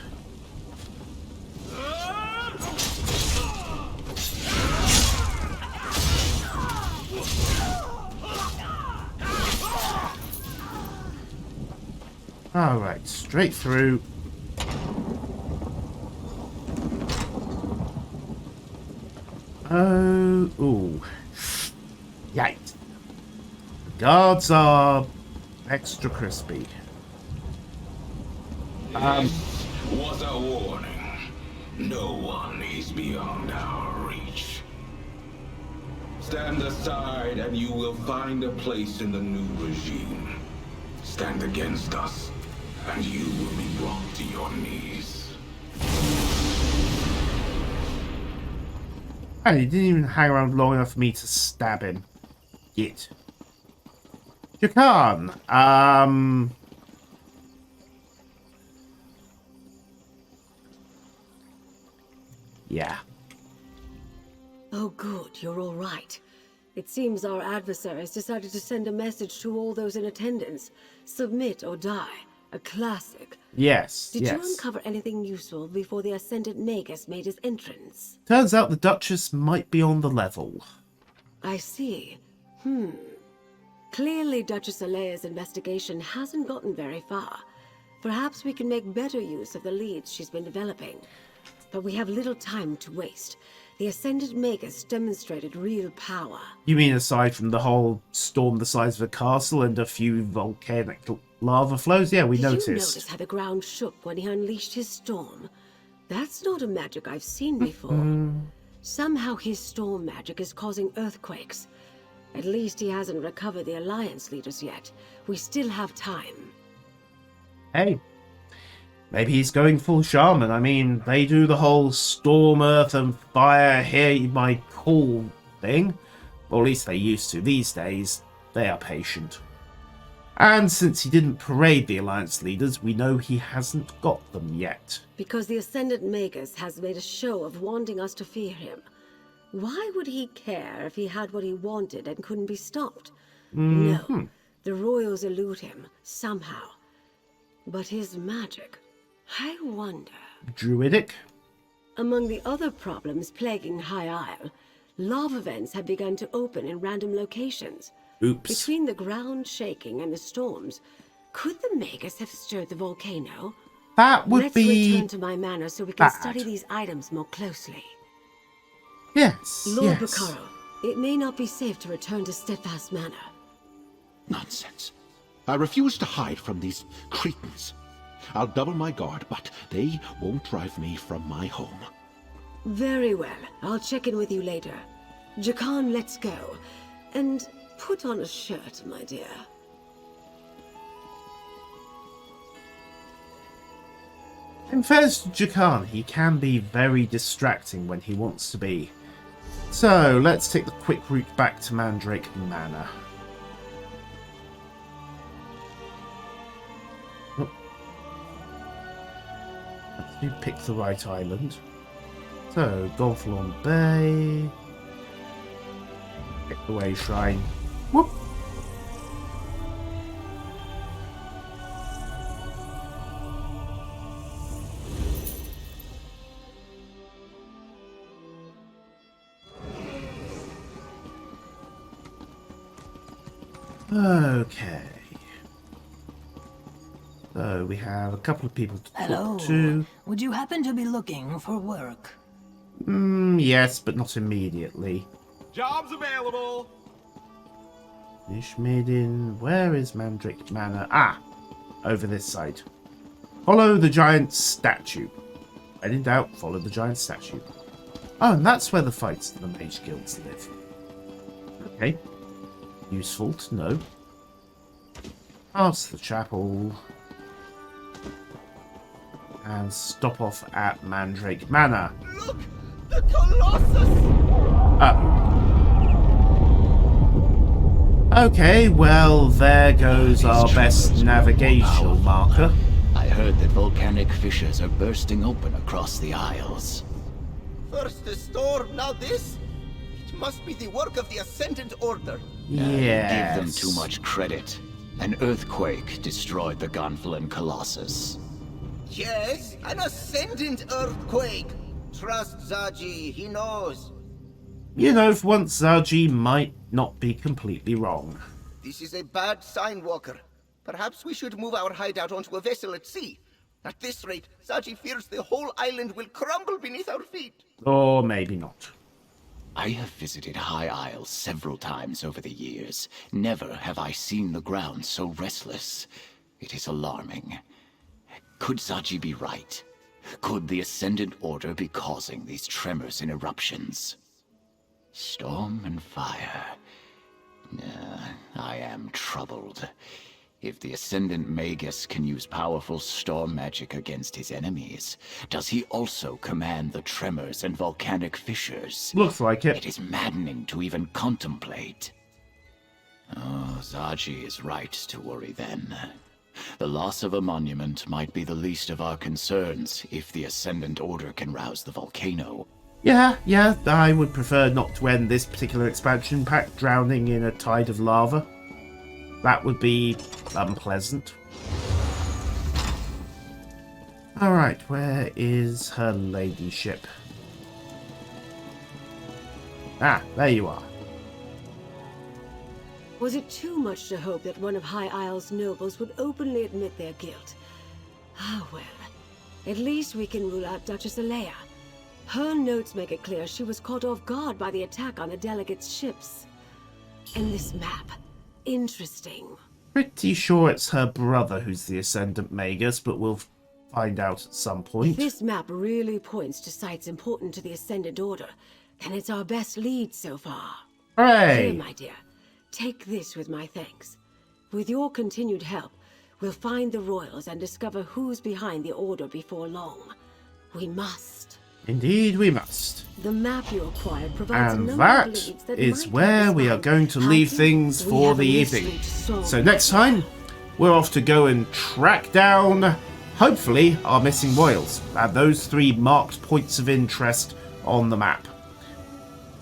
Alright, straight through. Oh, ooh. Yikes. The guards are extra crispy. Was a warning. No one is beyond our reach. Stand aside and you will find a place in the new regime. Stand against us and you will be brought to your knees. Oh, he didn't even hang around long enough for me to stab him. Yet. Jakan, yeah. Oh good, you're all right. It seems our adversaries decided to send a message to all those in attendance. Submit or die. A classic. Yes, Did yes. you uncover anything useful before the Ascendant Magus made his entrance? Turns out the Duchess might be on the level. I see. Clearly Duchess Alea's investigation hasn't gotten very far. Perhaps we can make better use of the leads she's been developing. But we have little time to waste. The Ascendant Magus demonstrated real power. You mean aside from the whole storm the size of a castle and a few volcanic lava flows? Yeah, we noticed. Did you notice how the ground shook when he unleashed his storm? That's not a magic I've seen before. Somehow his storm magic is causing earthquakes. At least he hasn't recovered the Alliance leaders yet. We still have time. Hey, maybe he's going full shaman. I mean, they do the whole storm, earth and fire, hear my call thing. Or at least they used to. These days, they are patient. And since he didn't parade the Alliance leaders, we know he hasn't got them yet. Because the Ascendant Magus has made a show of wanting us to fear him. Why would he care if he had what he wanted and couldn't be stopped? No, the royals elude him, somehow. But his magic, I wonder... Druidic? Among the other problems plaguing High Isle, lava vents have begun to open in random locations. Oops. Between the ground shaking and the storms, could the Magus have stirred the volcano? That would Let's be return to my manor so we can bad. study these items more closely. Yes, Lord yes. Bacaro, it may not be safe to return to Steadfast Manor. Nonsense. I refuse to hide from these cretins. I'll double my guard, but they won't drive me from my home. Very well. I'll check in with you later. Jakan, let's go. And put on a shirt, my dear. In fairness to Jakan, he can be very distracting when he wants to be. So, let's take the quick route back to Mandrake Manor. Oh. Let's do pick the right island. So, Gonfalon Bay. Pick the way shrine. Whoop. Okay. So we have a couple of people to Hello. talk to. Would you happen to be looking for work? Yes, but not immediately. Jobs available. Nish Maiden, where is Mandrake Manor? Ah, over this side. Follow the giant statue. When in doubt, follow the giant statue. Oh, and that's where the fights of the mage guilds live. Okay. useful to know. Past the chapel. And stop off at Mandrake Manor. Look! The Colossus! Okay, well, there goes our best navigational marker. I heard that volcanic fissures are bursting open across the Isles. First the storm, now this? It must be the work of the Ascendant Order. Yes. Give them too much credit. An earthquake destroyed the Gonfalon Colossus. Yes, an Ascendant Earthquake. Trust Zaji, he knows. You know, for once, Zaji might not be completely wrong. This is a bad sign, Walker. Perhaps we should move our hideout onto a vessel at sea. At this rate, Zaji fears the whole island will crumble beneath our feet. Or maybe not. I have visited High Isle several times over the years. Never have I seen the ground so restless. It is alarming. Could Zaji be right? Could the Ascendant Order be causing these tremors and eruptions? Storm and fire. I am troubled. If the Ascendant Magus can use powerful storm magic against his enemies, does he also command the tremors and volcanic fissures? Looks like it. It is maddening to even contemplate. Oh, Zaji is right to worry then. The loss of a monument might be the least of our concerns if the Ascendant Order can rouse the volcano. Yeah, I would prefer not to end this particular expansion pack drowning in a tide of lava. That would be unpleasant. Alright, where is her ladyship? Ah, there you are. Was it too much to hope that one of High Isle's nobles would openly admit their guilt? Ah, well. At least we can rule out Duchess Alea. Her notes make it clear she was caught off guard by the attack on the delegates' ships. And this map. Interesting. Pretty sure it's her brother who's the Ascendant Magus, but we'll find out at some point. This map really points to sites important to the Ascendant Order, and it's our best lead so far. Hooray! Here, my dear. Take this with my thanks. With your continued help, we'll find the royals and discover who's behind the Order before long. We must. Indeed we must. The map you acquired provides And a number that of leads that is might where help us we are find going to how leave things we for have the a evening. mystery to solve. So next time, we're off to go and track down, hopefully, our missing royals. And those 3 marked points of interest on the map.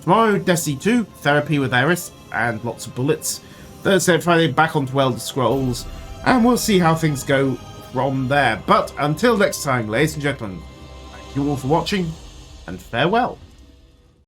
Tomorrow, Destiny 2, Therapy with Eris, and lots of bullets. Thursday and Friday, back onto Elder Scrolls. And we'll see how things go from there. But until next time, ladies and gentlemen, thank you all for watching, and farewell.